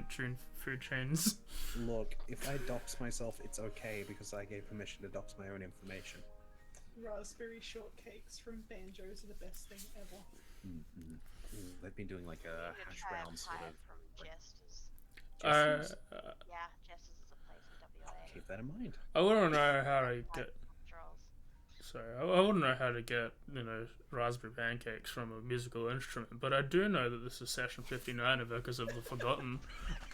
food chains. Look, if I dox myself, it's okay because I gave permission to dox my own information. Raspberry shortcakes from Banjo's are the best thing ever. They've been doing like a hash brown sort of. from Jester's. Jesters? Yeah, Jester's is a place in WA. Keep that in mind. I wouldn't know how to Like get. Trolls. Sorry, I wouldn't know how to get raspberry pancakes from a musical instrument, but I do know that this is session 59 of Echoes of the Forgotten.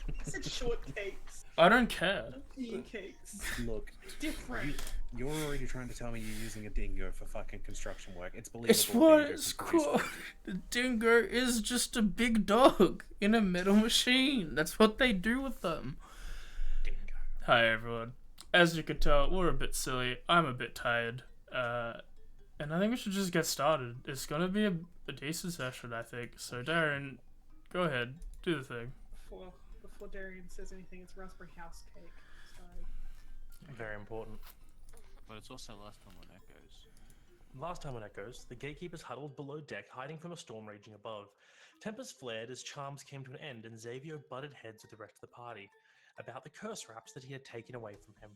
I said shortcakes. I don't care. Pancakes. Look, Different. you're already trying to tell me you're using a dingo for fucking construction work. It's believable. It's what dingoes it's can produce called. food. The dingo is just a big dog in a metal machine. That's what they do with them. Dingo. Hi everyone. As you can tell, we're a bit silly. I'm a bit tired. And I think we should just get started. It's gonna be a decent session, I think. So Darren, go ahead, do the thing. Before Darian says anything, it's raspberry house cake. Sorry. Very important. But it's also last time on Echoes. Last time on Echoes, the gatekeepers huddled below deck, hiding from a storm raging above. Tempers flared as charms came to an end, and Xavier butted heads with the rest of the party about the curse wraps that he had taken away from him.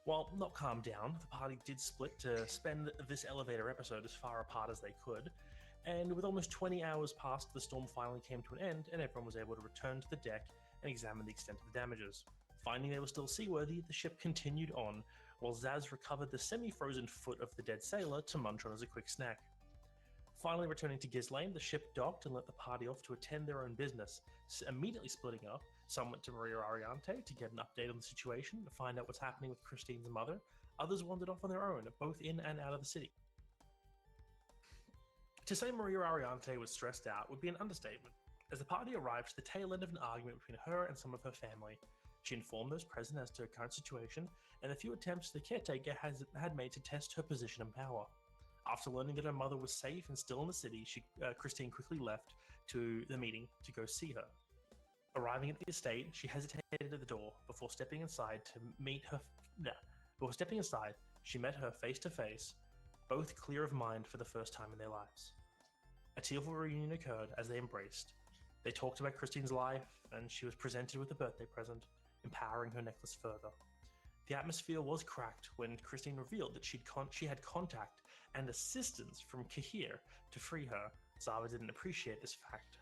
While not calmed down, the party did split to spend this elevator episode as far apart as they could, and with almost 20 hours past, the storm finally came to an end, and everyone was able to return to the deck and examine the extent of the damages. Finding they were still seaworthy, the ship continued on, while Zaz recovered the semi-frozen foot of the dead sailor to munch on as a quick snack. Finally returning to Ghislaine, the ship docked and let the party off to attend their own business, immediately splitting up. Some went to Maria Ariante to get an update on the situation and find out what's happening with Christine's mother. Others wandered off on their own, both in and out of the city. To say Maria Ariante was stressed out would be an understatement, as the party arrived to the tail end of an argument between her and some of her family. She informed those present as to her current situation and the few attempts the caretaker had made to test her position and power. After learning that her mother was safe and still in the city, Christine quickly left to the meeting to go see her. Arriving at the estate, she hesitated at the door before stepping inside to meet her. Before stepping inside, she met her face to face, both clear of mind for the first time in their lives. A tearful reunion occurred as they embraced. They talked about Christine's life, and she was presented with a birthday present, empowering her necklace further. The atmosphere was cracked when Christine revealed that she had contact and assistance from Kahir to free her. Zava didn't appreciate this fact.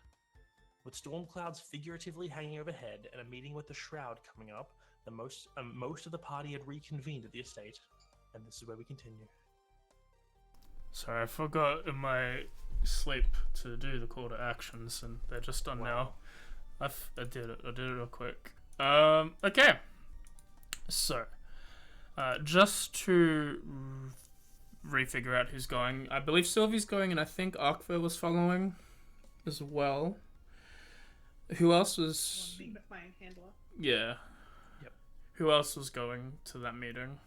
With storm clouds figuratively hanging overhead and a meeting with the Shroud coming up, most of the party had reconvened at the estate, and this is where we continue. Sorry, I forgot in my sleep to do the call to actions, and they're just done now. I did it real quick. Okay. So, just to refigure out who's going, I believe Sylvie's going, and I think Arkva was following as well. Who else was... Being my handler. Yeah. Yep. Who else was going to that meeting?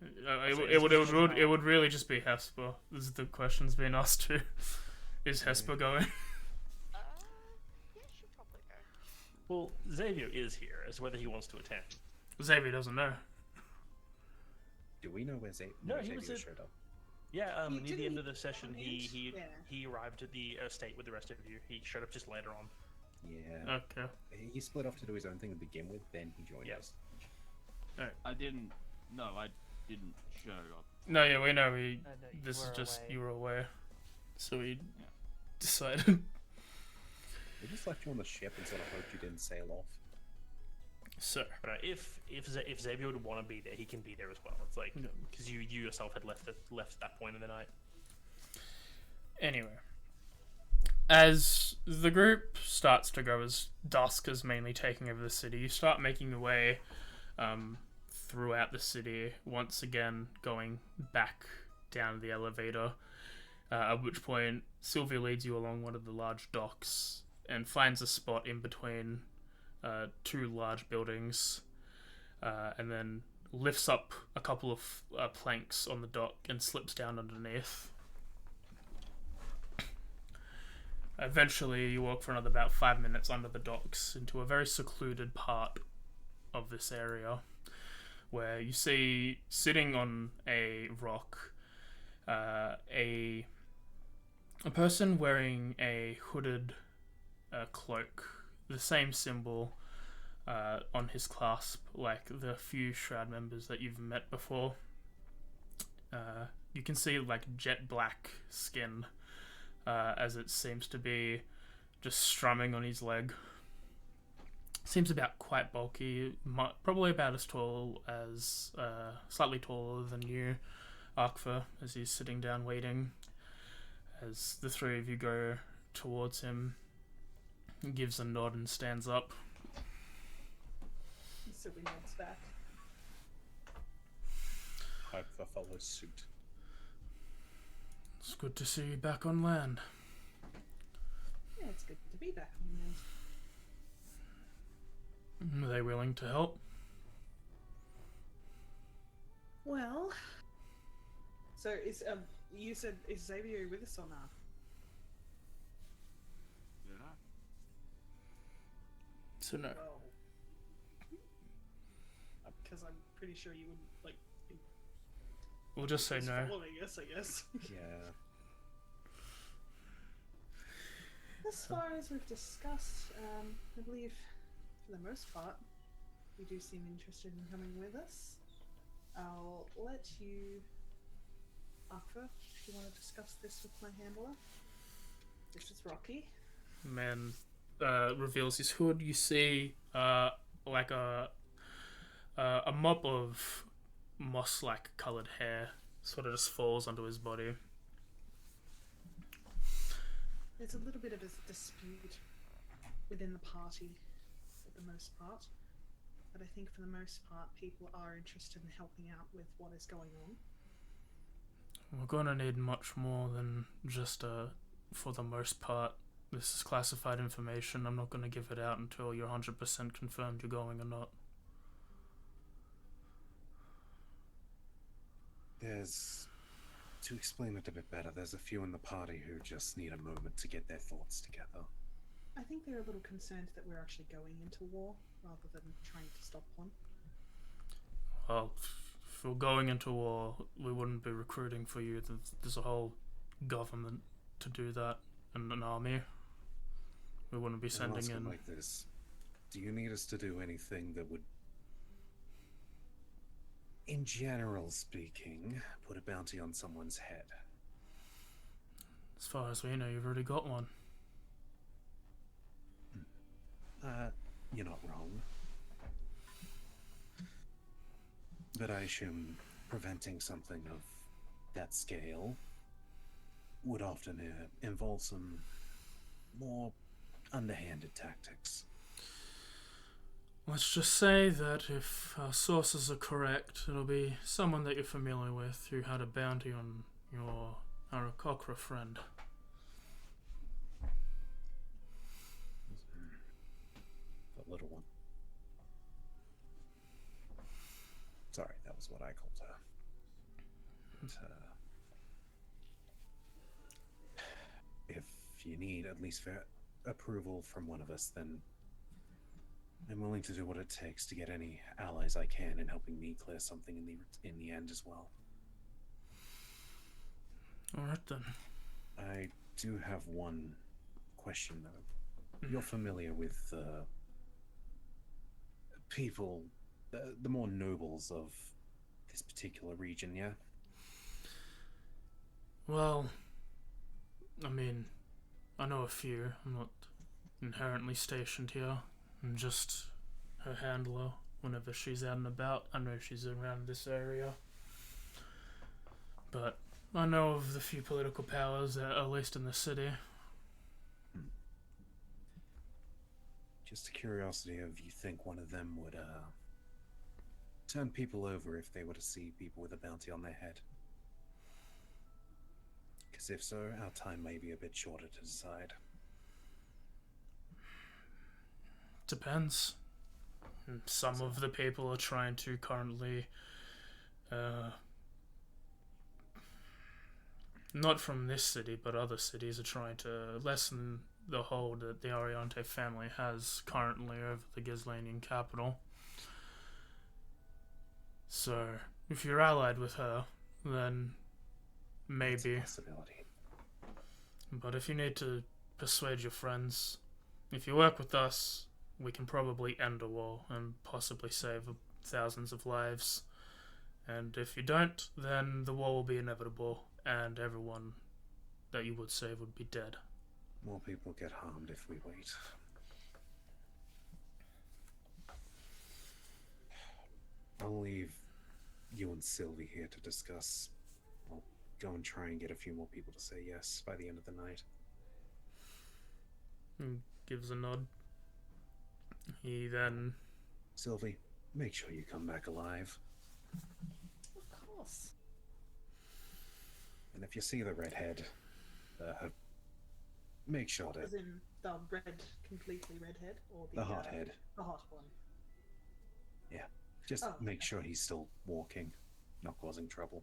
It would really just be Hesper. This is the questions being asked to. Is Hesper going? Yeah, she'll probably go. Well, Xavier is here, as whether he wants to attend. Xavier doesn't know. Do we know where Xavier showed up? Yeah, near the didn't end of the session, Yeah. he arrived at the estate with the rest of you. He showed up just later on. Yeah. Okay. He split off to do his own thing to begin with, then he joined us. I didn't show up. No, yeah, we know. you This is were just away. you were aware, so we decided. We just left you on the ship and sort of hoped you didn't sail off. So But if Xavier would want to be there, he can be there as well. It's like because you yourself had left at that point in the night. anyway, as the group starts to go, as dusk is mainly taking over the city, you start making your way throughout the city, once again going back down the elevator, at which point Sylvia leads you along one of the large docks and finds a spot in between two large buildings, and then lifts up a couple of planks on the dock and slips down underneath. Eventually, you walk for another about 5 minutes under the docks into a very secluded part of this area, where you see, sitting on a rock, a person wearing a hooded cloak, the same symbol on his clasp, like the few Shroud members that you've met before. You can see like jet black skin, as it seems to be just strumming on his leg. Seems about quite bulky, probably about as tall as, slightly taller than you, Arkva, as he's sitting down waiting. As the three of you go towards him, he gives a nod and stands up. So we nods back. Arkva follows suit. It's good to see you back on land. Yeah, it's good to be back on land. Are they willing to help? Well, so is you said is Xavier with us or not? Yeah. So no. Well, because I'm pretty sure you wouldn't like be We'll just say no. following us, I guess. Yeah. As far as we've discussed, I believe for the most part, you do seem interested in coming with us. I'll let you, Akfa, if you want to discuss this with my handler. This is Rocky. Man reveals his hood. You see like a mop of moss-like coloured hair sort of just falls onto his body. There's a little bit of a dispute within the party for the most part, but I think for the most part people are interested in helping out with what is going on. We're gonna need much more than just for the most part. This is classified information. I'm not gonna give it out until you're 100% confirmed you're going or not. To explain it a bit better, there's a few in the party who just need a moment to get their thoughts together. I think they're a little concerned that we're actually going into war rather than trying to stop one. Well, if we're going into war, we wouldn't be recruiting for you. There's a whole government to do that and an army. We wouldn't be I'll sending ask it in. like this: do you need us to do anything that would, in general speaking, put a bounty on someone's head? As far as we know, you've already got one. You're not wrong. But I assume preventing something of that scale would often involve some more underhanded tactics. Let's just say that if our sources are correct, it'll be someone that you're familiar with who had a bounty on your Arakokra friend. The little one. Sorry, that was what I called her. But, if you need at least fair approval from one of us, then I'm willing to do what it takes to get any allies I can in helping me clear something in the end as well. Alright then. I do have one question though. You're familiar with people, the more nobles of this particular region, yeah? Well, I mean, I know a few. I'm not inherently stationed here. I'm just her handler whenever she's out and about. I know she's around this area. But I know of the few political powers, at least in the city. Just a curiosity of you think one of them would turn people over if they were to see people with a bounty on their head? Because if so, our time may be a bit shorter to decide. Depends. Some of the people are trying to currently, not from this city, but other cities are trying to lessen the hold that the Ariante family has currently over the Ghislanian capital. So, if you're allied with her, then maybe. It's a possibility. But if you need to persuade your friends, if you work with us, we can probably end a war and possibly save thousands of lives. And if you don't, then the war will be inevitable, and everyone that you would save would be dead. More people get harmed if we wait. I'll leave you and Sylvie here to discuss. I'll go and try and get a few more people to say yes by the end of the night. Gives a nod. He then... Sylvie, make sure you come back alive. Of course. And if you see the redhead, make sure to... As in the red, completely redhead, or The hothead. The hot one. Yeah. Just make sure he's still walking, not causing trouble.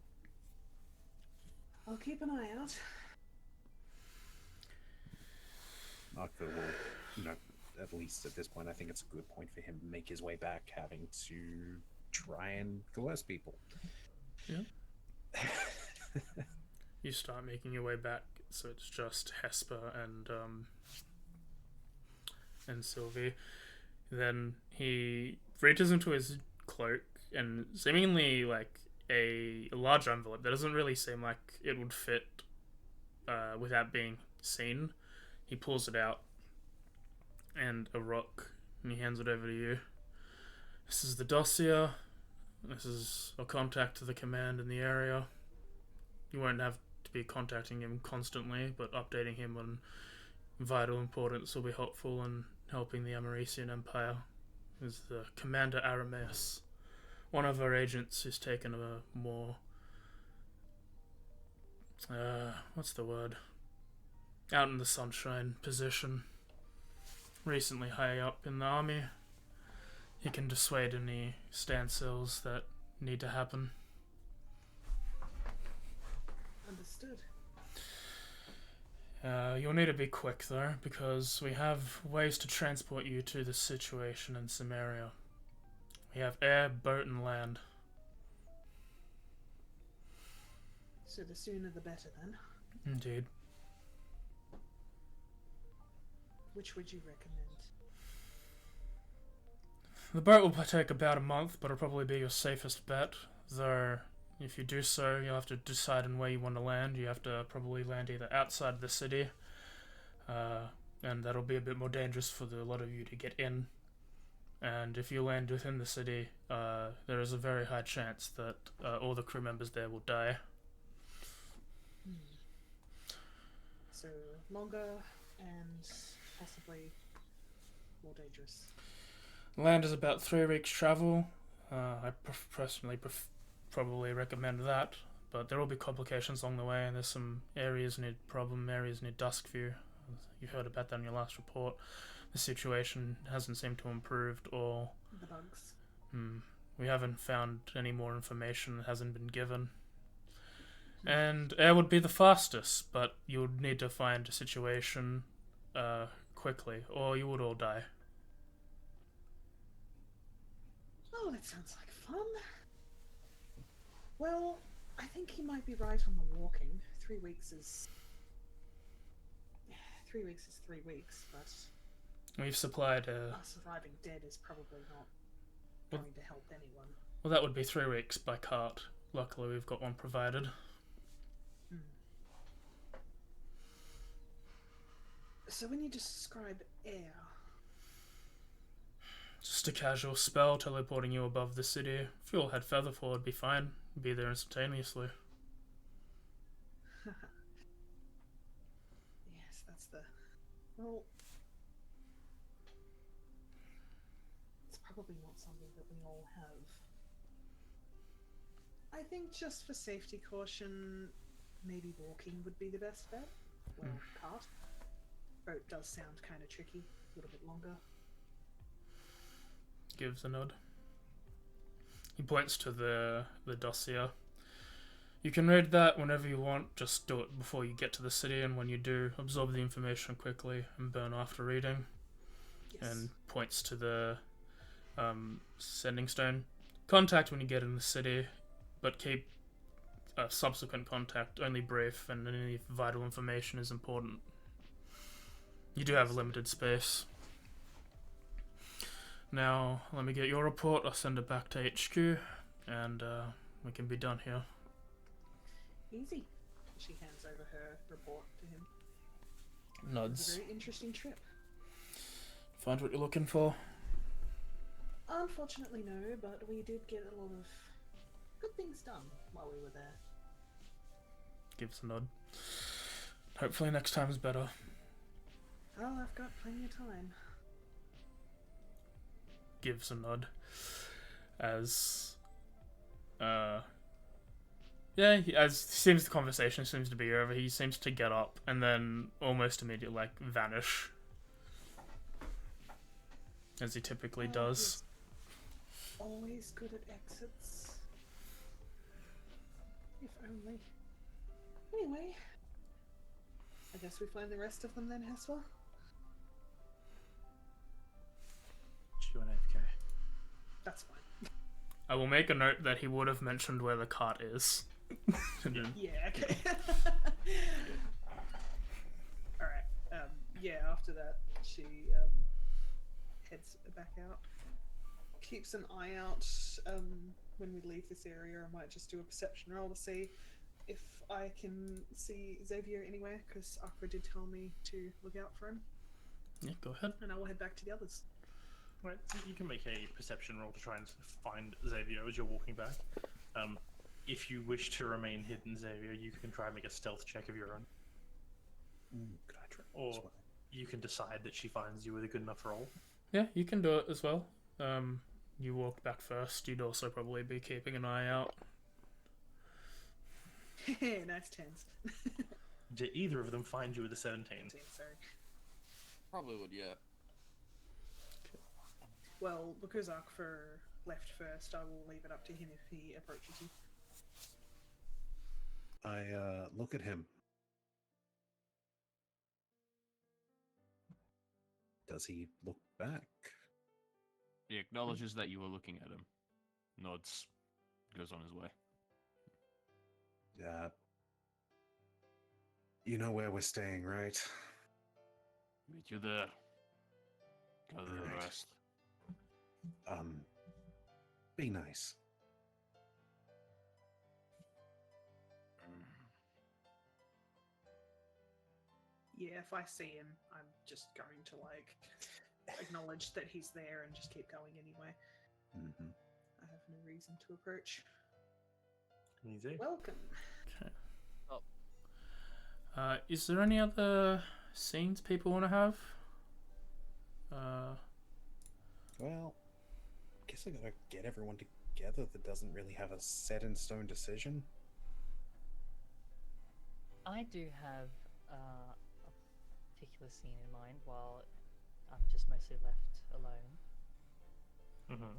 I'll keep an eye out. Marco will, at least at this point, I think it's a good point for him to make his way back, having to try and coerce people. Yeah. You start making your way back, so it's just Hesper and Sylvie. Then he reaches into his cloak and seemingly like a large envelope that doesn't really seem like it would fit without being seen. He pulls it out and a rock, and he hands it over to you. This is the dossier. This is a contact to the command in the area. You won't have to be contacting him constantly, but updating him on vital importance will be helpful in helping the Amarician Empire. Is the Commander Arameus, one of our agents who's taken a more what's the word? Out in the sunshine position. Recently high up in the army. He can dissuade any standstills that need to happen. Understood. You'll need to be quick though, because we have ways to transport you to the situation in Samaria. We have air, boat, and land. So the sooner the better then. Indeed. Which would you recommend? The boat will take about a month, but it'll probably be your safest bet. Though, if you do so, you'll have to decide on where you want to land. You have to probably land either outside the city, and that'll be a bit more dangerous for a lot of you to get in. And if you land within the city, there is a very high chance that all the crew members there will die. So longer and possibly more dangerous. Land is about 3 weeks travel. I personally probably recommend that, but there will be complications along the way, and there's some areas near Duskview. You heard about that in your last report. The situation hasn't seemed to have improved, or The bugs. we haven't found any more information that hasn't been given. And air would be the fastest, but you would need to find a situation quickly, or you would all die. Oh, that sounds like fun. Well, I think he might be right on the walking. 3 weeks is 3 weeks is 3 weeks, but We've supplied us arriving dead is probably not going to help anyone. well, that would be 3 weeks by cart. Luckily, we've got one provided. So when you describe air, Just a casual spell teleporting you above the city. If you all had Featherfall, it'd be fine. Be there instantaneously. yes, that's the. Well, it's probably not something that we all have. I think just for safety caution, maybe walking would be the best bet. Well, cart. Boat does sound kind of tricky, a little bit longer. Gives a nod. He points to the dossier. You can read that whenever you want, just do it before you get to the city, and when you do, absorb the information quickly and burn after reading. Yes. And points to the sending stone. Contact when you get in the city, but keep subsequent contact only brief, and any vital information is important. You do have limited space. Now, let me get your report. I'll send it back to HQ, and we can be done here. Easy. She hands over her report to him. It was a Nods. very interesting trip. Find what you're looking for. Unfortunately, no, but we did get a lot of good things done while we were there. Gives a nod. Hopefully next time's better. Oh, I've got plenty of time. Gives a nod. As as seems the conversation seems to be over, he seems to get up and then almost immediately vanish. As he typically does. He's always good at exits. If only. Anyway, I guess we find the rest of them then, Hesper. She went AFK. That's fine. I will make a note that he would have mentioned where the cart is. And then- Yeah, okay. Alright, yeah, after that, she heads back out. Keeps an eye out when we leave this area. I might just do a perception roll to see if I can see Xavier anywhere, because Akra did tell me to look out for him, Yeah, go ahead. and I will head back to the others. Right, so you can make a perception roll to try and find Xavier as you're walking back. If you wish to remain hidden, Xavier, you can try and make a stealth check of your own. Could I try Or as well? you can decide that she finds you with a good enough roll. Yeah, you can do it as well. You walked back first. You'd also probably be keeping an eye out. Nice tens. Did either of them find you with a 17? Sorry. Probably would, yeah. Well, because Akra left first, I will leave it up to him if he approaches you. I look at him. Does he look back? He acknowledges that you were looking at him. Nods. Goes on his way. You know where we're staying, right? Meet you there. Gather the Right. rest. Be nice. Yeah, if I see him, I'm just going to acknowledge that he's there and just keep going anyway. Mm-hmm. I have no reason to approach. Easy. Welcome. Is there any other scenes people want to have? Well, I guess I gotta get everyone together that doesn't really have a set in stone decision. I do have a particular scene in mind while I'm just mostly left alone. Mm-hmm.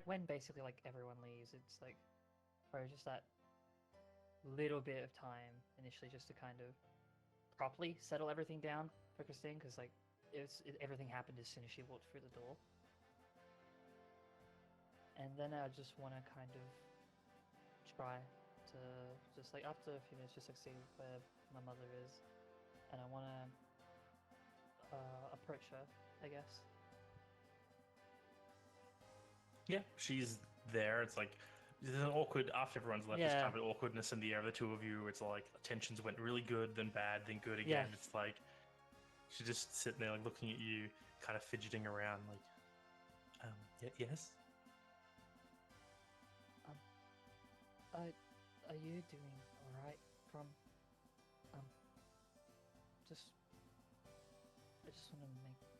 When basically everyone leaves, it's probably just that little bit of time initially just to kind of properly settle everything down for Christine, because everything happened as soon as she walked through the door. And then I just want to kind of try to just after a few minutes just see where my mother is, and I want to approach her, I guess. Yeah, she's there. It's there's an awkward, after everyone's left, there's Yeah. kind of an awkwardness in the air of the two of you. It's tensions went really good, then bad, then good again. Yeah. It's she's just sitting there looking at you, kind of fidgeting around yes? Are you doing alright from, I just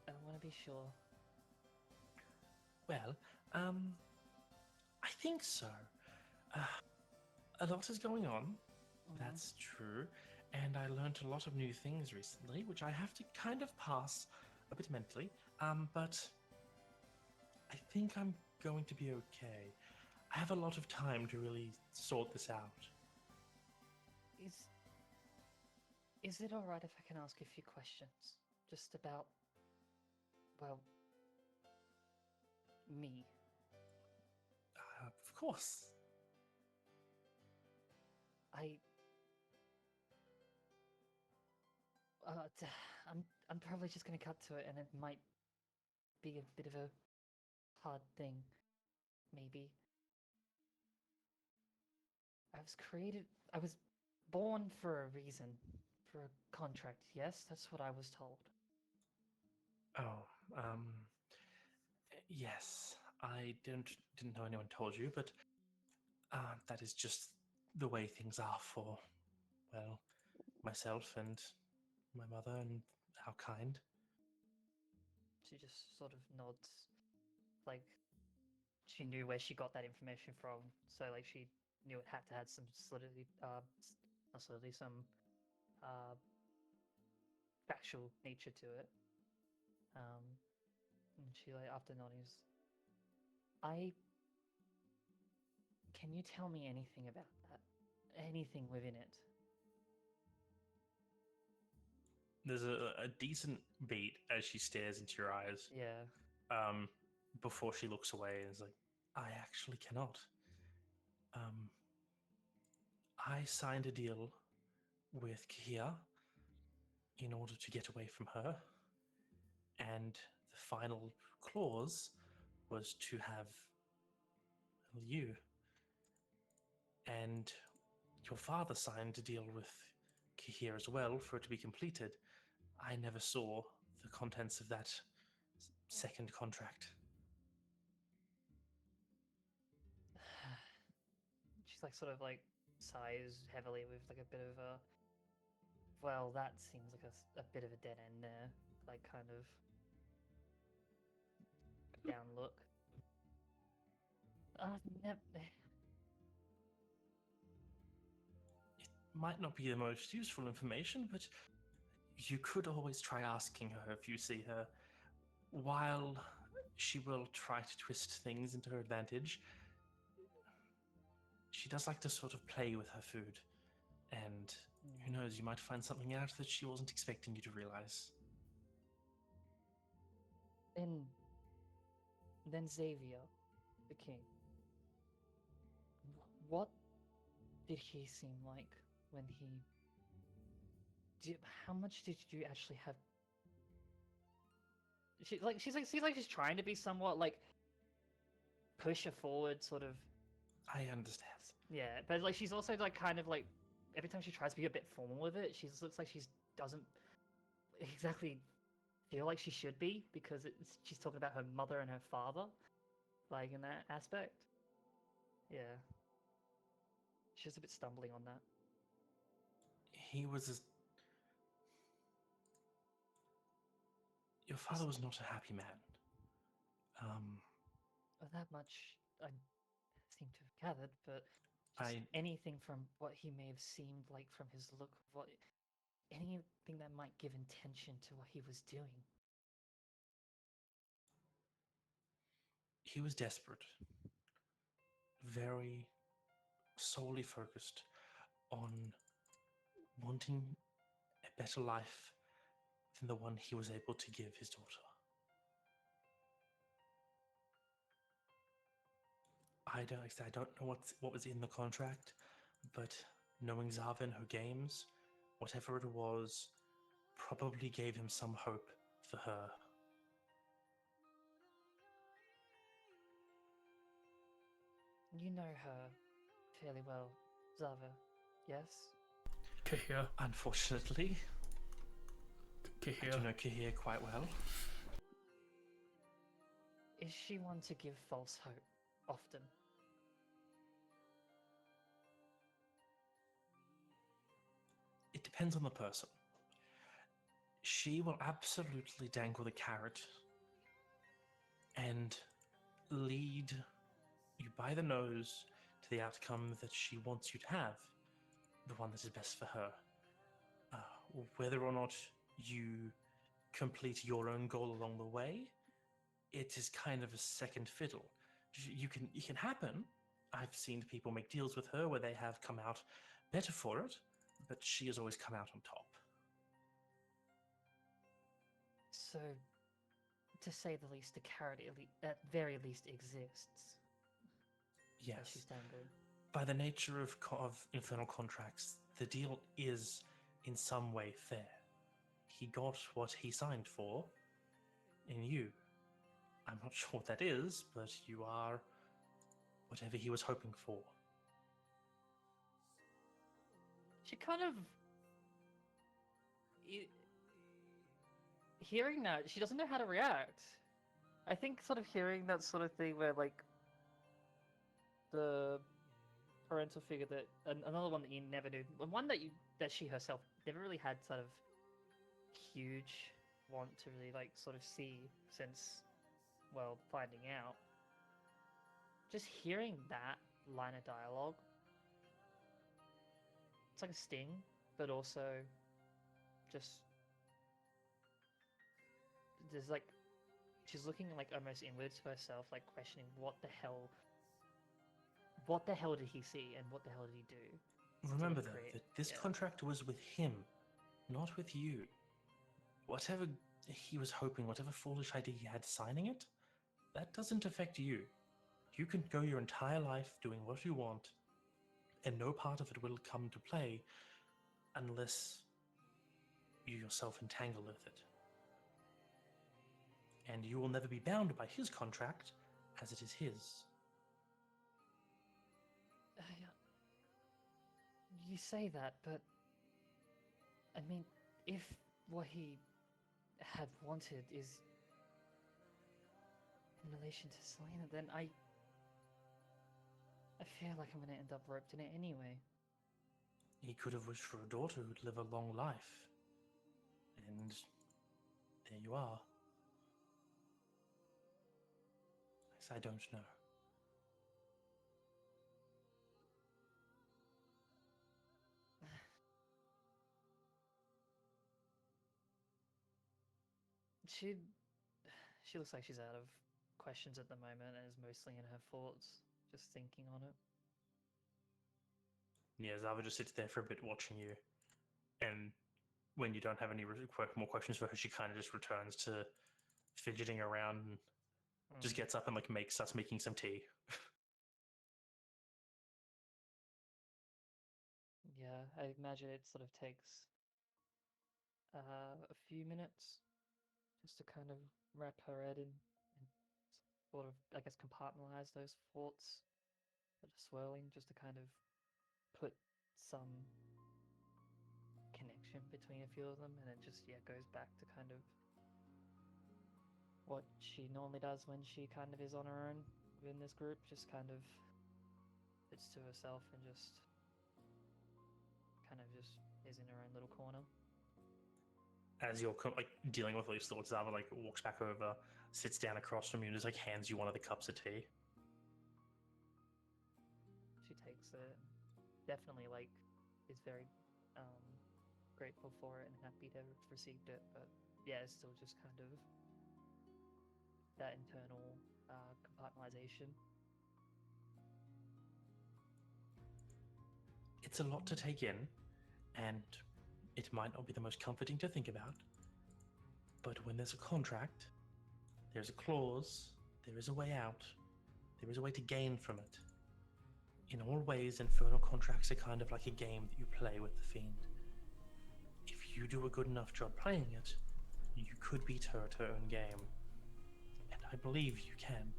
I want to be sure. Well, I think so. A lot is going on, that's true, and I learned a lot of new things recently, which I have to kind of pass a bit mentally, but I think I'm going to be okay. I have a lot of time to really sort this out. Is it alright if I can ask a few questions? Just about, well, me. Of course. I'm probably just gonna cut to it, and it might be a bit of a hard thing, maybe. I was born for a reason, for a contract. Yes, that's what I was told. Oh, yes. I didn't know anyone told you, but that is just the way things are for, well, myself and my mother and our kind. She just sort of nods, like she knew where she got that information from, so like she knew it had to have some solidity, not solidity, some uh, factual nature to it. And she like after nodding, I can you tell me anything about that? Anything within it? There's a decent beat as she stares into your eyes. Yeah. Before she looks away and is like, I actually cannot. I signed a deal with Kia in order to get away from her, and the final clause was to have you. And your father signed a deal with Kahir as well for it to be completed. I never saw the contents of that second contract. She's like sort of like sighs heavily with like a bit of a well, that seems like a bit of a dead end there. Like kind of down look. It Might not be the most useful information, but you could always try asking her if you see her. While she will try to twist things into her advantage, she does like to sort of play with her food. And who knows, you might find something out that she wasn't expecting you to realize. Then Xavier, the king. What did he seem like when he? How much did you actually have? She's like she's trying to be somewhat like push her forward, sort of. I understand. Yeah, but like she's also like kind of like every time she tries to be a bit formal with it, she looks like she doesn't exactly feel like she should be because she's talking about her mother and her father, like in that aspect. Yeah, she's a bit stumbling on that. He was. Your father was not a happy man. That much I seem to have gathered, but just anything from what he may have seemed like from his look, anything that might give intention to what he was doing. He was desperate, very solely focused on wanting a better life than the one he was able to give his daughter. I don't know what was in the contract, but knowing Zava and her games, whatever it was, probably gave him some hope for her. You know her fairly well, Zava, yes? Kahir. Unfortunately, I do Kahir. know Kahir quite well. Is she one to give false hope often? It depends on the person. She will absolutely dangle the carrot and lead you by the nose to the outcome that she wants you to have, the one that is best for her. Whether or not you complete your own goal along the way, it is kind of a second fiddle. It can happen. I've seen people make deals with her where they have come out better for it, but she has always come out on top. So, to say the least, the carrot at very least exists. Yes. She's dangled. By the nature of infernal contracts, the deal is in some way fair. he got what he signed for in you. I'm not sure what that is, but you are whatever he was hoping for. She kind of hearing that, she doesn't know how to react. I think sort of hearing that sort of thing where like the parental figure that another one that you never knew, one that she herself never really had sort of huge want to really like sort of see since, well, finding out. Just hearing that line of dialogue, it's like a sting, but also just there's like she's looking like almost inwards to herself, like questioning what the hell did he see and what the hell did he do? Remember though create- that this yeah. contract was with him, not with you. Whatever he was hoping, whatever foolish idea he had signing it, that doesn't affect you. You can go your entire life doing what you want, and no part of it will come to play unless you yourself entangle with it. And you will never be bound by his contract, as it is his. You say that, but I mean, if what he had wanted is in relation to Selena, then I feel like I'm gonna end up roped in it anyway. He could have wished for a daughter who'd live a long life. And there you are. I don't know. She looks like she's out of questions at the moment and is mostly in her thoughts, just thinking on it. Yeah, Zava just sits there for a bit watching you. And when you don't have any more questions for her, she kind of just returns to fidgeting around and just gets up and like starts making some tea. Yeah, I imagine it sort of takes a few minutes just to kind of wrap her head in and sort of, I guess, compartmentalize those thoughts that are swirling, just to kind of put some connection between a few of them, and it just, yeah, goes back to kind of what she normally does when she kind of is on her own within this group, just kind of sits to herself and just kind of just is in her own little corner. As you're like dealing with all these thoughts, Zava like walks back over, sits down across from you, and just like hands you one of the cups of tea. She takes it, definitely like is very grateful for it and happy to have received it, but yeah, it's still just kind of that internal compartmentalization. It's a lot to take in, and it might not be the most comforting to think about, but when there's a contract, there's a clause, there is a way out, there is a way to gain from it. In all ways, infernal contracts are kind of like a game that you play with the Fiend. If you do a good enough job playing it, you could beat her at her own game. And I believe you can.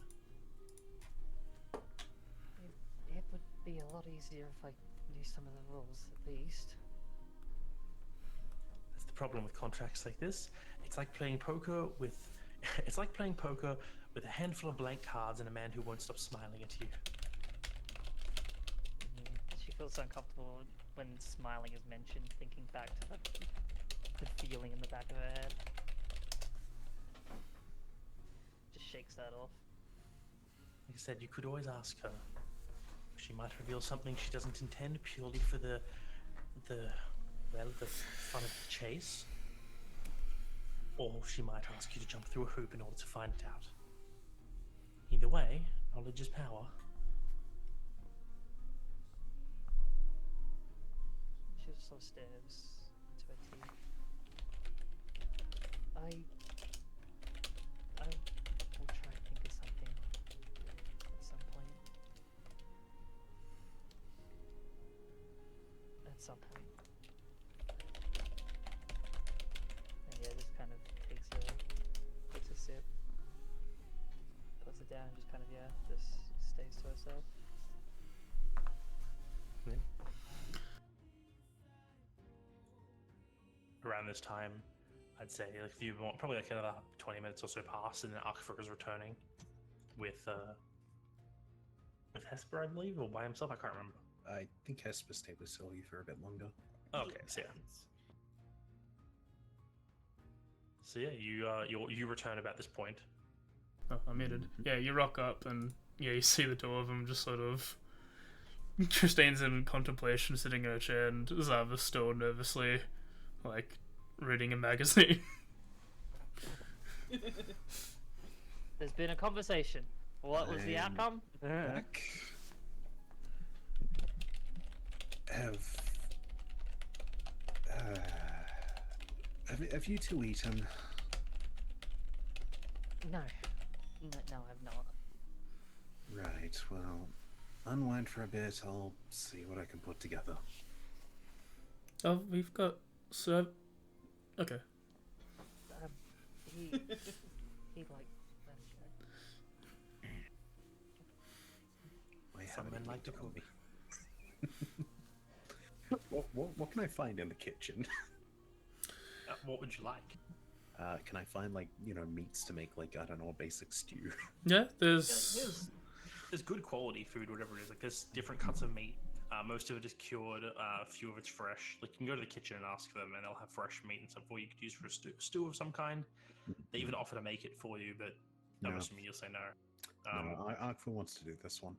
It would be a lot easier if I knew some of the rules, at least. That's the problem with contracts like this. It's like playing poker with a handful of blank cards and a man who won't stop smiling at you. She feels uncomfortable when smiling is mentioned, thinking back to the feeling in the back of her head. Just shakes that off. Like I said, you could always ask her. She might reveal something she doesn't intend purely for the fun of the chase. Or she might ask you to jump through a hoop in order to find it out. Either way, knowledge is power. She just sort of stares into her teeth. I will try and think of something at some point. At some point. And down and just kind of just stays to herself. Around this time, I'd say like if you want probably like another 20 minutes or so pass, and then Arkfur is returning with Hesper, I believe, or by himself. I can't remember. I think Hesper stayed with Sylvie for a bit longer. Okay, so you return about this point. Oh, I'm muted. Yeah, you rock up and you see the two of them just sort of. Christine's in contemplation, sitting in a chair, and Zava's still nervously, like, reading a magazine. There's been a conversation. What was the outcome? Back. Have you two eaten? No, I've not. Right, well, unwind for a bit, I'll see what I can put together. Oh, we've got... Okay. He like... Some men like to cook. What can I find in the kitchen? What would you like? Can I find, like, meats to make, like, I don't know, a basic stew? Yeah, there's good quality food, whatever it is. Like, there's different cuts of meat. Most of it is cured. A few of it's fresh. Like, you can go to the kitchen and ask them, and they'll have fresh meat and stuff for you could use for a stew of some kind. They even offer to make it for you, but I'm No. assuming you'll say no. No, Arkfur wants to do this one.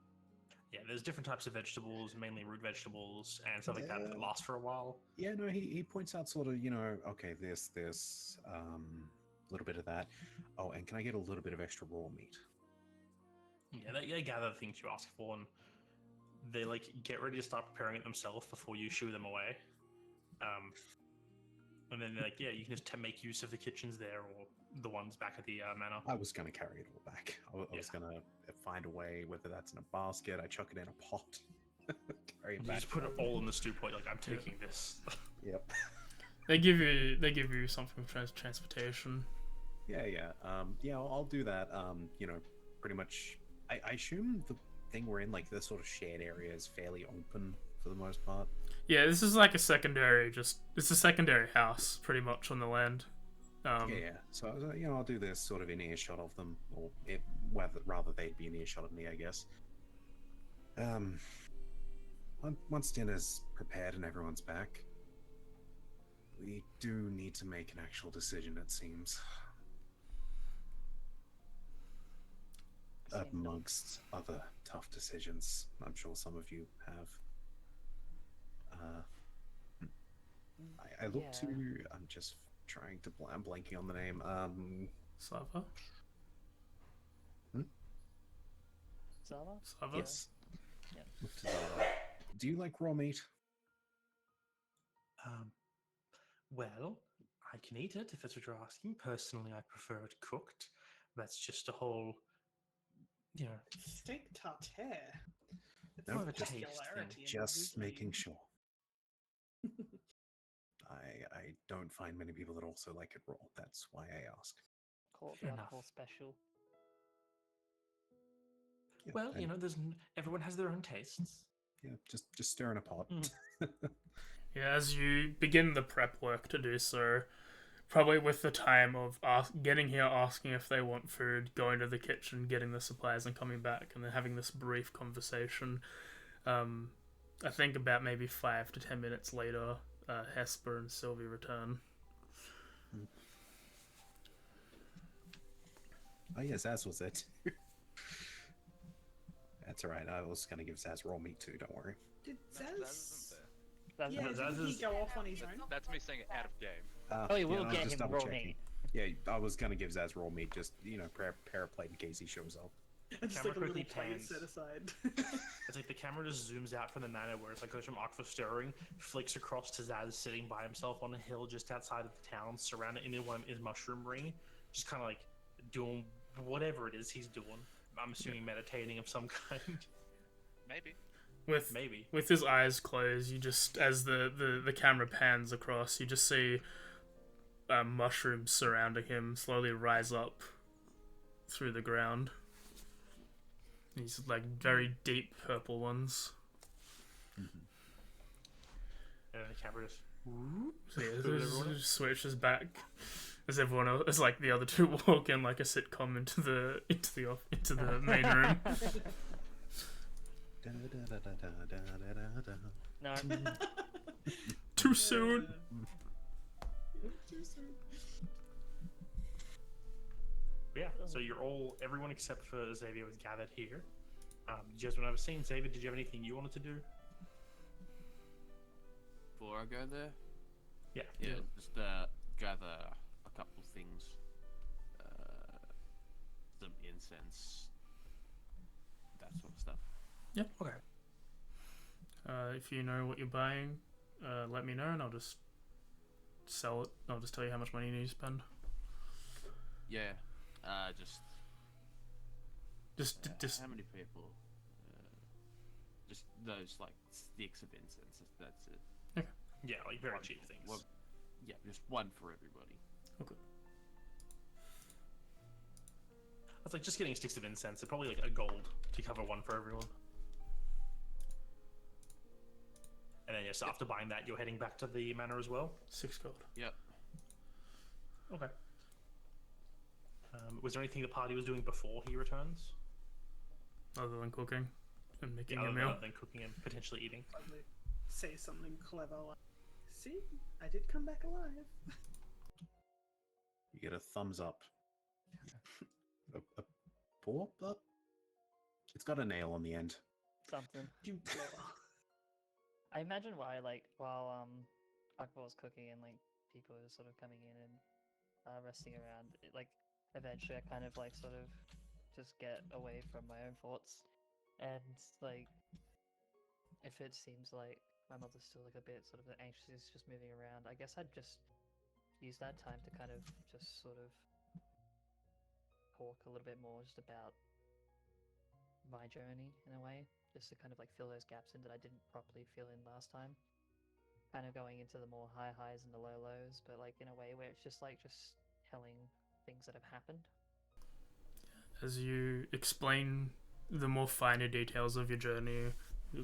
Yeah, there's different types of vegetables, mainly root vegetables and stuff like that that last for a while. Yeah, no, he points out sort of, okay, this, a little bit of that. Oh, and can I get a little bit of extra raw meat? Yeah, they gather the things you ask for, and they like get ready to start preparing it themselves before you shoo them away. And then they're like, yeah, you can just make use of the kitchens there or the ones back at the manor. I was going to carry it all back. I was going to find a way, whether that's in a basket, I chuck it in a pot, carry it You back. just put it all in the stew pot. Like, I'm taking this. Yep. They give you something for transportation. Yeah. I'll do that. Pretty much. I assume the thing we're in, like, this sort of shared area, is fairly open for the most part. Yeah, this is like a secondary. It's a secondary house, pretty much, on the land. Yeah. So I'll do this sort of in earshot of them, or rather they'd be in earshot of me, I guess. Once dinner's prepared and everyone's back, we do need to make an actual decision, it seems. Amongst other tough decisions, I'm sure some of you have. I look to. I'm just trying to. I'm blanking on the name. Sava? Zava? Yes. Yeah. Look to Zava. Do you like raw meat? Well, I can eat it if that's what you're asking. Personally, I prefer it cooked. That's just a whole, Steak tartare. It's Nope, more of a just- taste muscularity thing. and Just usually- making sure. I don't find many people that also like it raw. That's why I ask. Call it Fair the enough. alcohol special. Yeah, Well, and- everyone has their own tastes. Yeah, just stir in a pot. Yeah, as you begin the prep work to do so, probably with the time of getting here, asking if they want food, going to the kitchen, getting the supplies, and coming back, and then having this brief conversation. I think about maybe 5 to 10 minutes later, Hesper and Sylvie return. Oh yeah, Zaz was there too. That's alright, I was gonna give Zaz raw meat too, don't worry. Did Zaz isn't Zaz? there. Yeah, Zaz didn't he is- go off on his own? That's me saying out of game. Oh, you will I was get just him double raw checking. meat. Yeah, I was gonna give Zaz raw meat, just, prepare a plate in case he shows up. And just camera like a little quickly plate pans. set aside. It's like the camera just zooms out from the manor where it's like goes from Arkfur stirring, flicks across to Zaz sitting by himself on a hill just outside of the town, surrounded in his mushroom ring, just kind of like doing whatever it is he's doing. I'm assuming meditating of some kind. Maybe. Maybe. With his eyes closed, you just, as the camera pans across, you just see mushrooms surrounding him slowly rise up through the ground. These like very deep purple ones. And then the camera just. So yeah, Who is everyone? it switches back as everyone else, as like the other two walk in like a sitcom into the main room. No. Too soon. Too soon. But yeah, so everyone except for Xavier was gathered here. Did you guys want to have a scene? Xavier, did you have anything you wanted to do? Before I go there, Yeah. yeah, just gather a couple things, some incense, that sort of stuff. Okay. If you know what you're buying, let me know and I'll just sell it. I'll just tell you how much money you need to spend. Yeah, just how many people? Just those like sticks of incense. That's it. Yeah, like very One- cheap things. one- yeah, just one for everybody. That's like just getting sticks of incense. They're probably like a gold to cover one for everyone. And then yes, after buying that, you're heading back to the manor as well. 6 gold. Yep. Okay. Was there anything the party was doing before he returns? Other than cooking and making Other a meal. than cooking and potentially eating. Probably say something clever like, "See, I did come back alive." You get a thumbs up. A paw up? It's got a nail on the end. Something. You I imagine why, like, while Akbar was cooking and like people were sort of coming in and resting around, like eventually I kind of like sort of just get away from my own thoughts, and like if it seems like my mother's still like a bit sort of anxious, just moving around, I guess I'd just use that time to kind of just sort of talk a little bit more just about my journey in a way, just to kind of like fill those gaps in that I didn't properly fill in last time. Kind of going into the more high highs and the low lows, but like in a way where it's just like just telling things that have happened. As you explain the more finer details of your journey,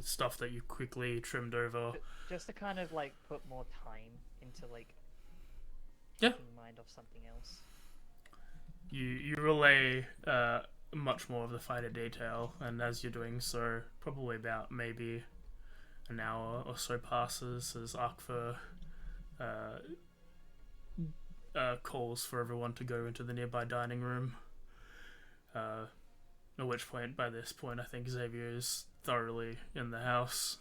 stuff that you quickly trimmed over. Just to kind of like put more time into like Yeah. taking mind off something else. You relay much more of the finer detail, and as you're doing so, probably about maybe an hour or so passes as Akfa calls for everyone to go into the nearby dining room. At which point, by this point, I think Xavier is thoroughly in the house.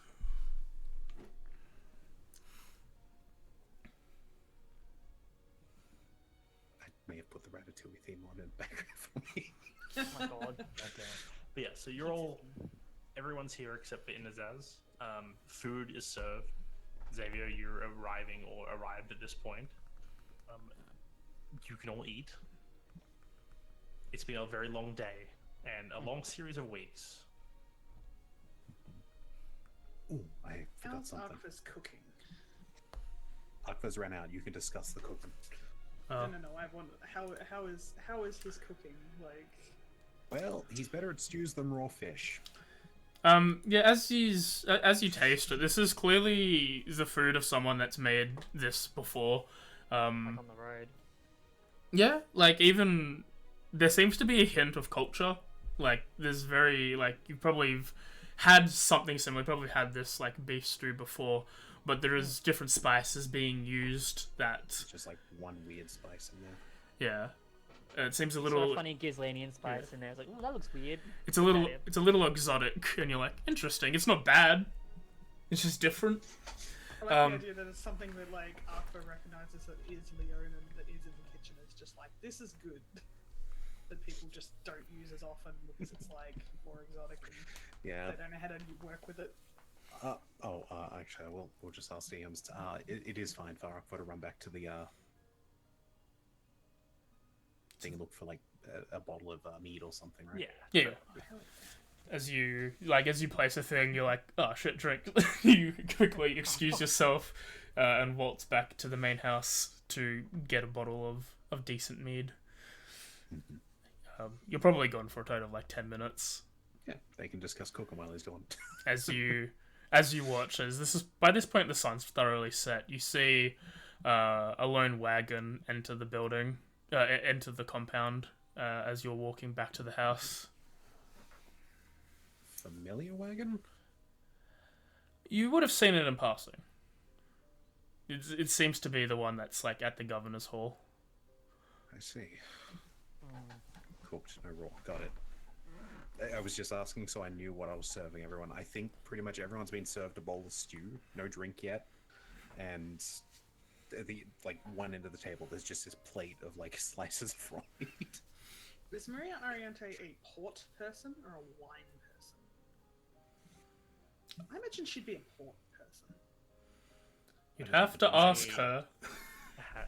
I may have put the Ratatouille theme on in the background for me. Oh my god. Okay. But yeah, so everyone's here except for Inazaz. Food is served. Xavier, you're arrived at this point. You can all eat. It's been a very long day and a long series of weeks. Ooh, I forgot How's something. Arcus cooking? Akva's ran out. You can discuss the cooking. Uh, No. I wonder how is his cooking like? Well, he's better at stews than raw fish. Yeah, as you taste it, this is clearly the food of someone that's made this before. Like on the road. Yeah, like even there seems to be a hint of culture. Like there's very like you probably had something similar. Probably had this like beef stew before, but there is different spices being used that It's just like one weird spice in there. yeah. It seems a Sort little. of funny Gislanian spice in there. It's like, oh, that looks weird. It's a little. It's a little exotic, and you're like, interesting. It's not bad. It's just different. I like the idea that it's something that like Arthur recognizes that is Leona that is in the kitchen. It's just like this is good. That people just don't use as often because it's like more exotic and Yeah. they don't know how to work with it. Actually, we'll just ask DMs. It is fine for Akva to run back to the thing and look for like a bottle of mead or something, right? Yeah. As you place a thing, you're like, oh shit, drink. You quickly excuse yourself and waltz back to the main house to get a bottle of decent mead. You're probably gone for a total of like 10 minutes. Yeah, they can discuss cooking while he's doing it. As you watch, as this is by this point the sun's thoroughly set, you see a lone wagon enter the building, enter the compound as you're walking back to the house. Familiar wagon? You would have seen it in passing. It seems to be the one that's like at the governor's hall. I see. Mm. Cooked, no raw. Got it. I was just asking so I knew what I was serving everyone. I think pretty much everyone's been served a bowl of stew, no drink yet, and the like one end of the table there's just this plate of like slices of raw meat. Is Maria Ariante a port person or a wine person? I imagine she'd be a port person. You'd have to ask I- her.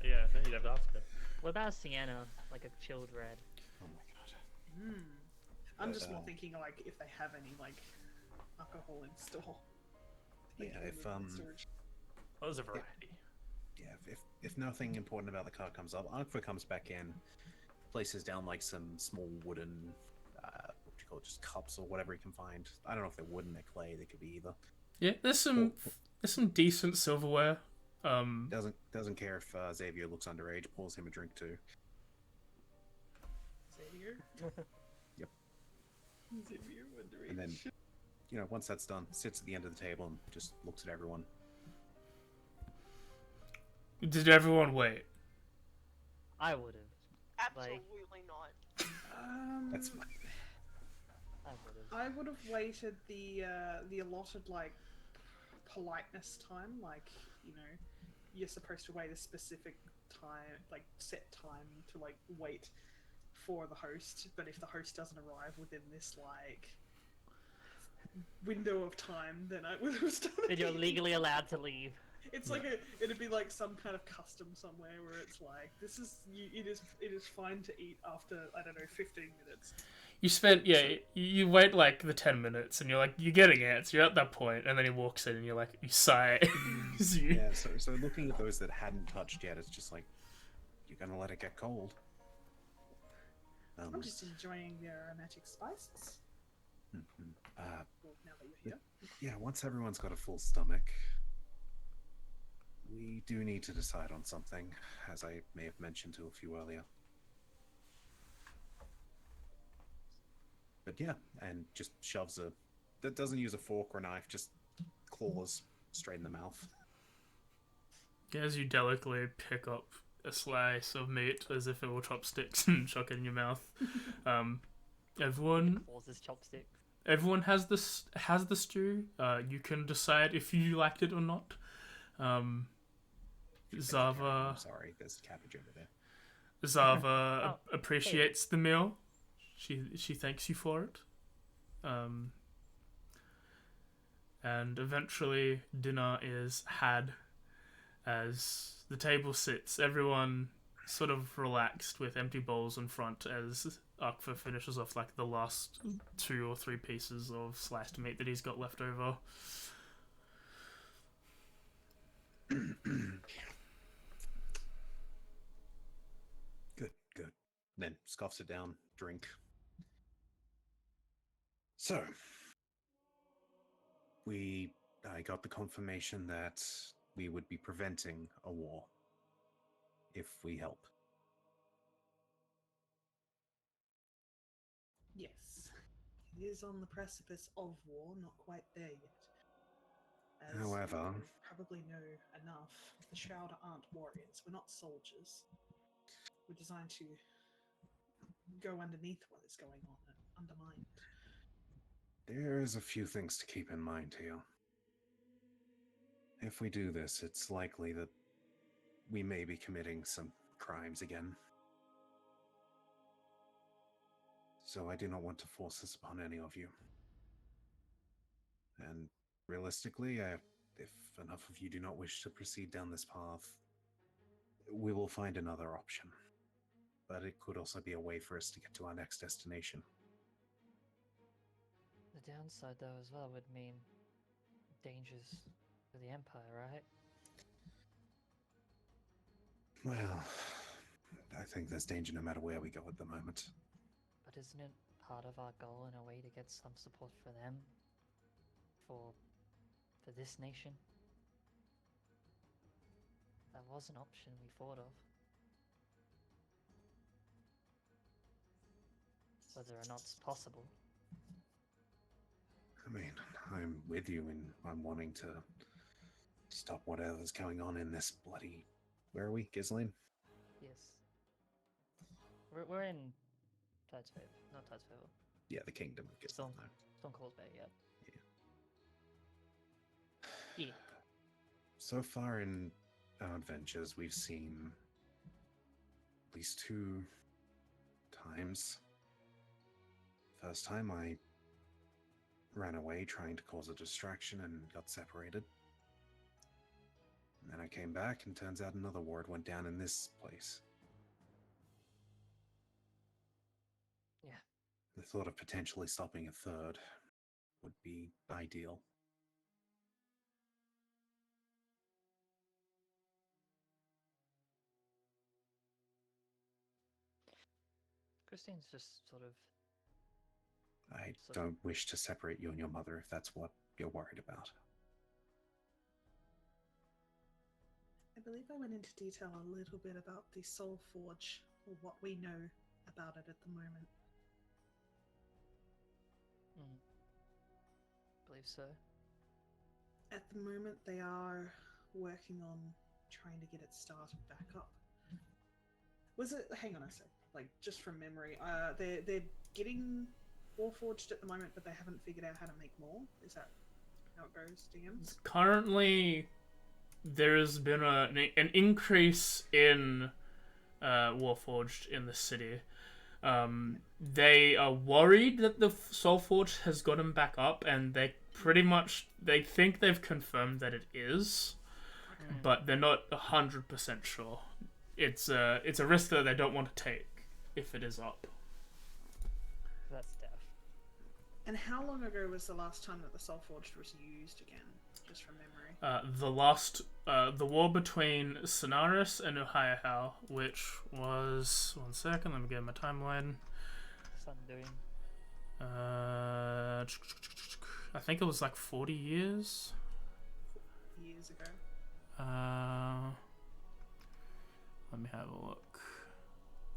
Yeah, you'd have to ask her. What about sienna, like a chilled red? Oh my god. I'm But, just more thinking like if they have any like alcohol in store. Like, Yeah, in if the storage. Oh, there's a variety. Yeah, if nothing important about the car comes up, Arkva comes back in, places down like some small wooden, what do you call it, just cups or whatever he can find. I don't know if they're wooden, they're clay, they could be either. Yeah, there's some decent silverware. Doesn't care if Xavier looks underage, pours him a drink too. Xavier. Yep. Xavier underage. And then, once that's done, sits at the end of the table and just looks at everyone. Did everyone wait? I would have. Absolutely not. That's fine. I would have. I would have waited the allotted like politeness time, like you're supposed to wait a specific time, like set time to like wait for the host. But if the host doesn't arrive within this like window of time, then I would have started. Then you're eating. legally allowed to leave. It's like it'd be like some kind of custom somewhere where it's like it is fine to eat after, I don't know, 15 minutes. You spent you wait like the 10 minutes and you're like you're getting it, so you're at that point, and then he walks in and you're like you sigh. Yeah, so looking at those that hadn't touched yet, it's just like you're gonna let it get cold. I'm just enjoying the aromatic spices. Well, now that you're here. Yeah, once everyone's got a full stomach, we do need to decide on something, as I may have mentioned to a few earlier. But yeah, and just shoves that doesn't use a fork or knife, just claws straight in the mouth. As you delicately pick up a slice of meat as if it were chopsticks and chuck it in your mouth. Everyone Pulls his chopstick. Everyone has the stew. You can decide if you liked it or not. Zava. I'm sorry, there's cabbage over there. Zava appreciates the meal. She thanks you for it. And eventually dinner is had as the table sits. Everyone sort of relaxed with empty bowls in front as Akfa finishes off like the last 2 or 3 pieces of sliced meat that he's got left over. Good. Then scoffs it down, drink. So, I got the confirmation that we would be preventing a war if we help. Yes, it is on the precipice of war, not quite there yet. As However, you probably know enough, the Shroud aren't warriors. We're not soldiers. We're designed to go underneath what is going on and undermine it. there's a few things to keep in mind here. If we do this, it's likely that we may be committing some crimes again. So I do not want to force this upon any of you. And realistically, if enough of you do not wish to proceed down this path, we will find another option. But it could also be a way for us to get to our next destination. The downside, though, as well, would mean dangers for the Empire, right? Well, I think there's danger no matter where we go at the moment. But isn't it part of our goal in a way to get some support for them, for this nation. That was an option we thought of. Whether or not it's possible. I mean, I'm with you and I'm wanting to stop whatever's going on in this bloody... Where are we? Ghislaine? Yes. We're in Tidesfable. Not Tidesfable. Yeah, the Kingdom of Ghislaine. Stone Cold Bay, yeah. Yeah. Yeah. So far in our adventures, we've seen at least 2 times. First time I ran away trying to cause a distraction and got separated. And then I came back and turns out another ward went down in this place. Yeah. The thought of potentially stopping a third would be ideal. Christine's just sort of... I don't wish to separate you and your mother if that's what you're worried about. I believe I went into detail a little bit about the Soul Forge, or what we know about it at the moment. believe so. At the moment, they are working on trying to get it started back up. Was it? Hang on a sec. Like, just from memory, they're getting Warforged at the moment, but they haven't figured out how to make more. Is that how it goes, DMs? Currently, there's been an increase in Warforged in the city. They are worried that the Soulforge has gotten back up, and they think they've confirmed that it is, but they're not 100% sure. It's a risk that they don't want to take if it is up. That's deaf. And how long ago was the last time that the Soulforged was used again? Just from memory. The war between Sonaris and Uhiahao, which was... One second, let me get my timeline. Sundoing. I think it was like 40 years. Years ago. Let me have a look.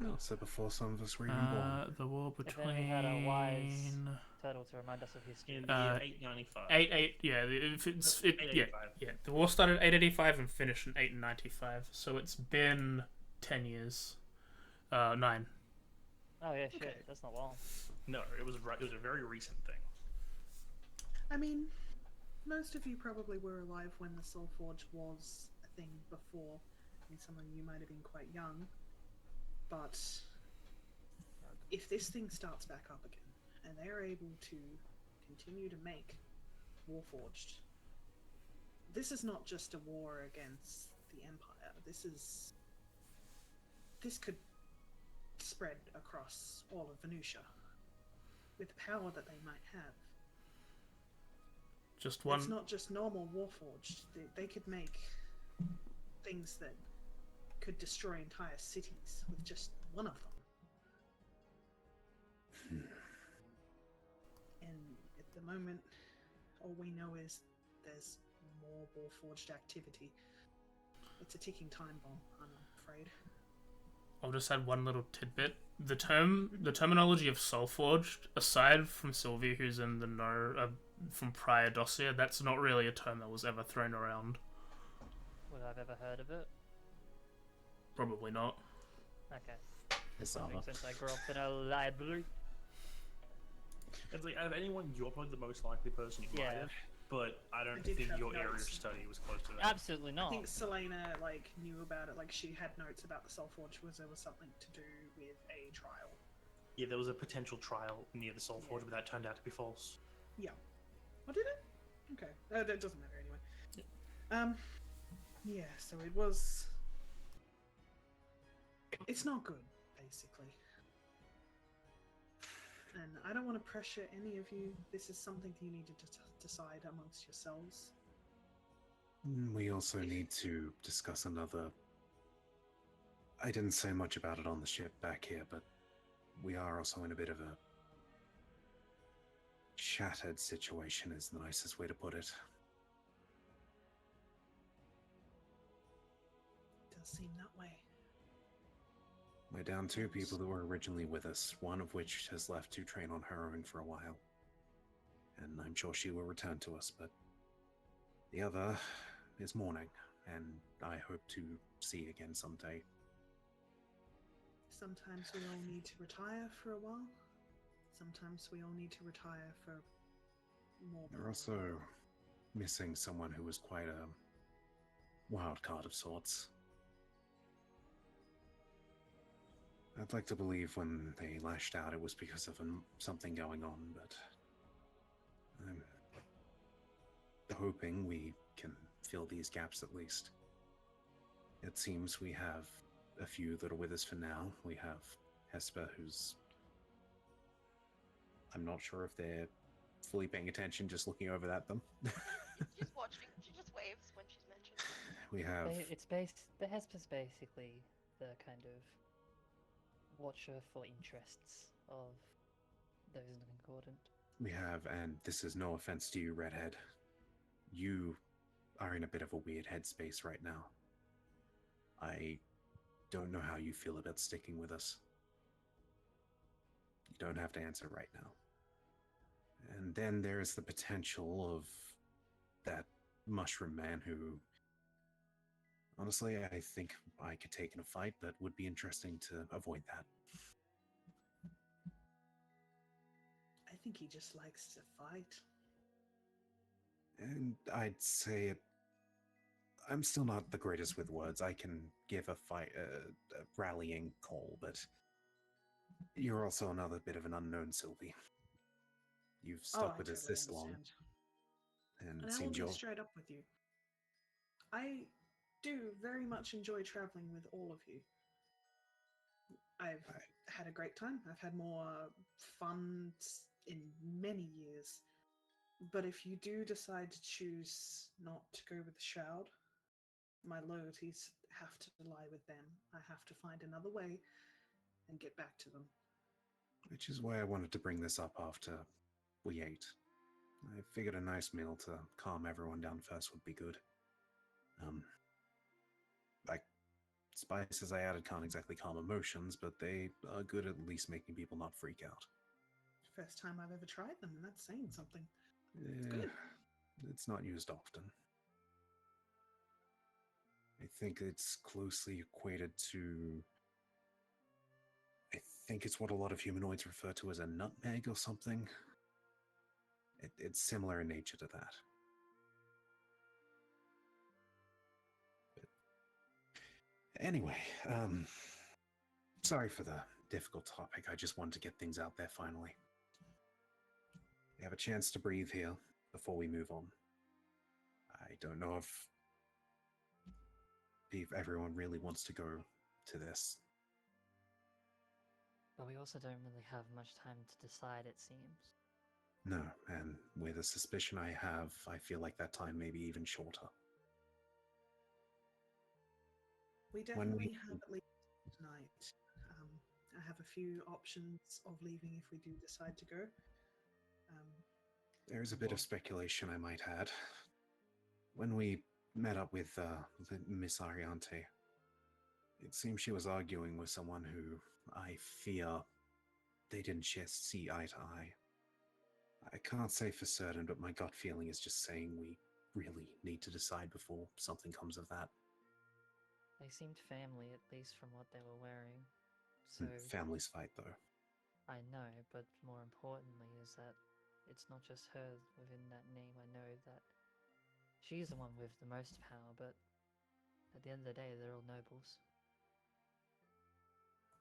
Oh, so before some of us were even born. The war If only we had a between... wise turtle to remind us of history. In the year 895. 885. Yeah. The war started in 885 and finished in 895. So it's been 10 years. 9. Oh yeah, shit. Okay. That's not long. No, it was a very recent thing. I mean, most of you probably were alive when the Soulforge was a thing before. I mean, some of you might have been quite young. But if this thing starts back up again, and they're able to continue to make Warforged, this is not just a war against the Empire. This could spread across all of Voneutia with the power that they might have. Just one. It's not just normal Warforged. They could make things that could destroy entire cities with just one of them. And at the moment, all we know is there's more Warforged activity. It's a ticking time bomb, I'm afraid. I'll just add one little tidbit. The terminology of Soulforged, aside from Sylvia, who's in the know from prior dossier, that's not really a term that was ever thrown around. Would I've ever heard of it? Probably not. Okay. It's That not. makes sense. I grew up in a library. It's like, out of anyone, you're probably the most likely person you might have. But I don't did think have your area of notes. study was close to that. Absolutely I not. think Selena knew about it. Like, she had notes about the Soulforge. There was something to do with a trial. Yeah, there was a potential trial near the Soulforge, but that turned out to be false. Yeah. Oh, did it? Okay. That doesn't matter anyway. Yeah, so it was... It's not good, basically. And I don't want to pressure any of you. This is something you need to decide amongst yourselves. We also need to discuss another... I didn't say much about it on the ship back here, but we are also in a bit of a shattered situation is the nicest way to put it. Does seem that way. We're down 2 people that were originally with us, one of which has left to train on her own for a while. And I'm sure she will return to us, but the other is mourning, and I hope to see again someday. Sometimes we all need to retire for a while. Sometimes we all need to retire for more. They're also missing someone who was quite a wild card of sorts. I'd like to believe when they lashed out it was because of something going on, but I'm hoping we can fill these gaps at least. It seems we have a few that are with us for now. We have Hesper, who's... I'm not sure if they're fully paying attention, just looking over at them. She's watching. She just waves when she's mentioned. We have... The Hesper's basically the kind of watcher for interests of those in the Concordant. We have, and this is no offense to you, Redhead. You are in a bit of a weird headspace right now. I don't know how you feel about sticking with us. You don't have to answer right now. And then there's the potential of that mushroom man who, honestly, I think I could take in a fight, but would be interesting to avoid that. I think he just likes to fight. And I'd say it. I'm still not the greatest with words. I can give a rallying call, but you're also another bit of an unknown, Sylvie. You've stuck with us totally this long, understand. and And it I will seems be you're... straight up with you. I do very much enjoy traveling with all of you. I've had a great time. I've had more fun in many years. But if you do decide to choose not to go with the Shroud, my loyalties have to lie with them. I have to find another way and get back to them. Which is why I wanted to bring this up after we ate. I figured a nice meal to calm everyone down first would be good. Like, spices I added can't exactly calm emotions, but they are good at least making people not freak out. First time I've ever tried them, and that's saying something. It's good. It's not used often. I think it's closely equated to... I think it's what a lot of humanoids refer to as a nutmeg or something. It's similar in nature to that. But anyway, sorry for the difficult topic. I just wanted to get things out there finally. We have a chance to breathe here before we move on. I don't know if everyone really wants to go to this. But we also don't really have much time to decide, it seems. No, and with the suspicion I have, I feel like that time may be even shorter. We definitely have at least tonight. I have a few options of leaving if we do decide to go. There's a bit of speculation I might add. When we met up with Miss Ariante, it seems she was arguing with someone who I fear they didn't see eye to eye. I can't say for certain, but my gut feeling is just saying we really need to decide before something comes of that. They seemed family, at least from what they were wearing. So Families fight, though. I know, but more importantly is that it's not just her within that name. I know that she's the one with the most power, but at the end of the day, they're all nobles.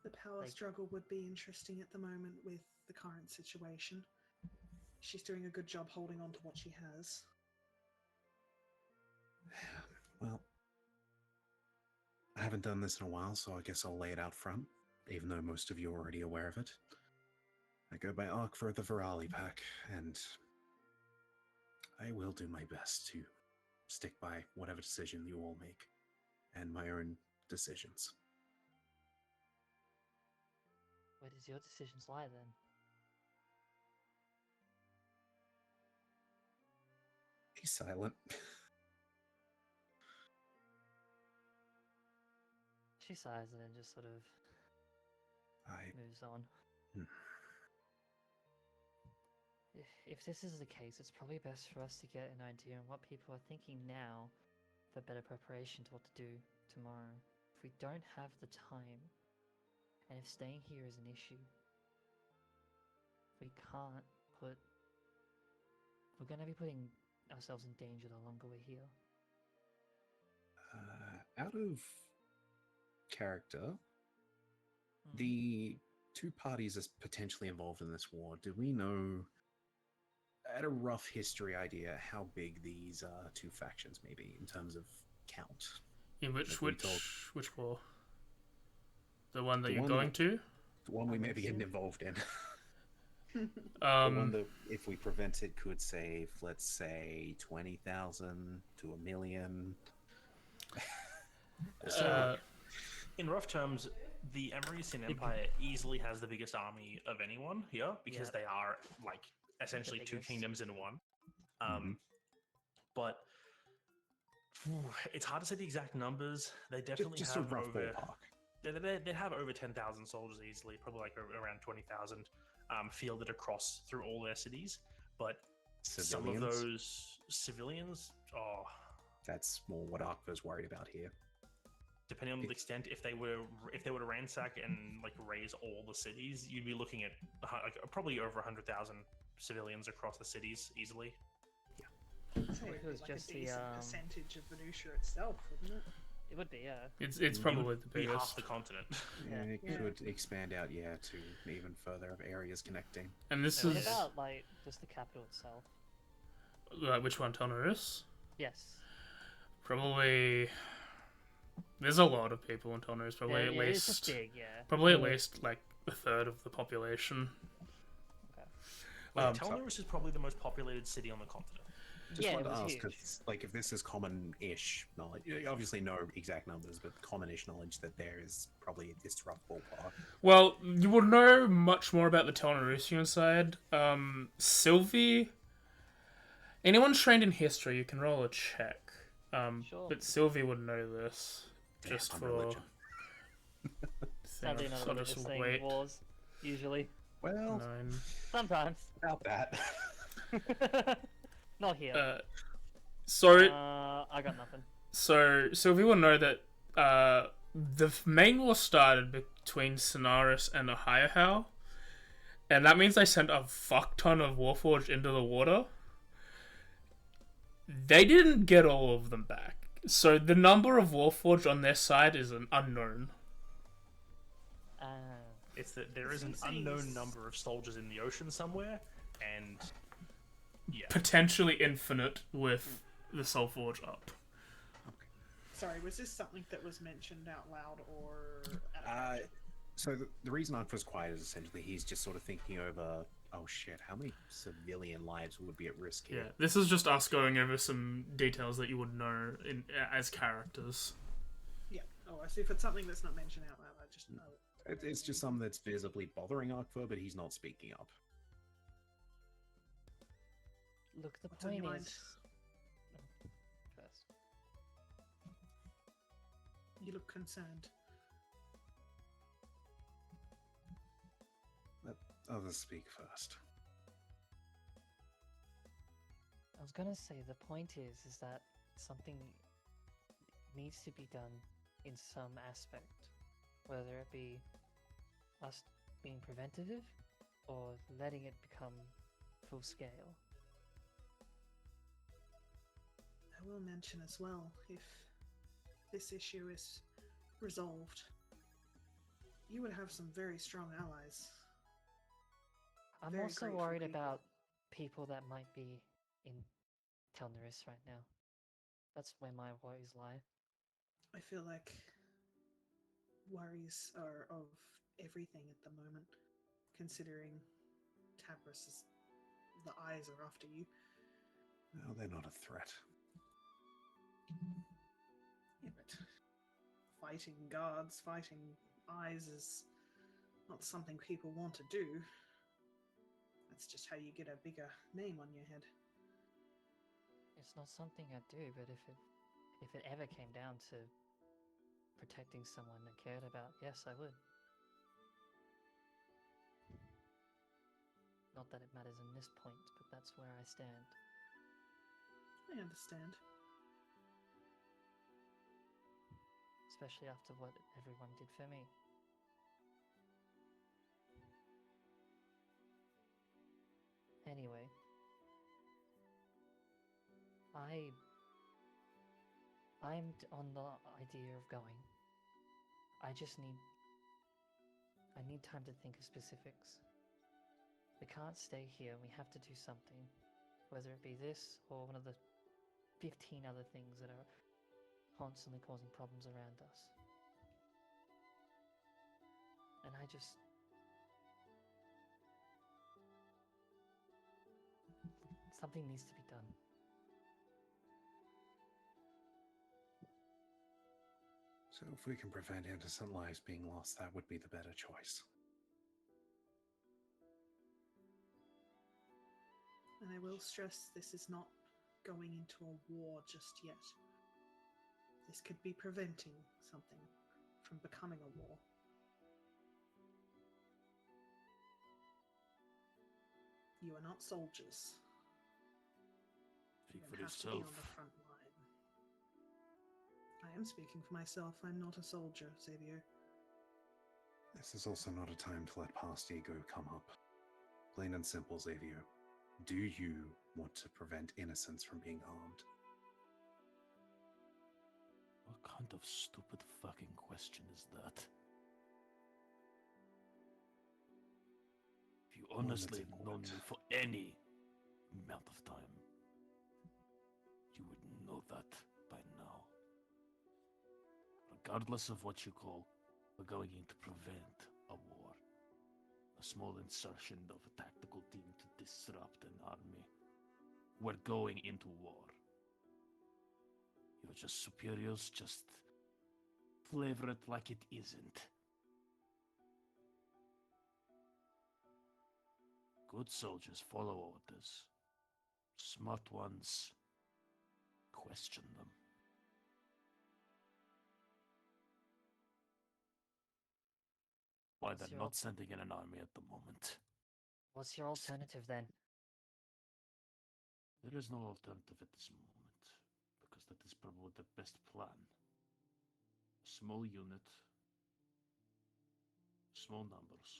The power struggle would be interesting at the moment with the current situation. She's doing a good job holding on to what she has. Well, I haven't done this in a while, so I guess I'll lay it out front, even though most of you are already aware of it. I go by Ark for the Virali pack, and I will do my best to stick by whatever decision you all make, and my own decisions. Where does your decisions lie then? silent. She sighs and then just sort of I moves on. Hmm. If this is the case, it's probably best for us to get an idea on what people are thinking now for better preparation to what to do tomorrow. If we don't have the time, and if staying here is an issue, we can't put... We're going to be putting ourselves in danger the longer we're here. Out of character, Mhm. the two parties as potentially involved in this war, do we know, at a rough history idea, how big these two factions may be in terms of count? In Like we told- which war? The one that The you're one going to? The one we may be getting Atheneum? involved in. The one Um, that, if we prevent it, could save, let's say, 20,000 to 1 million. uh, In rough terms, the Emerycian Empire easily has the biggest army of anyone here because Yep. they are like essentially two biggest. kingdoms in one. Mhm. But it's hard to say the exact numbers. They definitely Just a have rough over. ballpark. They have over 10,000 soldiers easily, probably like around 20,000 fielded across through all their cities. But some of Civilians? those civilians, That's more what Arkva's worried about here. depending on the extent, if they were to ransack and like raise all the cities, you'd be looking at probably over 100,000 civilians across the cities easily. So If it'd it be was like just a the, decent um, percentage of Voneutia itself, wouldn't it? It would be, yeah. it's probably the Be half biggest. the continent. Yeah, it Yeah. could expand out, to even further of areas connecting. And this Yeah. What is about, like, just the capital itself? which one, Tonarus? Yes. Probably. There's a lot of people in Tonarus. Probably Yeah, at yeah, it's least. just big, yeah. Probably at least like a third of the population. Like, so- Telnorus is probably the most populated city on the continent. Just Yeah, it wanted to was ask, huge. because like, if this is common-ish knowledge, obviously no exact numbers, but common-ish knowledge that there is probably this rough ballpark. Well, you will know much more about the Telnarusian side. Sylvie. Anyone trained in history, you can roll a check. Sure. But Sylvie would know this. Damn, Just I'm for. religion. Sadly, not I'll a just religious thing. wait. Wars, usually. Well, 9. Sometimes. about that. Not here. So I got nothing. So Sylvie will know that the main war started between Sonaris and Ohio, and that means they sent a fuck ton of Warforged into the water. They didn't get all of them back, so the number of Warforged on their side is an unknown. It's that there is So an you're saying unknown this- number of soldiers in the ocean somewhere, and yeah, Potentially infinite with the Soulforge up. Sorry, was this something that was mentioned out loud or out of character? So the reason Arkva's quiet is essentially he's just sort of thinking over, oh shit, how many civilian lives would be at risk Yeah, here? this is just us going over some details that you would know as characters. Yeah. Oh, I see. If it's something that's not mentioned out loud, I just know it. It's just something that's visibly bothering Arkva, but he's not speaking up. Look, the What's on point your mind? is... First. You look concerned. Let others speak first. I was gonna say, the point is that something needs to be done in some aspect. Whether it be us being preventative, or letting it become full scale. I will mention as well, if this issue is resolved, you would have some very strong allies. I'm Very also grateful worried people. about people that might be in Telnorus right now. That's where my worries lie. I feel like worries are of everything at the moment, considering Tabris is... the eyes are after you. No, they're not a threat. Yeah, but fighting guards, fighting eyes is not something people want to do. That's just how you get a bigger name on your head. it's not something I do, but if it ever came down to protecting someone I cared about, yes, I would. Not that it matters in this point, but that's where I stand. I understand. Especially after what everyone did for me. Anyway, I'm on the idea of going. I need time to think of specifics. We can't stay here, we have to do something. Whether it be this, or one of the 15 other things that are constantly causing problems around us. And something needs to be done. So if we can prevent innocent lives being lost, that would be the better choice. And I will stress this is not going into a war just yet. This could be preventing something from becoming a war. You are not soldiers. Speak You for don't have to be on the yourself. front line. I am speaking for myself. I'm not a soldier, Xavier. This is also not a time to let past ego come up. Plain and simple, Xavier. Do you want to prevent innocents from being harmed? What kind of stupid fucking question is that? If you One that's honestly had known important. me for any amount of time, you would know that by now. Regardless of what you call, we're going in to prevent a war. A small insertion of a tactical team to disrupt an army. We're going into war. You're just superiors, just flavor it like it isn't. Good soldiers follow orders. Smart ones question them. Why What's they're your not sending in an army at the moment. What's your alternative then? There is no alternative at this moment, because that is probably the best plan. A small unit, small numbers,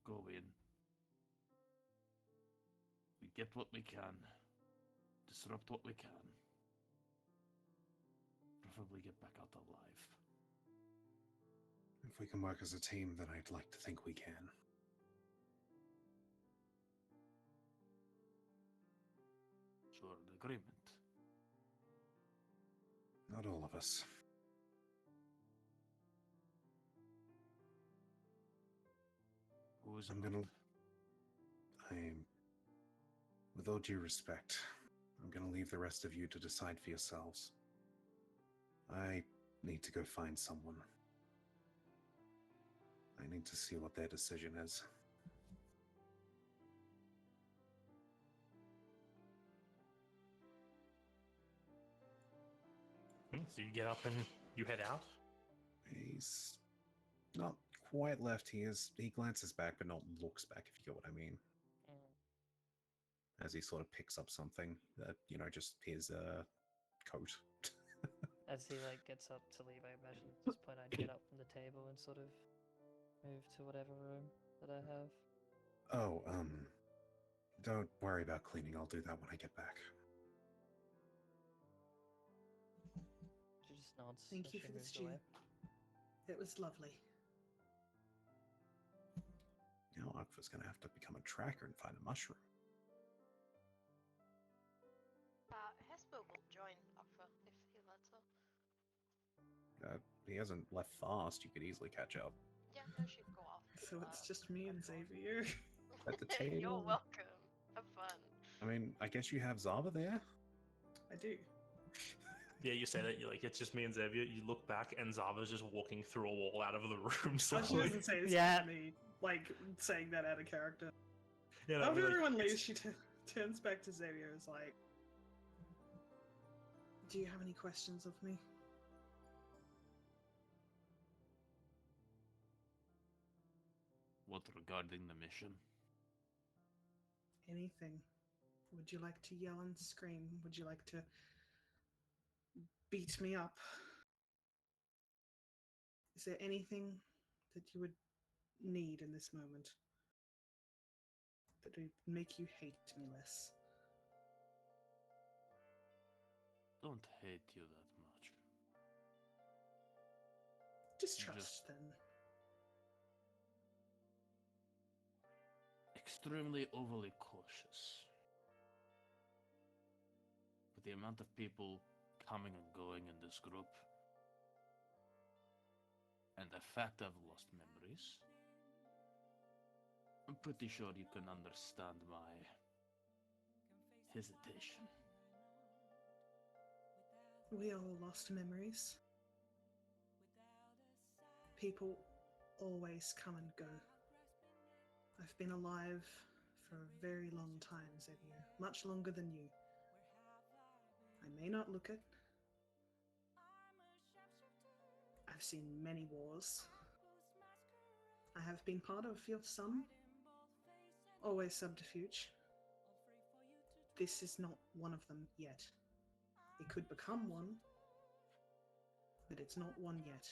go in. We get what we can, disrupt what we can, preferably get back out alive. If we can work as a team, then I'd like to think we can. Sure, an agreement. Not all of us. Who is I'm not? With all due respect, I'm gonna leave the rest of you to decide for yourselves. I need to go find someone. I need to see what their decision is. So you get up and you head out? He's not quite left. He glances back, but not looks back, if you get what I mean. As he sort of picks up something that, just his coat. As he gets up to leave, I imagine at this point I'd get up from the table and sort of move to whatever room that I have. Oh, don't worry about cleaning. I'll do that when I get back. She just nods. Thank as you she for the moves stew. away. It was lovely. Now Akva's gonna have to become a tracker and find a mushroom. Hesper will join Aqua if he lets her. He hasn't left fast. You could easily catch up. Yeah, no, she'd go off. So it's just me and Xavier. At the You're table? welcome. Have fun. I mean, I guess you have Zava there? I do. Yeah, you say that, you're like, it's just me and Xavier. You look back and Zava's just walking through a wall out of the room Oh, she slowly. doesn't say it's Yeah. me, saying that out of character. Yeah, After like, everyone it's- leaves, she turns back to Xavier and is like, Do you have any questions of me? What regarding the mission? Anything? Would you like to yell and scream? Would you like to beat me up? Is there anything that you would need in this moment that would make you hate me less? Don't hate you that much. Distrust, Just- then. Extremely overly cautious. With the amount of people coming and going in this group, and the fact I've lost memories, I'm pretty sure you can understand my hesitation. We all lost memories. People always come and go. I've been alive for a very long time, Xavier. Much longer than you. I may not look it. I've seen many wars. I have been part of some. Always subterfuge. This is not one of them yet. It could become one, but it's not one yet.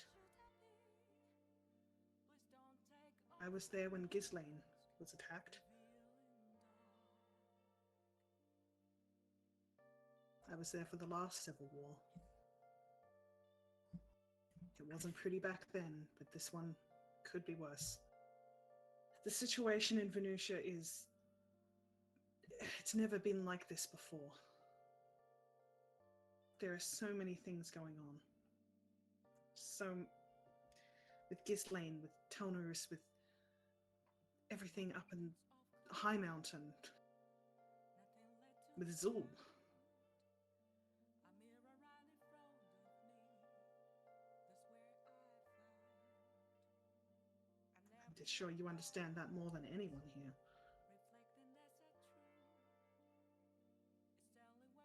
I was there when Ghislaine was attacked. I was there for the last Civil War. It wasn't pretty back then, but this one could be worse. The situation in Voneutia is... it's never been like this before. There are so many things going on. So... with Ghislaine, with Telnurus, with everything up in High Mountain, with Zul. I'm sure you understand that more than anyone here.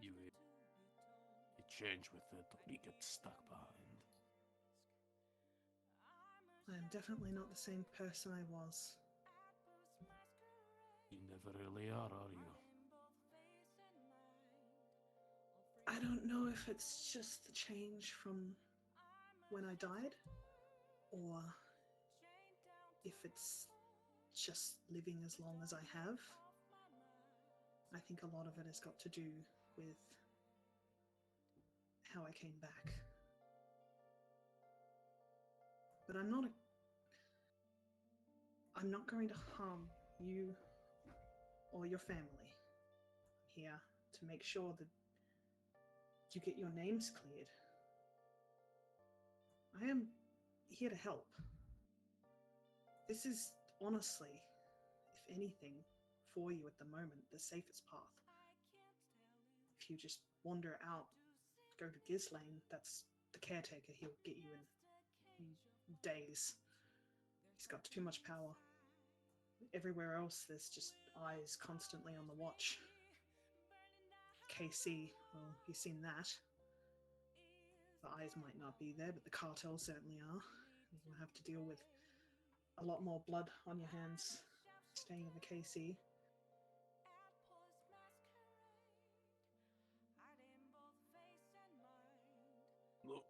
You change with it, or you get stuck behind. I am definitely not the same person I was. You never really are you? I don't know if it's just the change from when I died, or if it's just living as long as I have. I think a lot of it has got to do with how I came back. But I'm not going to harm you or your family. I'm here to make sure that you get your names cleared. I am here to help. This is honestly, if anything, for you at the moment, the safest path. If you just wander out, go to Ghislaine, that's the caretaker. He'll get you in days. He's got too much power. Everywhere else, there's just eyes constantly on the watch. KC, well, you've seen that. The eyes might not be there, but the cartel certainly are. You'll have to deal with a lot more blood on your hands staying in the KC. Look.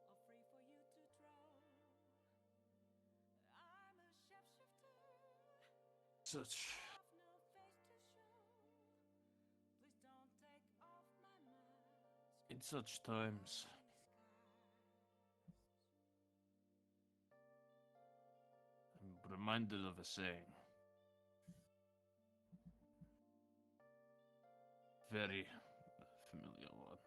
In such times, I'm reminded of a saying. Very familiar one.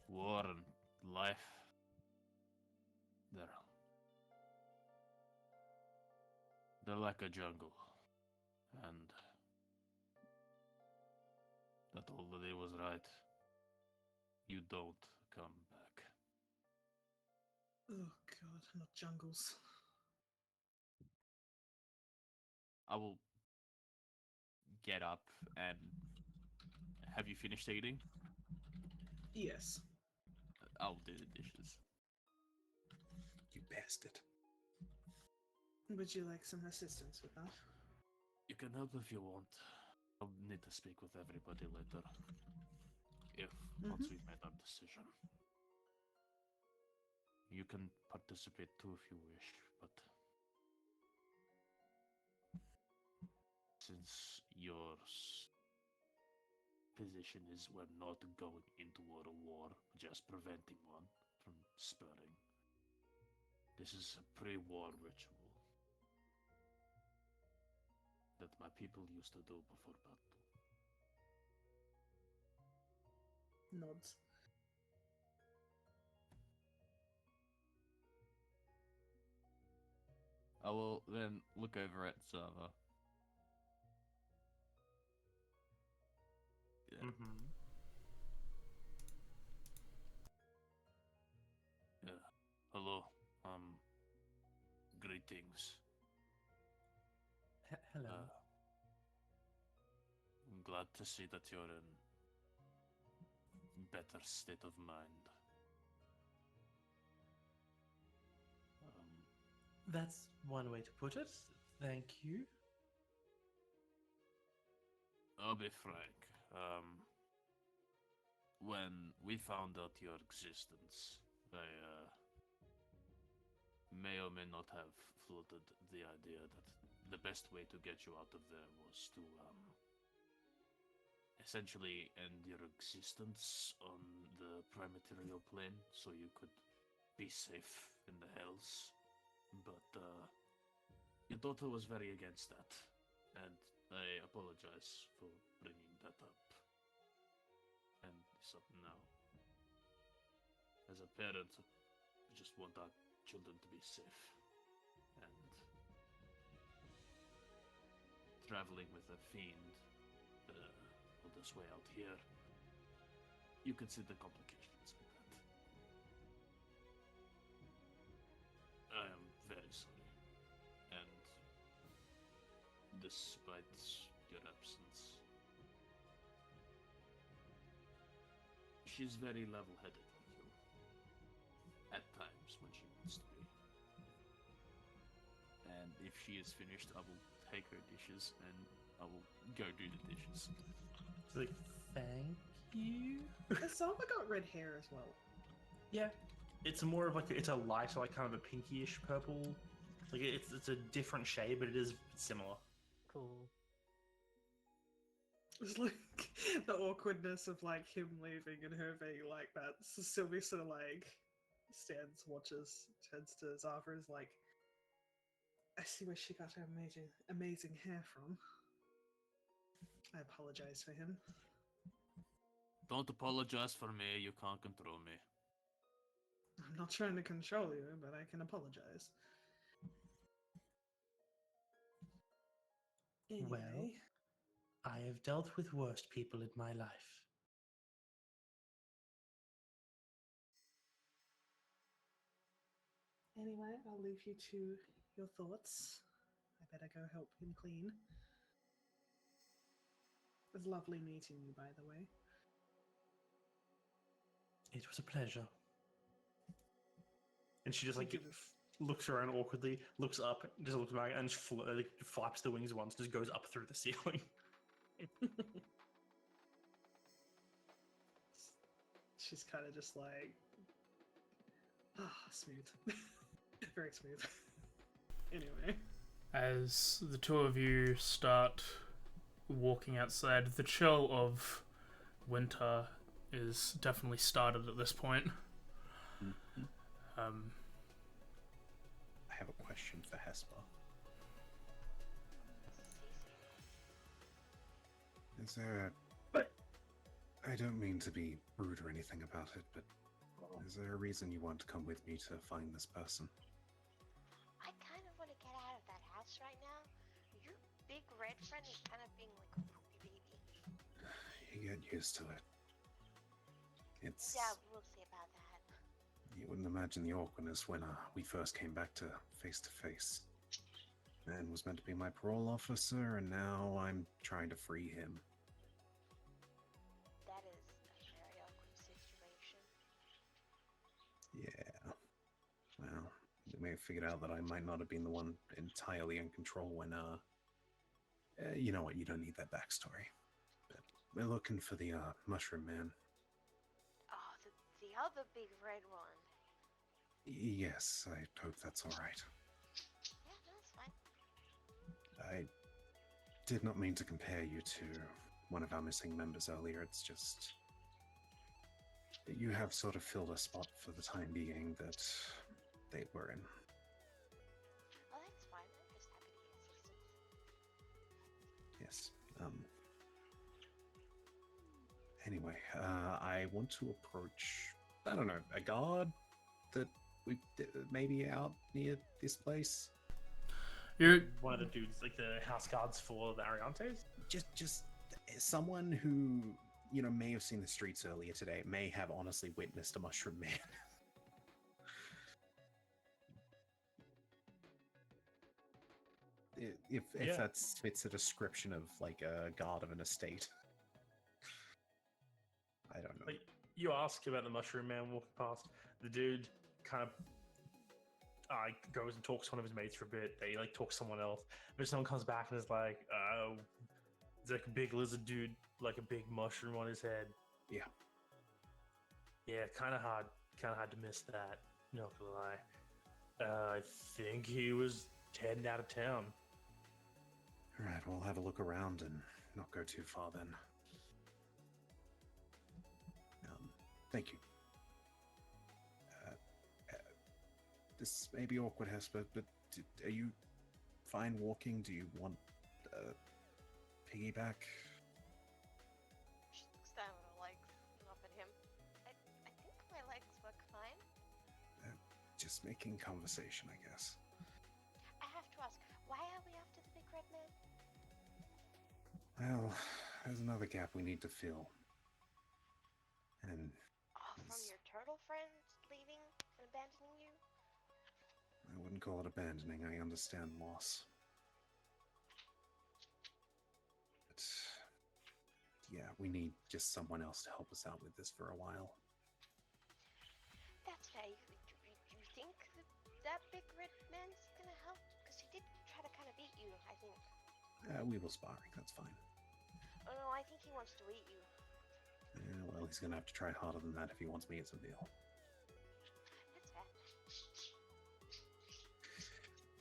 War and life, they're like a jungle, and that holiday was right. You don't come back. Oh god, not jungles. I will get up and have you finished eating? Yes. I'll do the dishes. You bastard. Would you like some assistance with that? You can help if you want. I'll need to speak with everybody later. If once we've made our decision. You can participate too if you wish, but since your position is we're not going into a war, just preventing one from spurring. This is a pre-war ritual that my people used to do before battle. Nods. I will then look over at Sava. Yeah. Mm-hmm. Yeah. Hello. Greetings. Hello. I'm glad to see that you're in better state of mind. That's one way to put it. Thank you. I'll be frank. When we found out your existence, I may or may not have floated the idea that the best way to get you out of there was to essentially end your existence on the prime-material plane so you could be safe in the hells. But your daughter was very against that, and I apologize for bringing that up. And it's up now. As a parent, I just want our children to be safe. And traveling with a fiend all this way out here, you could see the complications with that. I am very sorry. And despite your absence, she's very level-headed with you. At times when she wants to be. And if she is finished, I will take her dishes and I will go do the dishes. It's like, thank you. Has Salva got red hair as well? Yeah, it's more of like it's a lighter, like kind of a pinkyish purple. Like it's a different shade, but it is similar. Cool. It's like the awkwardness of like him leaving and her being like that. So Sylvie sort of like stands, watches, turns to Zava, is like, I see where she got her amazing hair from. I apologize for him. Don't apologize for me, you can't control me. I'm not trying to control you, but I can apologize. Anyway, Well, I have dealt with worse people in my life. anyway, I'll leave you to your thoughts. I better go help him clean. It was lovely meeting you, by the way. It was a pleasure. And she just like Thank you. looks around awkwardly, looks up, just looks back, and flaps the wings once, just goes up through the ceiling. She's kind of just like, smooth. Very smooth. Anyway. As the two of you start walking outside, the chill of winter is definitely started at this point. I have a question for Hesper. Is there a... I don't mean to be rude or anything about it, but is there a reason you want to come with me to find this person? I kind of want to get out of that house right now. Your big red friend is kind of being like a poopy baby. You get used to it. It's... Yeah, we'll see about that. You wouldn't imagine the awkwardness when we first came back to face. man was meant to be my parole officer, and now I'm trying to free him. That is a very awkward situation. Yeah. Well, they may have figured out that I might not have been the one entirely in control when, you know what, you don't need that backstory. But we're looking for the, Mushroom Man. Oh, the other big red one. Yes, I hope that's alright. Yeah, that's fine. I did not mean to compare you to one of our missing members earlier. It's just you have sort of filled a spot for the time being that they were in. Oh, that's fine. I'm just happy to be assistance. Yes. Anyway, I want to approach, I don't know, a guard that we maybe out near this place. You're One of the dudes, like the house guards for the Ariantes. Just someone who, you know, may have seen the streets earlier today, may have honestly witnessed a mushroom man. if Yeah. that fits a description of like a guard of an estate. I don't know. Like, you ask about the mushroom man walking past. The dude kind of goes and talks to one of his mates for a bit. They like talk to someone else. But someone comes back and is like, it's like a big lizard dude, like a big mushroom on his head. Yeah. Yeah, kind of hard to miss that. Not gonna lie. I think he was heading out of town. All right, we'll have a look around and not go too far then. Thank you. This may be awkward, Hesper, but are you fine walking? Do you want a piggyback? She looks down at her legs and up at him. I think my legs work fine. Just making conversation, I guess. I have to ask, why are we after the big red man? Well, there's another gap we need to fill. And Oh, from Yes. your turtle friends leaving and abandoning you? I wouldn't call it abandoning. I understand loss. But yeah, we need just someone else to help us out with this for a while. That's fair. You think that big red man's gonna help? Because he did try to kind of beat you, I think. We will sparring, that's fine. Oh no, I think he wants to eat you. Well, he's gonna have to try harder than that if he wants me at some deal. That's fair.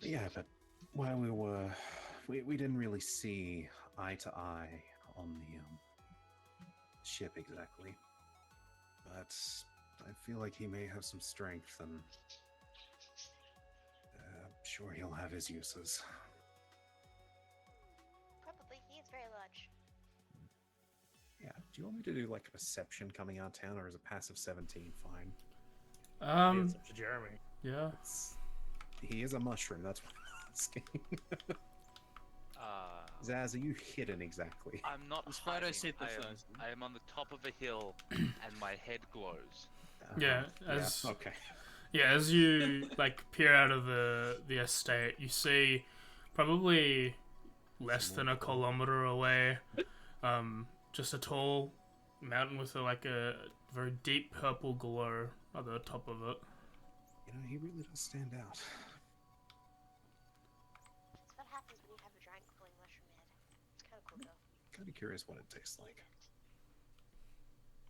Yeah, but while we were, we didn't really see eye to eye on the ship exactly. But I feel like he may have some strength, and I'm sure he'll have his uses. Probably. He is very large. Yeah. Do you want me to do like a perception coming out of town, or is a passive 17 fine? It's up to Jeremy. yeah. He is a mushroom. That's what I'm asking. Zaz, are you hidden exactly? I'm not It's Friday hiding. set the I am, first. I am on the top of a hill, and my head glows. Yeah, Yeah, as okay. yeah, as you like peer out of the estate, you see probably less than a kilometer away, just a tall mountain with a very deep purple glow at the top of it. You know, he really does stand out. That's what happens when you have a giant glowing mushroom head. It's kind of cool though. Kind of curious what it tastes like.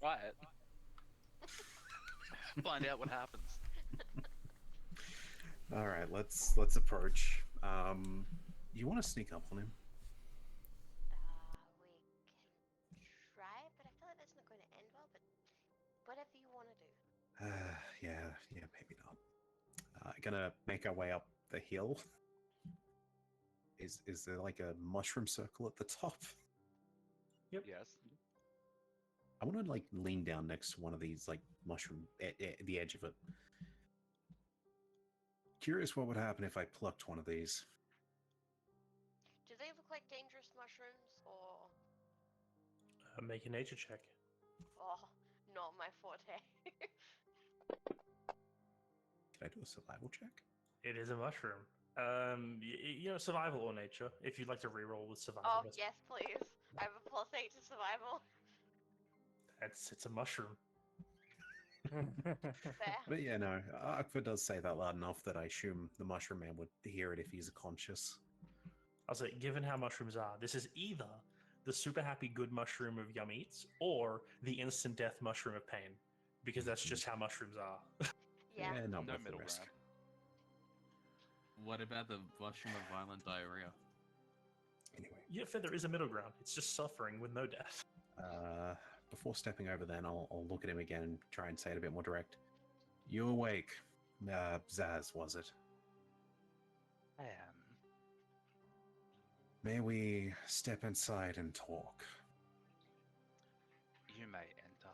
Right. Find out what happens. All right, let's approach. You want to sneak up on him? We can try, but I feel like that's not going to end well. But whatever you want to do. Yeah, maybe not. Gonna make our way up the hill. Is there like a mushroom circle at the top? Yep. Yes. I want to like lean down next to one of these like mushroom the edge of it. Curious what would happen if I plucked one of these. Do they look like dangerous mushrooms, or Make a nature check. oh, not my forte? Can I do a survival check? It is a mushroom. Survival or nature. If you'd like to reroll with survival, Oh, yes, please. I have a +8 to survival. it's a mushroom. Fair. But yeah, no, Akva does say that loud enough that I assume the mushroom man would hear it if he's conscious. I'll say, given how mushrooms are, this is either the super happy good mushroom of yum eats or the instant death mushroom of pain, because that's just how mushrooms are. Yeah. Not No worth the middle risk. ground. What about the mushroom of violent diarrhea? Anyway, Yeah, fair, there is a middle ground. It's just suffering with no death. before stepping over, then I'll look at him again and try and say it a bit more direct. You awake? Zaz, was it? I am. May we step inside and talk? You may enter.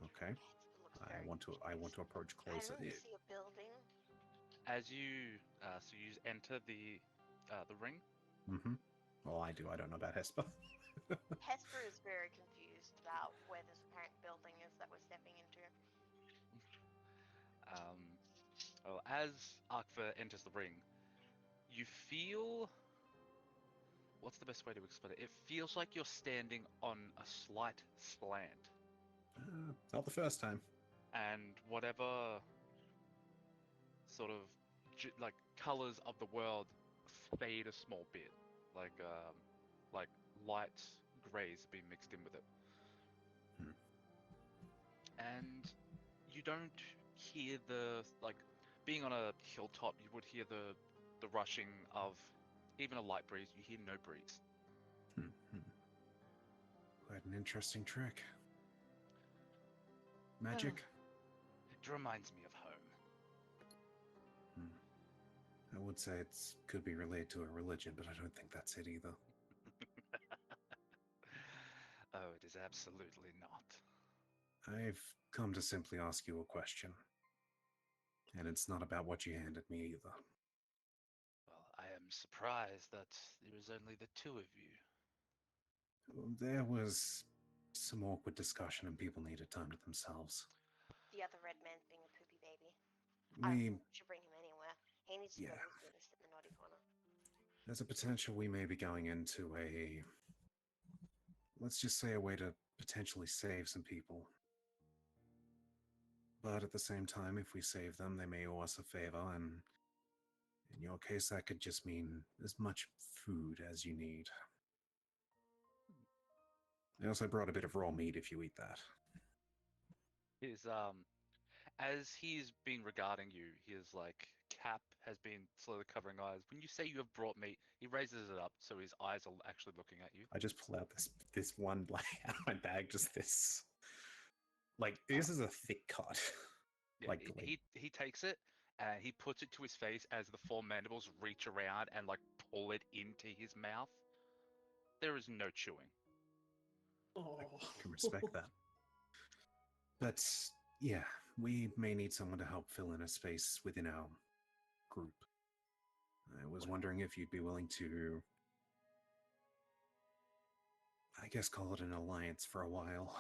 Okay. It looks I very want to approach I closer. don't see a building. As you, so you enter the ring. Mm-hmm. Well, I do. I don't know about Hesper. Hesper is very confused about where this apparent building is that we're stepping into. Well, as Arkva enters the ring, you feel. What's the best way to explain it? It feels like you're standing on a slight slant, Not the first time. and whatever sort of like colors of the world fade a small bit, like light grays being mixed in with it. And you don't hear the being on a hilltop. You would hear the rushing of even a light breeze. You hear no breeze. Quite an interesting trick. Magic? It reminds me of home. I would say it could be related to a religion, but I don't think that's it either. Oh, it is absolutely not. I've come to simply ask you a question. And it's not about what you handed me either. Well, I am surprised that there is only the two of you. There was some awkward discussion and people needed time to themselves. The other red man's being a poopy baby. I don't We, think we should bring him anywhere. He needs to Yeah. know he's gonna sit in the naughty corner. there's a potential we may be going into let's just say a way to potentially save some people. But at the same time, if we save them, they may owe us a favor, and in your case, that could just mean as much food as you need. I also brought a bit of raw meat if you eat that. His as he's been regarding you, his cap has been slowly covering eyes. When you say you have brought meat, he raises it up so his eyes are actually looking at you. I just pull out this one out of my bag, just this. This is a thick cut. Yeah, he takes it and he puts it to his face as the four mandibles reach around and pull it into his mouth. There is no chewing. Oh. I can respect that. But yeah, we may need someone to help fill in a space within our group. I was wondering if you'd be willing to, I guess, call it an alliance for a while.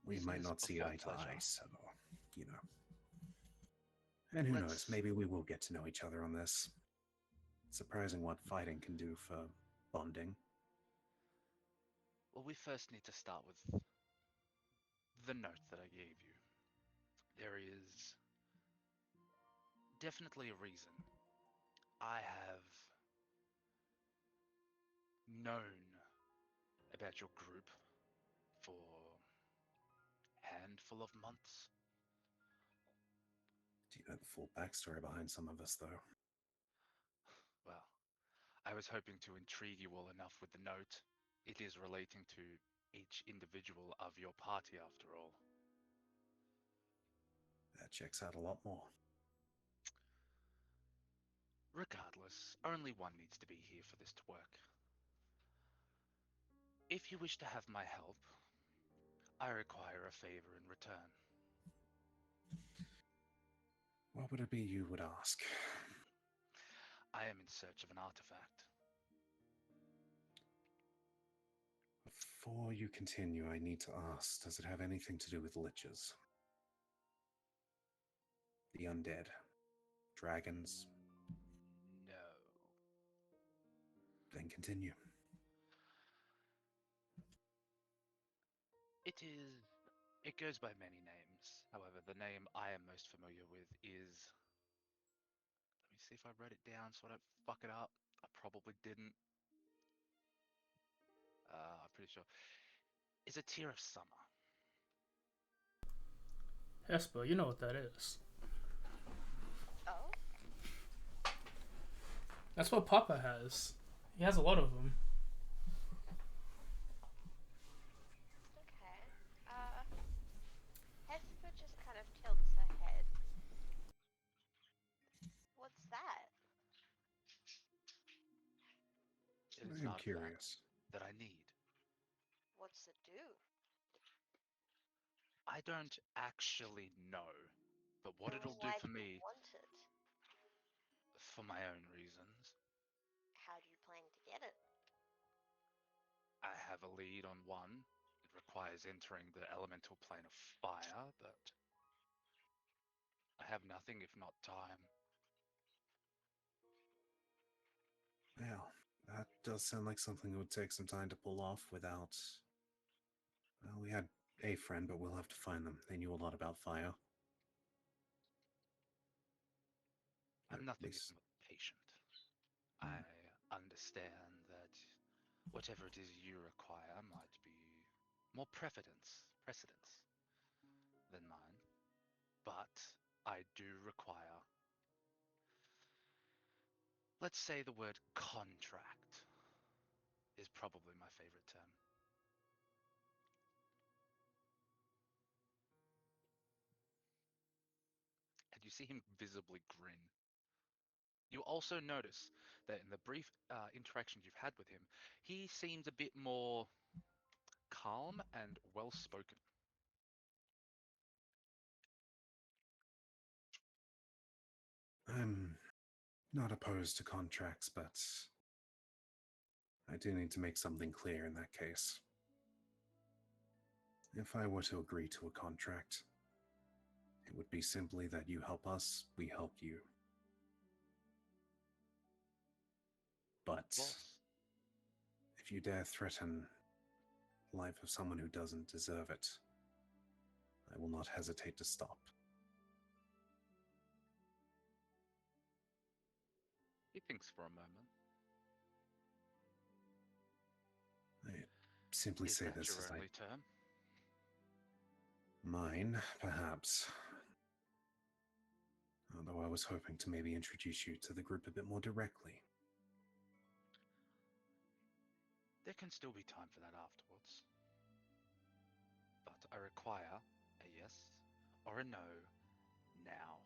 We might Business not see before eye to pleasure. eye, so, And who knows, maybe we will get to know each other on this. It's surprising what fighting can do for bonding. Well, we first need to start with the note that I gave you. There is definitely a reason. I have known about your group for a handful of months. Do you know the full backstory behind some of us, though? Well, I was hoping to intrigue you all enough with the note. It is relating to each individual of your party, after all. That checks out a lot more. Regardless, only one needs to be here for this to work. If you wish to have my help, I require a favor in return. What would it be you would ask? I am in search of an artifact. Before you continue, I need to ask, does it have anything to do with liches? The undead. Dragons. No. Then continue. It goes by many names. However, the name I am most familiar with is. Let me see if I wrote it down so I don't fuck it up. I probably didn't. I'm pretty sure. Is a Tear of Summer. Esper, you know what that is. Oh? That's what Papa has. He has a lot of them. Okay. Hesper just kind of tilts her head. What's that? It is I'm an artifact curious. that I need. What's it do? I don't actually know, but what Then it'll do why for do you me, want it? for my own reasons, How do you plan to get it? I have a lead on one. It requires entering the elemental plane of fire, but I have nothing if not time. Well, that does sound like something that would take some time to pull off without. Well, we had a friend, but we'll have to find them. They knew a lot about fire. I'm At nothing if least- not patient. I understand that whatever it is you require might be more precedence than mine, but I do require, let's say the word contract is probably my favorite term. And you see him visibly grin. You also notice that in the brief interactions you've had with him, he seems a bit more calm and well-spoken. I'm not opposed to contracts, but I do need to make something clear in that case. If I were to agree to a contract, it would be simply that you help us, we help you. But Boss, if you dare threaten the life of someone who doesn't deserve it, I will not hesitate to stop. he thinks for a moment. I simply Is say that this your as only term? mine, perhaps. Although I was hoping to maybe introduce you to the group a bit more directly. There can still be time for that afterwards. But I require a yes or a no now.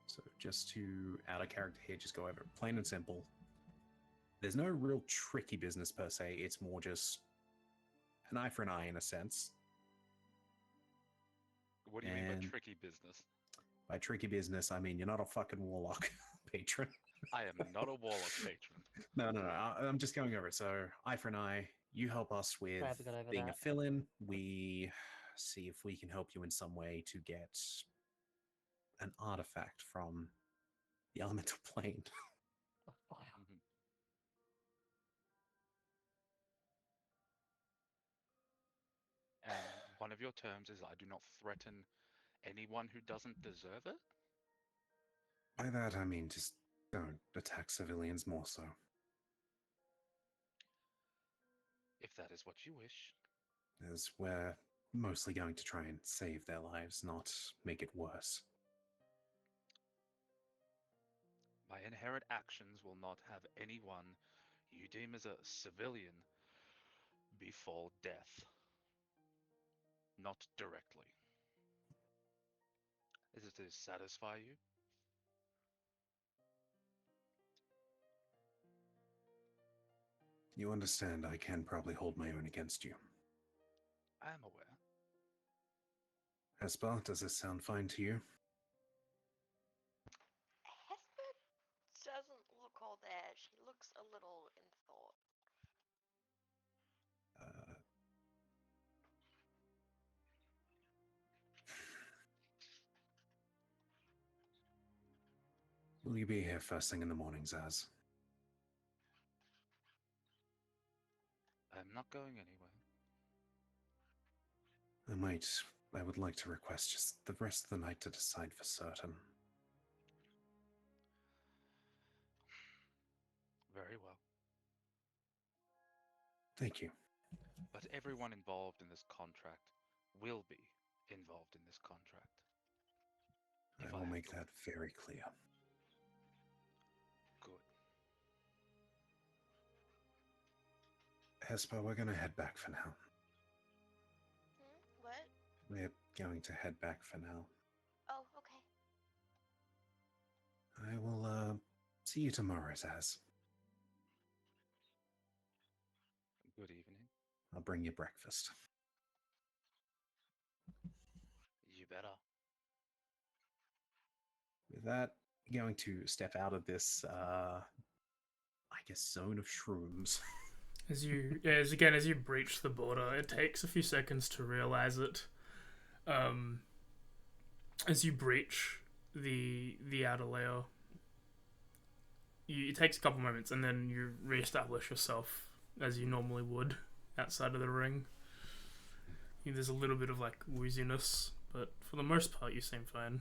So just to out of character here, just go over it plain and simple. There's no real tricky business per se. It's more just an eye for an eye in a sense. What do you mean by And tricky business? by tricky business, I mean you're not a fucking warlock patron. I am not a warlock patron. No. I'm just going over it. So eye for an eye. You help us with Crab got over being a that. fill-in. We see if we can help you in some way to get an artifact from the elemental plane. Oh, fire. Mhm. And one of your terms is I do not threaten anyone who doesn't deserve it? By that I mean just don't attack civilians more so. If that is what you wish. As we're mostly going to try and save their lives, not make it worse. My inherent actions will not have anyone you deem as a civilian befall death. Not directly. Is it to satisfy you? You understand I can probably hold my own against you. I am aware. Espa, does this sound fine to you? Hesper doesn't look all there. She looks a little in thought. Will you be here first thing in the morning, Zaz? I'm not going anywhere. I would like to request just the rest of the night to decide for certain. Very well. Thank you. But everyone involved in this contract will be involved in this contract. If I will have make to that very clear. Good. Hesper, we're going to head back for now. What? We're going to head back for now. Oh, okay. I will, see you tomorrow, Zaz. Good evening. I'll bring you breakfast. You better. With that, going to step out of this, I guess, zone of shrooms. As you breach the border, it takes a few seconds to realize it. As you breach the outer layer, it takes a couple moments, and then you reestablish yourself as you normally would outside of the ring. There's a little bit of like wooziness, but for the most part, you seem fine.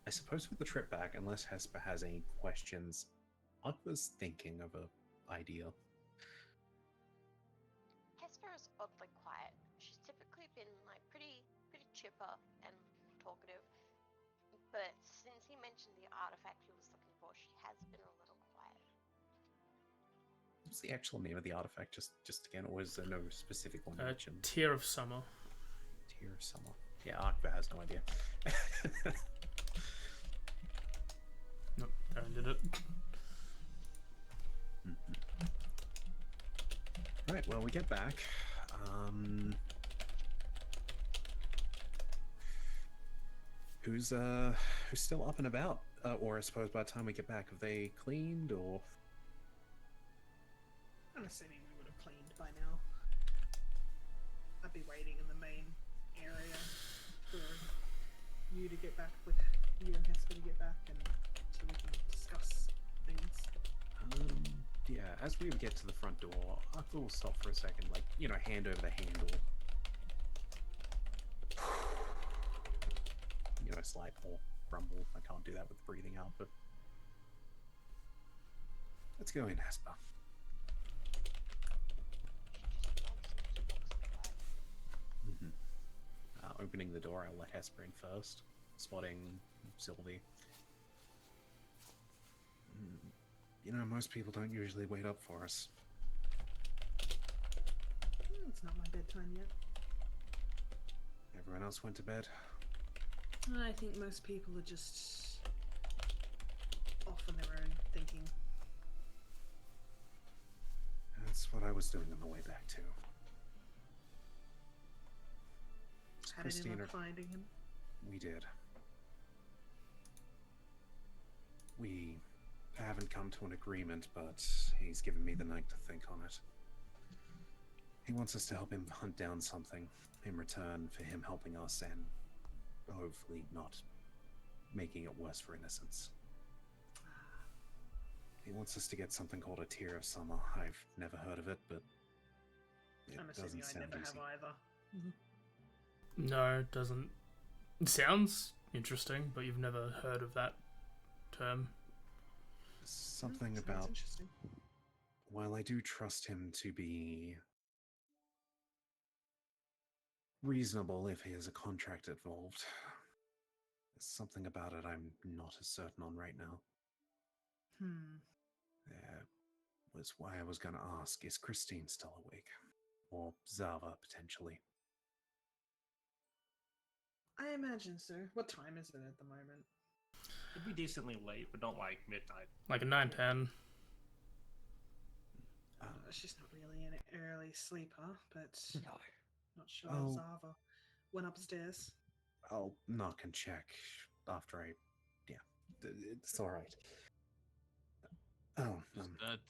I suppose with the trip back, unless Hesper has any questions, I was thinking of an idea. Hesper is oddly quiet. She's typically been like pretty chipper and talkative, but since he mentioned the artifact he was looking for, she has been a little quiet. What's the actual name of the artifact? Just again, or is there no specific one mentioned? Tear of Summer. Tear of Summer. Yeah, Arkva has no idea. Nope, Darren did it. Right, well, we get back. Who's still up and about? Or I suppose by the time we get back, have they cleaned or? I'm assuming we would have cleaned by now. I'd be waiting in the main area for you to get back, with you and Hesper to get back, and so we can discuss things. Yeah, as we get to the front door, Arthur will stop for a second, like, hand over the handle. Slight or rumble. I can't do that with breathing out, but let's go in, Hesper. Opening the door, I'll let Hesper in first, spotting Sylvie. Most people don't usually wait up for us. It's not my bedtime yet. Everyone else went to bed? I think most people are just off on their own, thinking. That's what I was doing on the way back too. Had it in finding him? We did. We haven't come to an agreement, but he's given me the night to think on it. He wants us to help him hunt down something in return for him helping us and hopefully not making it worse for innocents. He wants us to get something called a Tear of Summer. I've never heard of it, but it I'm assuming doesn't I sound never easy. have either. No, it doesn't. It sounds interesting, but you've never heard of that term. Something Sounds about, interesting. while I do trust him to be reasonable if he has a contract involved, there's something about it I'm not as certain on right now. There was why I was going to ask, is Christine still awake? Or Zava, potentially? I imagine so. What time is it at the moment? It'd be decently late, but not like midnight. Like a 9:10. She's not really an early sleeper, but No. not sure Oh. if Zava went upstairs. I'll knock and check after I... Yeah, it's all right. Oh, Is that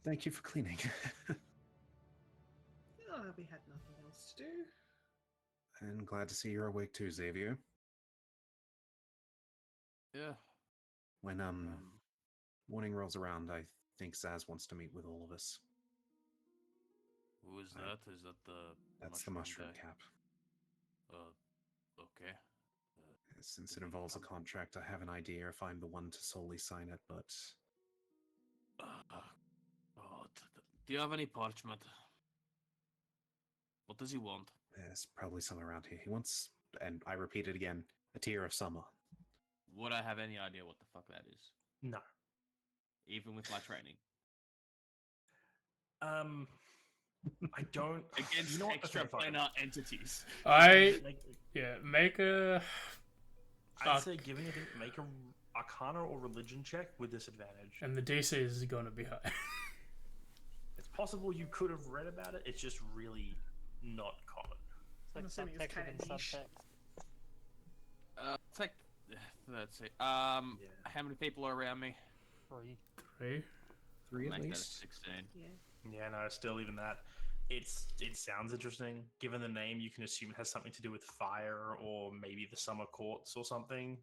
thank you for cleaning. Oh, we had nothing else to do. And glad to see you're awake too, Xavier. Yeah. When morning rolls around, I think Zaz wants to meet with all of us. Who is that? Is that the That's the mushroom guy? cap. Okay. Since it involves a contract, I have an idea if I'm the one to solely sign it, but do you have any parchment? What does he want? there's probably some around here. He wants, and I repeat it again, a tear of summer. Would I have any idea what the fuck that is? No. Even with my training? I don't. Against You know what? extra Okay, fine. planar entities. Make a. I'd say give anything, make a Arcana or Religion check with disadvantage. And the DC is going to be high. It's possible you could have read about it. It's just really not common. I'm It's like assuming it's subtext kinda within niche. subtext. It's like, let's see. How many people are around me? 3. 3. 3 at Make that a least. 16. Yeah. Yeah, no, still even that. It sounds interesting. Given the name, you can assume it has something to do with fire or maybe the summer courts or something.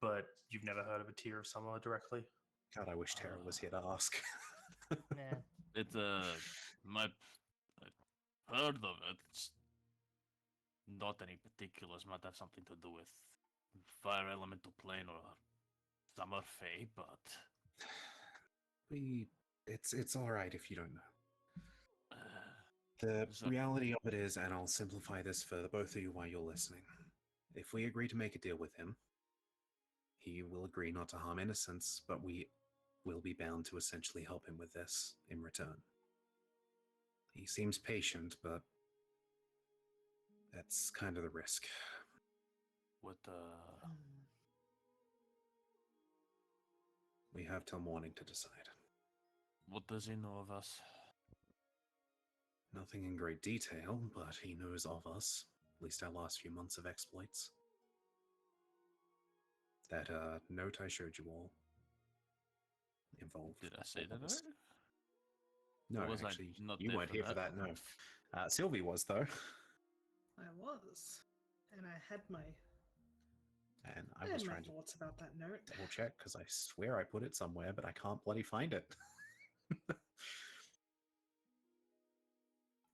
But you've never heard of a Tear of Summer directly? God, I wish Tara was here to ask. Yeah. It's I've heard of it. It's not any particulars. Might have something to do with fire elemental plane or summer fae, but It's all right if you don't know. The reality of it is, and I'll simplify this for the both of you while you're listening. If we agree to make a deal with him, he will agree not to harm innocents, but we will be bound to essentially help him with this in return. He seems patient, but that's kind of the risk. what We have till morning to decide. what does he know of us? Nothing in great detail, but he knows of us, at least our last few months of exploits. That note I showed you all involved. Did I say all that? of us. No, Was I actually, not you there weren't for here for that? that, no. Sylvie was, though. I was. And I had my And I I had was my trying to thoughts about that note. double check, because I swear I put it somewhere, but I can't bloody find it.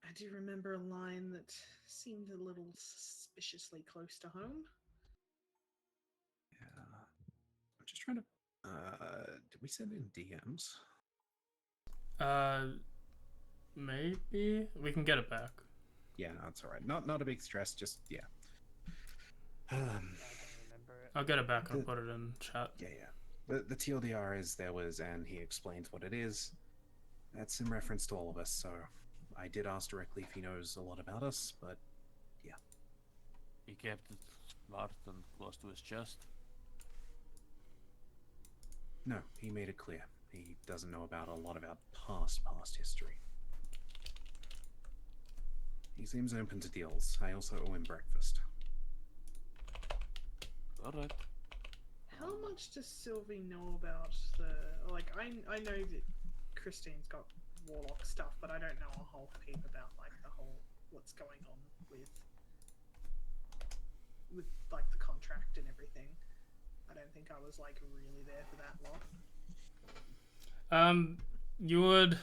I do remember a line that seemed a little suspiciously close to home. Yeah. I'm just trying to... did we send in DMs? Maybe we can get it back. Yeah, no, it's alright. Not a big stress, just, yeah. I don't remember it. I'll get it back and put it in chat. Yeah. The TLDR is there was, and he explains what it is. That's in reference to all of us, so I did ask directly if he knows a lot about us, but yeah. He kept it smart and close to his chest. No, he made it clear. He doesn't know about a lot about past history. He seems open to deals. I also owe him breakfast. Alright. How much does Sylvie know about the... Like, I know that Christine's got warlock stuff, but I don't know a whole heap about, like, the whole... what's going on with like, the contract and everything. I don't think I was, like, really there for that lot. You would...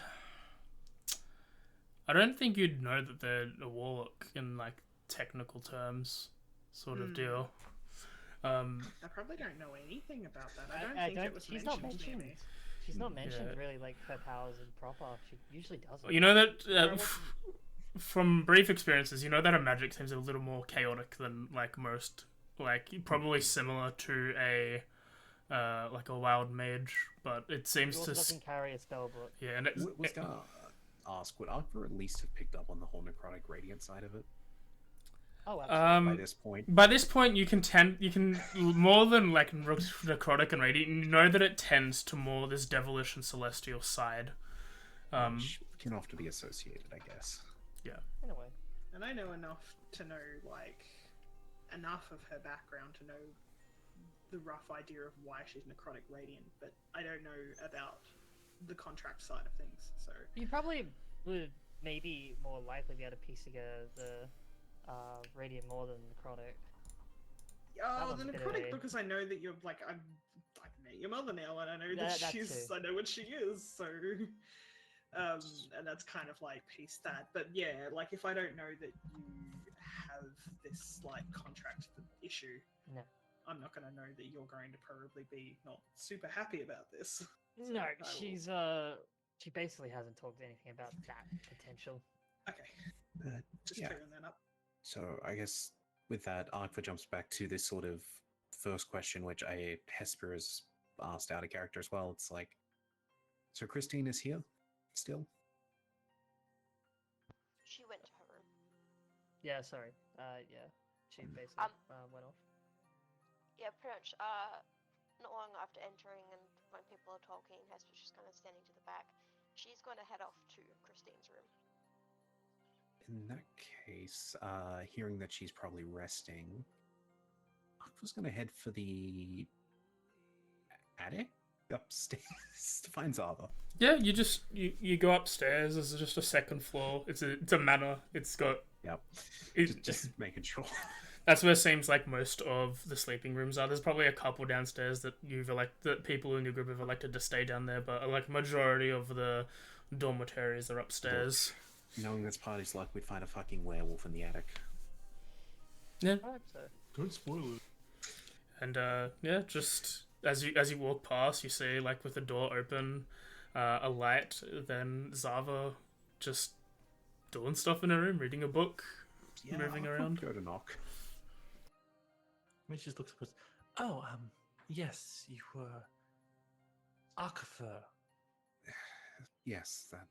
I don't think you'd know that they're a warlock in, like, technical terms, sort of deal. I probably don't know anything about that. I don't think it was she's mentioned. not mentioned. Maybe. She's not mentioned Yeah. really, like, her powers in proper. She usually doesn't. You know that from brief experiences, you know that her magic seems a little more chaotic than like most, like probably similar to a like a wild mage, but it seems She to also doesn't carry a spell book. yeah. And it, Was gonna ask, would Akbar at least have picked up on the whole necrotic radiant side of it Oh, absolutely. by this point? By this point, you can more than like necrotic and radiant. You know that it tends to more this devilish and celestial side. Which can often be associated, I guess. Yeah. In a way. And I know enough to know, like, enough of her background to know the rough idea of why she's necrotic radiant, but I don't know about the contract side of things. So You probably would maybe more likely be able to piece together the radiant more than necrotic. Oh, one's then a bit chronic away. because I know that you're like I've met your mother now, and I know that That she's too. I know what she is. So, and that's kind of like piece that. But yeah, like if I don't know that you have this like contract issue, No. I'm not going to know that you're going to probably be not super happy about this. So No, I will- she's she basically hasn't talked anything about that potential. Okay, just yeah. clearing that up. So I guess with that, Arcva jumps back to this sort of first question, which Hesper has asked out of character as well. It's like, so Christine is here still? She went to her room. Yeah, sorry. Yeah, she basically went off. Yeah, pretty much. Not long after entering, and when people are talking, Hesper's just kind of standing to the back. She's going to head off to Christine's room. In that case, hearing that she's probably resting, Arcva's going to head for the attic upstairs to find Zava. Yeah, you go upstairs. There's just a second floor. It's a manor. It's got. Yep. It, Just making sure. That's where it seems like most of the sleeping rooms are. There's probably a couple downstairs that that people in your group have elected to stay down there, but like majority of the dormitories are upstairs. Knowing this party's luck, we'd find a fucking werewolf in the attic. Yeah. I hope so. Don't spoil it. And yeah, just as you walk past, you see like with the door open, a light, then Zava just doing stuff in her room, reading a book, moving around. Go to knock. I mean, she just looks up and goes, "Oh, yes, you were Arcva." Yes, that.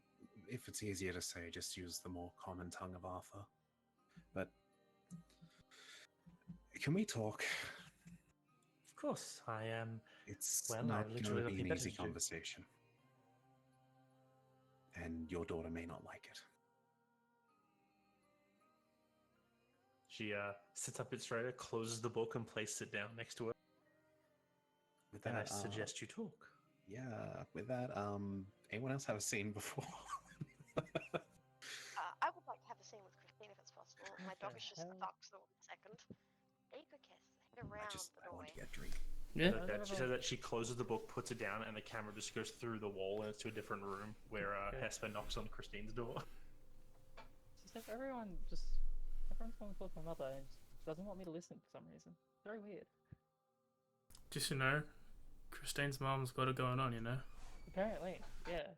If it's easier to say, just use the more common tongue of Arthur. But can we talk? Of course, I am. It's Well, not I going literally to have be an nothing easy better to do. conversation, and your daughter may not like it. She sits up a bit straighter, closes the book, and places it down next to her. With And I that, suggest you talk. yeah. With that, anyone else have a scene before? I would like to have a scene with Christine if it's possible. My dog is just hell? stuck, so 1 second. There you go, Kiss. Head around the I want to doorway. get a drink. Yeah. She says that she closes the book, puts it down, and the camera just goes through the wall and it's to a different room where Hesper knocks on Christine's door. It's as if everyone's going to talk to my mother and just doesn't want me to listen for some reason. Very weird. Just Christine's mom's got it going on, Apparently, yeah.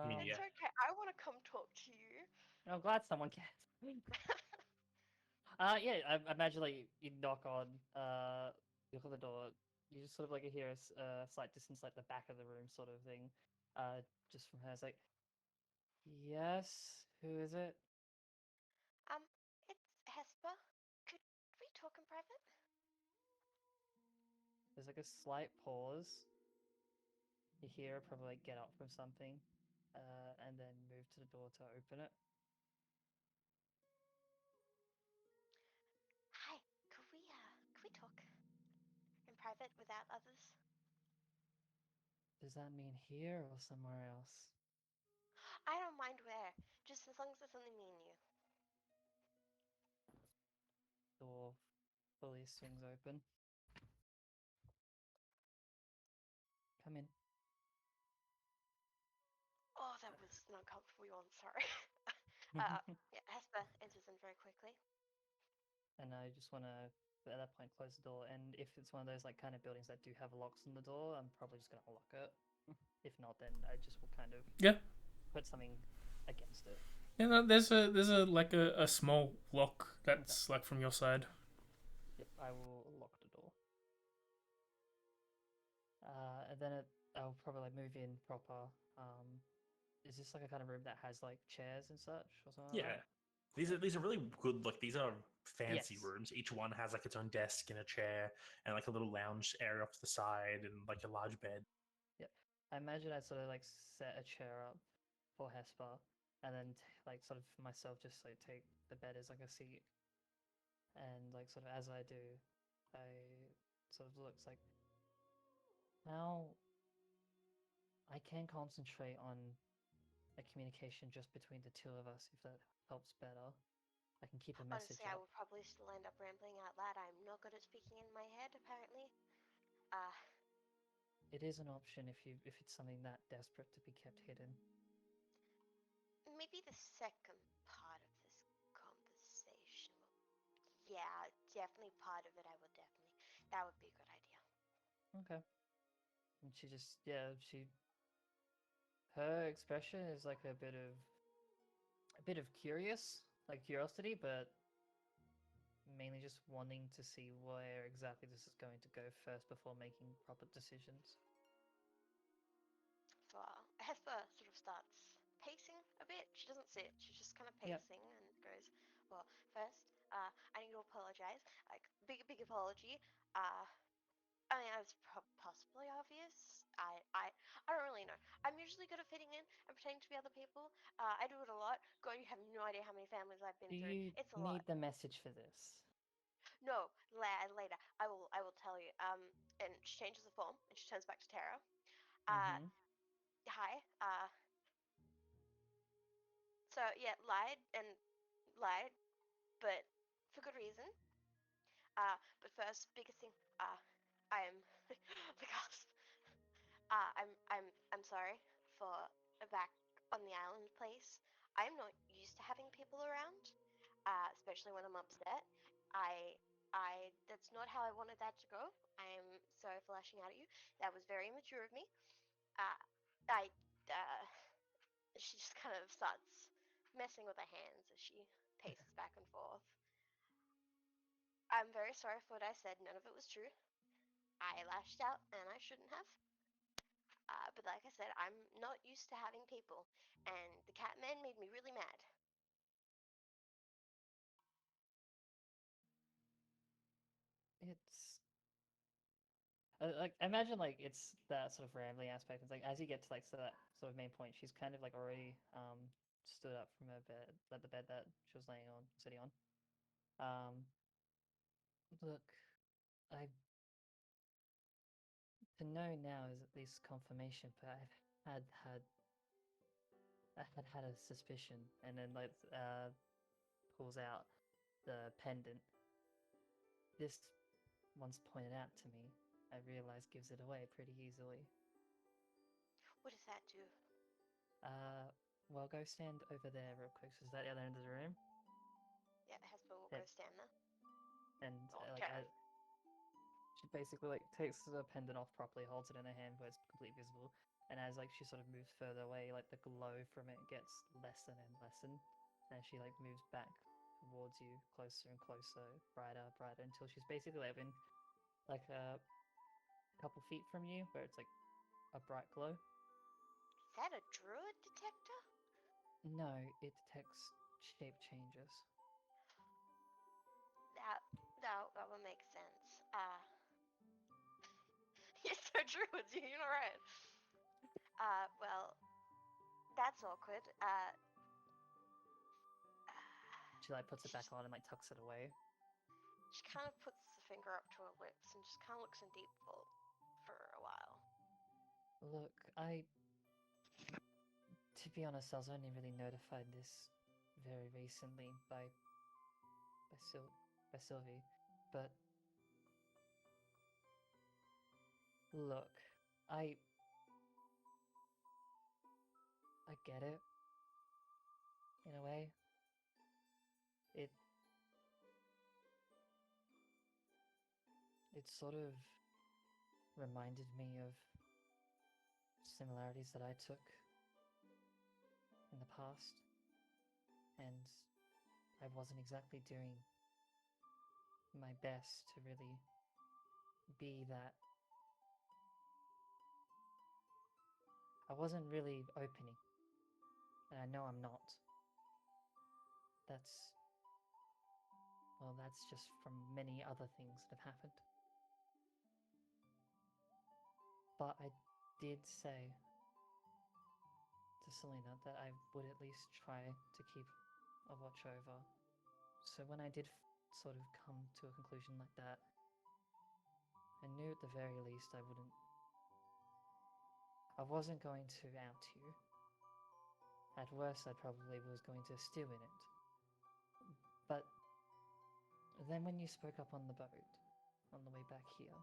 mean, It's yeah. okay. I want to come talk to you. I'm glad someone cares. Yeah, I imagine like you knock on the door. You just sort of like hear a slight distance, like the back of the room, sort of thing. Just from her, it's like, yes, who is it? It's Hesper. Could we talk in private? There's like a slight pause. You hear her probably like get up from something, and then move to the door to open it. Hi. Could we talk in private without others? Does that mean here or somewhere else? I don't mind where. Just as long as it's only me and you. Door fully swings open. Come in. Oh, that was an uncomfortable yawn. Sorry. Yeah, Hesper enters in very quickly. And I just want to, at that point, close the door. And if it's one of those like kind of buildings that do have locks on the door, I'm probably just gonna lock it. If not, then I just will kind of put something against it. Yeah, no, there's a like a small lock that's like from your side. Yep, I will lock the door. And then I'll probably like move in proper. Is this like a kind of room that has like chairs and such or something? Yeah. These are really good. Like these are fancy Yes. rooms. Each one has like its own desk and a chair and like a little lounge area off to the side and like a large bed. Yep. I imagine I'd sort of like set a chair up for Hesper, and then like sort of for myself, just like take the bed as like a seat, and like sort of as I do, I sort of looks like now I can concentrate on a communication just between the two of us if that helps better. I can keep a message Honestly, I up. would probably still end up rambling out loud. I'm not good at speaking in my head, apparently. Uh, It is an option if it's something that desperate to be kept hidden. maybe the second part of this conversation. Yeah, definitely part of it. I would definitely. That would be a good idea. Okay. And her expression is like a bit of curious, like curiosity, but mainly just wanting to see where exactly this is going to go first before making proper decisions. So Hesper sort of starts pacing a bit. She doesn't sit. She's just kind of Yep. pacing and goes, "Well, first, I need to apologize. Like, big apology. I mean, it's possibly obvious. I don't really know. I'm usually good at fitting in and pretending to be other people. I do it a lot. God, you have no idea how many families I've been Do through. you It's a lot. need the message for this? No, later. I will tell you. And she changes the form and she turns back to Tara. Uh, Mm-hmm. hi. So yeah, lied, but for good reason. But first, biggest thing. I'm the gasp. I'm sorry for back on the island place. I'm not used to having people around, especially when I'm upset. I that's not how I wanted that to go. I'm sorry for lashing out at you. That was very immature of me. Uh, I she just kind of starts messing with her hands as she paces back and forth. I'm very sorry for what I said. None of it was true. I lashed out and I shouldn't have. But like I said, I'm not used to having people, and the Catman made me really mad. It's like imagine like it's that sort of rambling aspect. It's like as you get to like that sort of main point, she's kind of like already stood up from her bed, like the bed that she was laying on, sitting on. Look, I to know now is at least confirmation, but I had a suspicion, and then like pulls out the pendant. This once pointed out to me, I realize gives it away pretty easily. What does that do? Well, go stand over there real quick. So is that the other end of the room? Yeah, Hesper will Yeah. go stand there. And Oh, like Tara. she basically like takes the pendant off properly, holds it in her hand where it's completely visible, and as like she sort of moves further away, like the glow from it gets lessen and lessen, and she like moves back towards you, closer and closer, brighter, brighter, until she's basically like in like a couple feet from you, where it's like a bright glow. Is that a druid detector? No, it detects shape changes. That would make sense. You're so druids, you're not right. Well, that's awkward. She like puts it She back on and like tucks it away. She kind of puts the finger up to her lips and just kind of looks in deep thought for a while. Look, to be honest, I was only really notified this very recently by Sylvie, but look, I I get it in a way. It it sort of reminded me of similarities that I took in the past, and I wasn't exactly doing my best to really be that. I wasn't really opening, and I know I'm not. That's that's just from many other things that have happened. But I did say to Selena that I would at least try to keep a watch over. So when I did sort of come to a conclusion like that, I knew at the very least I wasn't going to out you. At worst, I probably was going to stew in it. But then when you spoke up on the boat, on the way back here,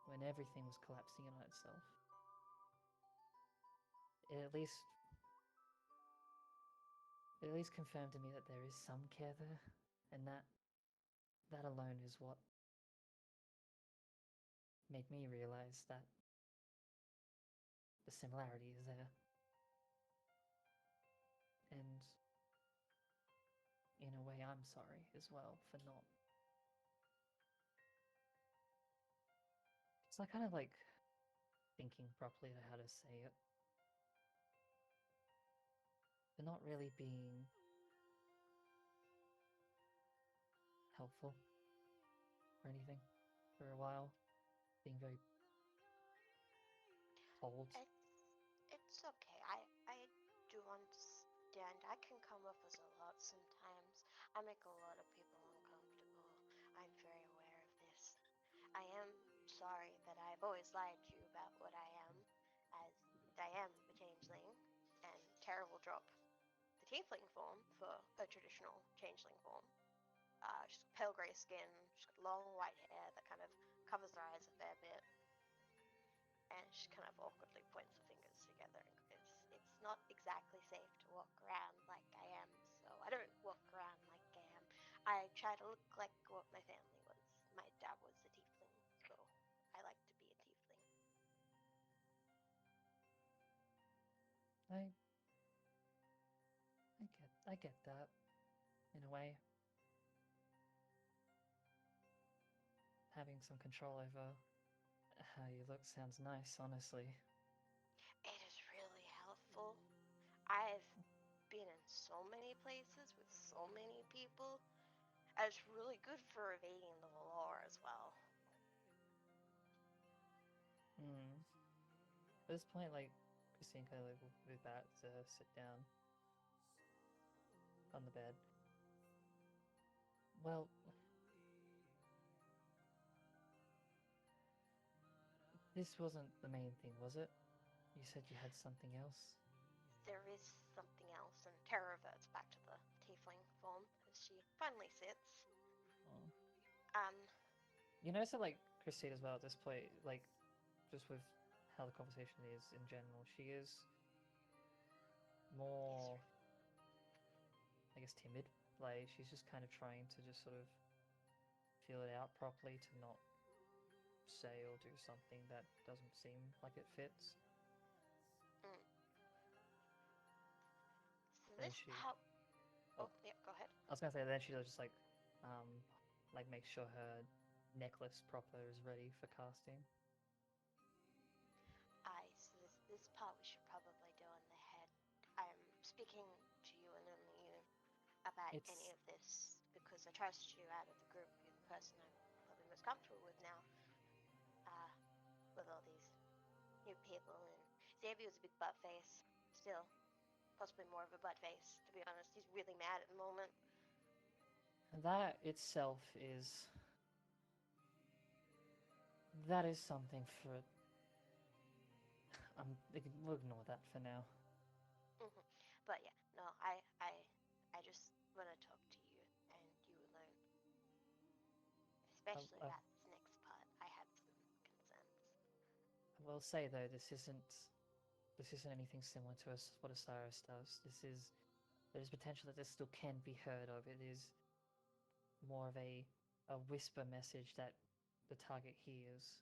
when everything was collapsing in on itself, it at least confirmed to me that there is some care there, and that alone is what made me realize that the similarity is there. And in a way, I'm sorry as well for not. It's like kind of like thinking properly of how to say it, but not really being helpful or anything for a while, being very cold. It's okay. I do understand. I can come off as a lot sometimes. I make a lot of people uncomfortable. I'm very aware of this. I am sorry that I've always lied to you about what I am, as I am a changeling, and terrible drop the tiefling form for a traditional changeling form. She's got pale grey skin, she's got long white hair that kind of covers her eyes a fair bit, and she kind of awkwardly points her fingers together. It's not exactly safe to walk around like I am, so I don't walk around like I am. I try to look like what my family was. My dad was a tiefling, so I like to be a tiefling. I get that in a way. Having some control over how you look sounds nice, honestly. It is really helpful. I've been in so many places with so many people. And it's really good for evading the law as well. At this point, like, Christine kind of like will move back to sit down on the bed. Well, this wasn't the main thing, was it? You said you had something else? There is something else, and Terra reverts back to the tiefling form as she finally sits. Oh. Um, You notice that, like, Christine as well at this point, like, just with how the conversation is in general, she is more, I guess, timid. Like, she's just kind of trying to just sort of feel it out properly to not say or do something that doesn't seem like it fits. So this how? Oh, yeah. Go ahead. I was gonna say then she'll just like make sure her necklace proper is ready for casting. So this part we should probably do in the head. I'm speaking to you and only you about any of this because I trust you out of the group. You're the person I'm probably most comfortable with now. With all these new people, and Xavier was a big butt face. Still, possibly more of a butt face, to be honest. He's really mad at the moment. That itself is... that is something for... we'll ignore that for now. But yeah, no, I just want to talk to you and you alone. Especially about this next part. I have some concerns. I will say though, this isn't anything similar to what Osiris does. There's potential that this still can be heard of. It is more of a whisper message that the target hears.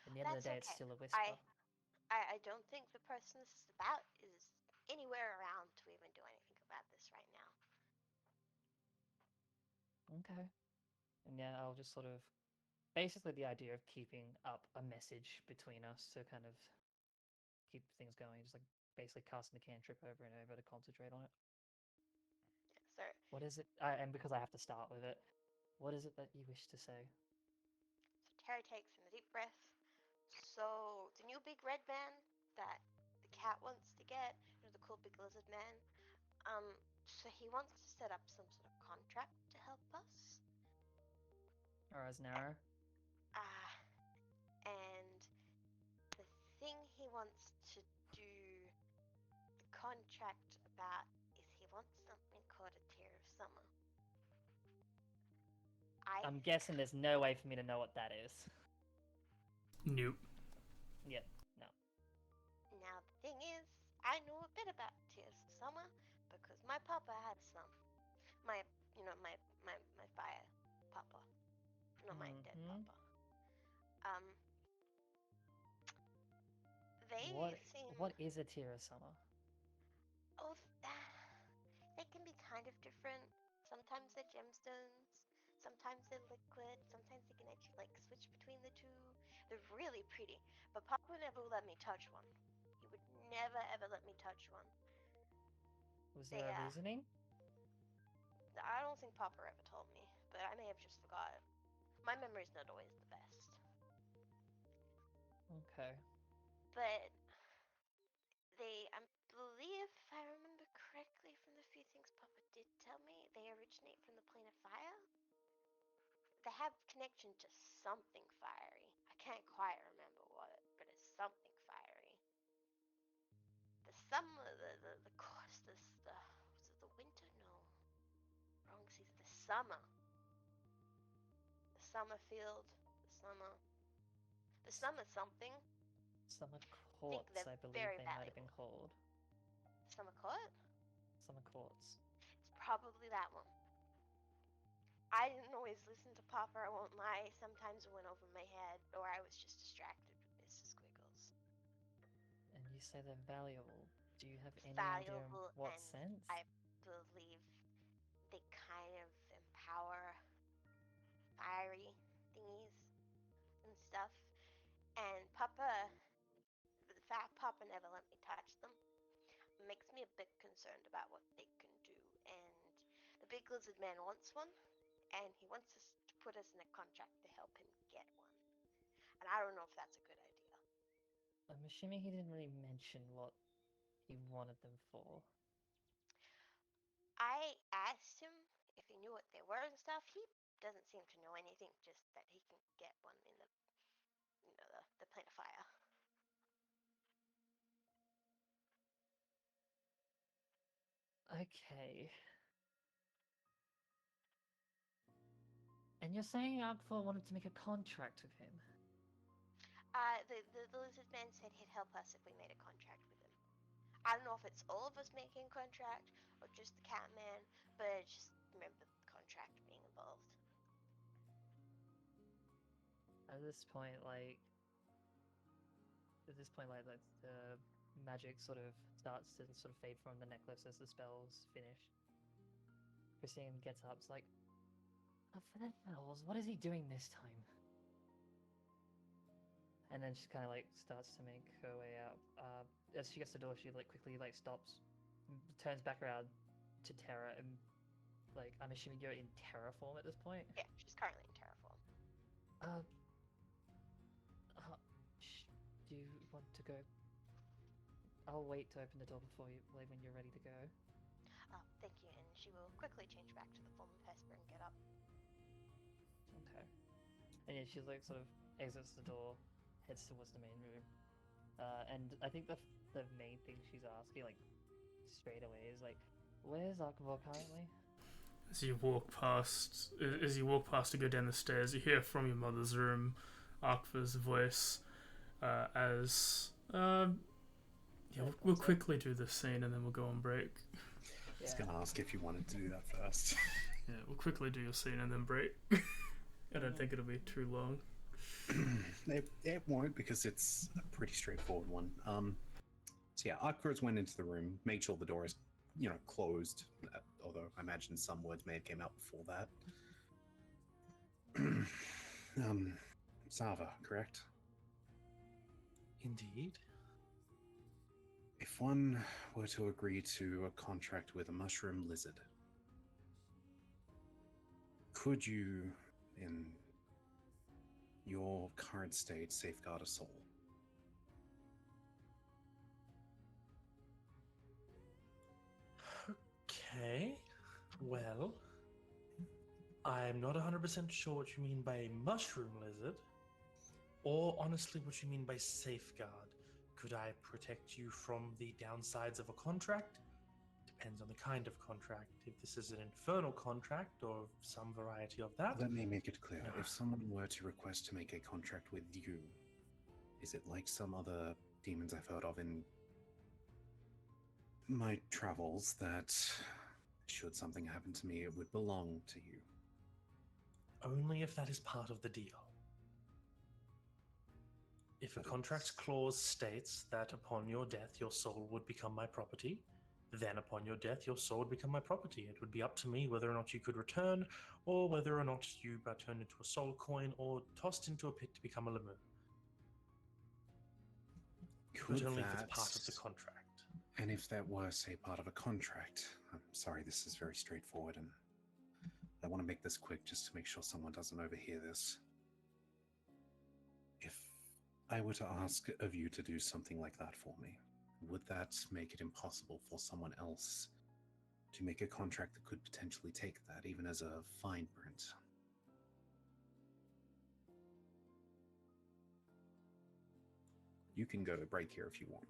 At the end of the day, it's still a whisper. I don't think the person this is about is anywhere around to even do anything about this right now. Okay. And yeah, I'll just sort of... basically the idea of keeping up a message between us to kind of keep things going, just like basically casting the cantrip over and over to concentrate on it. So, what is it? And because I have to start with it, what is it that you wish to say? So Terry takes a deep breath. So the new big red man that the cat wants to get, the cool big lizard man, so he wants to set up some sort of contract to help us. Or as narrow? And the thing he wants to do the contract about is he wants something called a tear of summer. I'm guessing there's no way for me to know what that is. Nope. Yep, no. Now the thing is, I know a bit about Tears of Summer because my papa had some. My fire papa, not my dead Mhm. papa. They seem. What is a tear of summer? Oh, they can be kind of different. Sometimes they're gemstones. Sometimes they're liquid. Sometimes they can actually like switch between the two. They're really pretty. But Papa never let me touch one. He would never ever let me touch one. Was there a reasoning? I don't think Papa ever told me, but I may have just forgot. My memory's not always the best. Okay. But I believe, if I remember correctly from the few things Papa did tell me, they originate from the plane of fire. They have connection to something fiery. I can't quite remember what, but it's something fiery. The summer, the course, was it the winter? No, wrong season. The summer. The summer field. The summer something. Summer courts, I believe very they might have been valuable. called. Summer court? Summer courts. It's probably that one. I didn't always listen to Papa, I won't lie. Sometimes it went over my head, or I was just distracted with Mrs. Squiggles. And you say they're valuable. Do you have any idea in Valuable, what and sense? I believe they kind of empower fiery thingies and stuff. And the fact Papa never let me touch them makes me a bit concerned about what they can do. And the big lizard man wants one, and he wants us to put us in a contract to help him get one. And I don't know if that's a good idea. I'm assuming he didn't really mention what he wanted them for. I asked him if he knew what they were and stuff. He doesn't seem to know anything, just that he can get one in the plane of fire. Okay. And you're saying Arkfall wanted to make a contract with him? The lizard man said he'd help us if we made a contract with him. I don't know if it's all of us making a contract or just the cat man, but I just remember the contract being involved. At this point, like the magic sort of starts to sort of fade from the necklace as the spells finish. Christine gets up, it's like, oh, for the hells, what is he doing this time? And then she kind of like starts to make her way out. As she gets to the door, she like quickly like stops, turns back around to Terra, and like I'm assuming you're in Terra form at this point. Yeah, she's currently in terra form. Do you want to go? I'll wait to open the door before you, like when you're ready to go. Oh, thank you. And she will quickly change back to the form of Hesper and get up. Okay. And yeah, she like sort of exits the door, heads towards the main room. And I think the main thing she's asking, like, straight away is like, where's Arkvor currently? As you walk past to go down the stairs, you hear from your mother's room Arkva's voice. We'll quickly do this scene and then we'll go on break. I was going to ask if you wanted to do that first. Yeah, we'll quickly do your scene and then break. I don't think it'll be too long. It won't, because it's a pretty straightforward one. So yeah, Arkvor went into the room, made sure the door is, closed. Although I imagine some words may have came out before that. Sava, correct? Indeed. If one were to agree to a contract with a mushroom lizard, could you, in your current state, safeguard a soul? Okay. Well, I'm not 100% sure what you mean by a mushroom lizard, or honestly what you mean by safeguard. Could I protect you from the downsides of a contract? depends on the kind of contract. If this is an infernal contract or some variety of that, Let me make it clear. Yeah. If someone were to request to make a contract with you, is it like some other demons I've heard of in my travels that, should something happen to me, it would belong to you? only if that is part of the deal. If a But contract's it's- clause states that upon your death your soul would become my property, then upon your death your soul would become my property. It would be up to me whether or not you could return, or whether or not you got turned into a soul coin or tossed into a pit to become a lemur. Could But only if that, it's part of the contract. and if that were, say, part of a contract, I'm sorry, this is very straightforward, and I want to make this quick just to make sure someone doesn't overhear this. If I were to ask of you to do something like that for me, would that make it impossible for someone else to make a contract that could potentially take that, even as a fine print? You can go to break here if you want.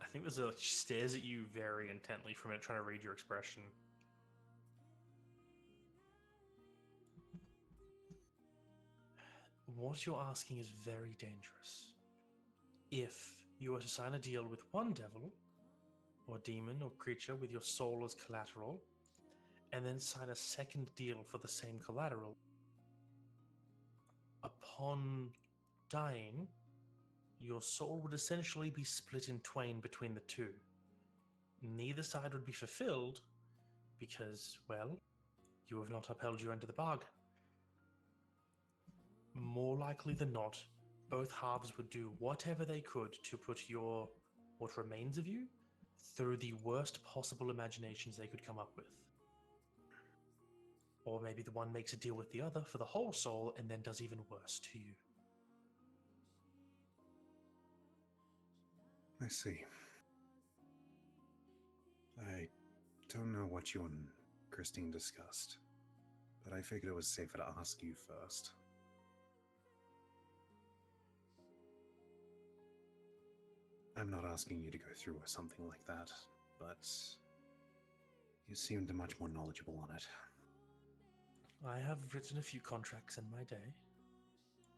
I think there's a she stares at you very intently from it, trying to read your expression. What you're asking is very dangerous. If you were to sign a deal with one devil, or demon, or creature with your soul as collateral, and then sign a second deal for the same collateral, upon dying, your soul would essentially be split in twain between the two. Neither side would be fulfilled because, well, you have not upheld your end of the bargain. More likely than not, both halves would do whatever they could to put what remains of you, through the worst possible imaginations they could come up with. Or maybe the one makes a deal with the other for the whole soul and then does even worse to you. I see. I don't know what you and Christine discussed, but I figured it was safer to ask you first. I'm not asking you to go through with something like that, but you seemed much more knowledgeable on it. I have written a few contracts in my day.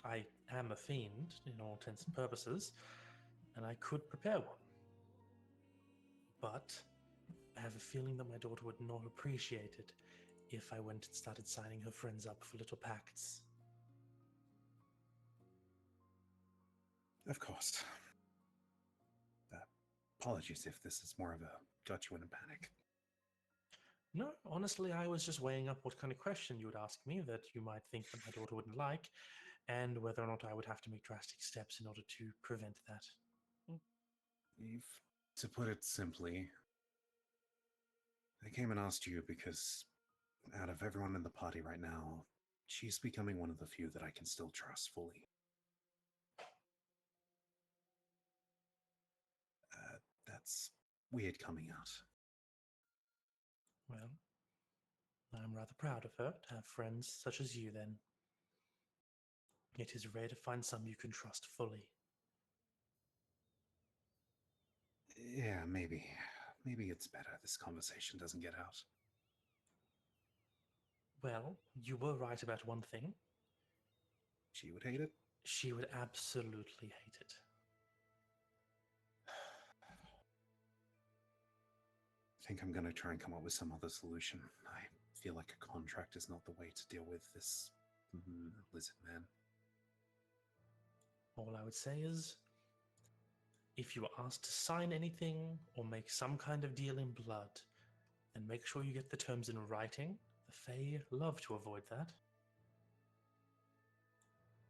I am a fiend, in all intents and purposes, and I could prepare one. But I have a feeling that my daughter would not appreciate it if I went and started signing her friends up for little pacts. Of course. Apologies if this is more of a got you in a panic. No, honestly, I was just weighing up what kind of question you would ask me that you might think that my daughter wouldn't like, and whether or not I would have to make drastic steps in order to prevent that. To put it simply, I came and asked you because out of everyone in the party right now, she's becoming one of the few that I can still trust fully. That's weird coming out. Well, I'm rather proud of her to have friends such as you, then. It is rare to find some you can trust fully. Yeah, maybe. Maybe it's better this conversation doesn't get out. Well, you were right about one thing. She would hate it? She would absolutely hate it. I think I'm gonna try and come up with some other solution. I feel like a contract is not the way to deal with this lizard man. All I would say is, if you are asked to sign anything or make some kind of deal in blood, then make sure you get the terms in writing. The Fae love to avoid that.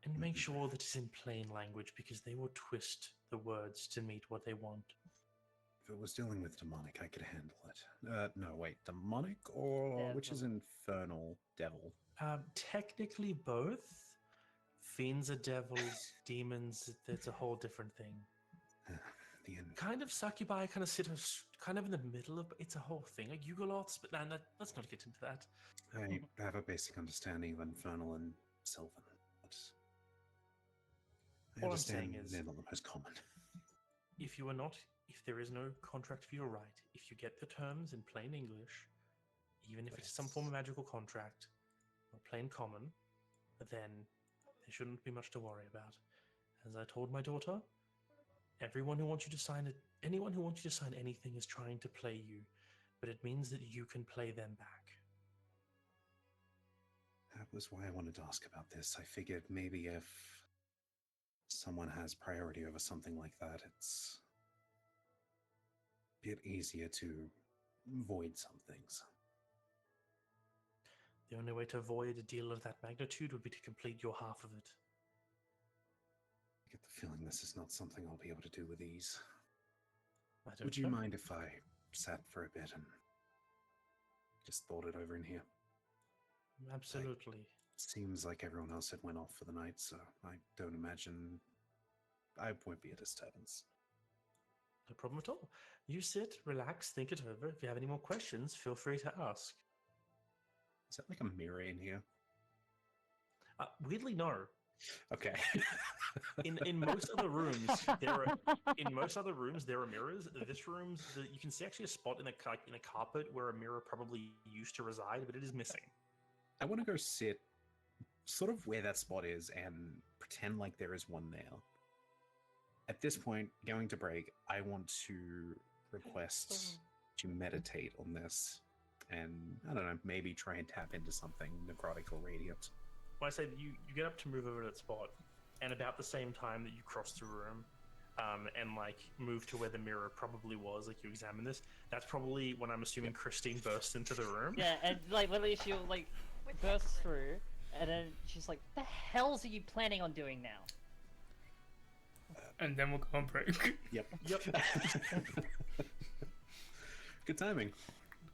And make sure that it's in plain language, because they will twist the words to meet what they want. If it was dealing with demonic, I could handle it. No, wait, demonic or which is Devil. infernal? Devil. Technically both. Fiends are devils, demons, it's a whole different thing. The end. Kind of succubi kind of sit kind of in the middle of, it's a whole thing. Like Yugoloths, but let's not get into that. I have a basic understanding of infernal and sylvan, but I All I'm saying understand is, they're not the most common. if you are not if there is no contract for your right, if you get the terms in plain English, even if it's some form of magical contract or plain common, then there shouldn't be much to worry about. As I told my daughter, everyone who wants you to sign it, anyone who wants you to sign anything is trying to play you, but it means that you can play them back. That was why I wanted to ask about this. I figured maybe if someone has priority over something like that, it's a bit easier to void some things. The only way to avoid a deal of that magnitude would be to complete your half of it. I get the feeling this is not something I'll be able to do with ease. I don't Would you know. mind if I sat for a bit and just thought it over in here? Absolutely. Seems like everyone else had went off for the night, so I don't imagine I won't be a disturbance. No problem at all. You sit, relax, think it over. If you have any more questions, feel free to ask. Is that like a mirror in here? Weirdly, no. Okay. In most other rooms, there are mirrors. This room, you can see actually a spot in a carpet where a mirror probably used to reside, but it is missing. I want to go sit sort of where that spot is and pretend like there is one there. At this point, going to break, I want to request to meditate on this and, I don't know, maybe try and tap into something necrotic or radiant. When I say you get up to move over to that spot, and about the same time that you cross the room, and like move to where the mirror probably was, like you examine this, that's probably when I'm assuming Christine bursts into the room. Yeah, and like literally she'll like burst through, and then she's like, "The hells are you planning on doing now?" And then we'll go on break. Yep. Yep. Good timing.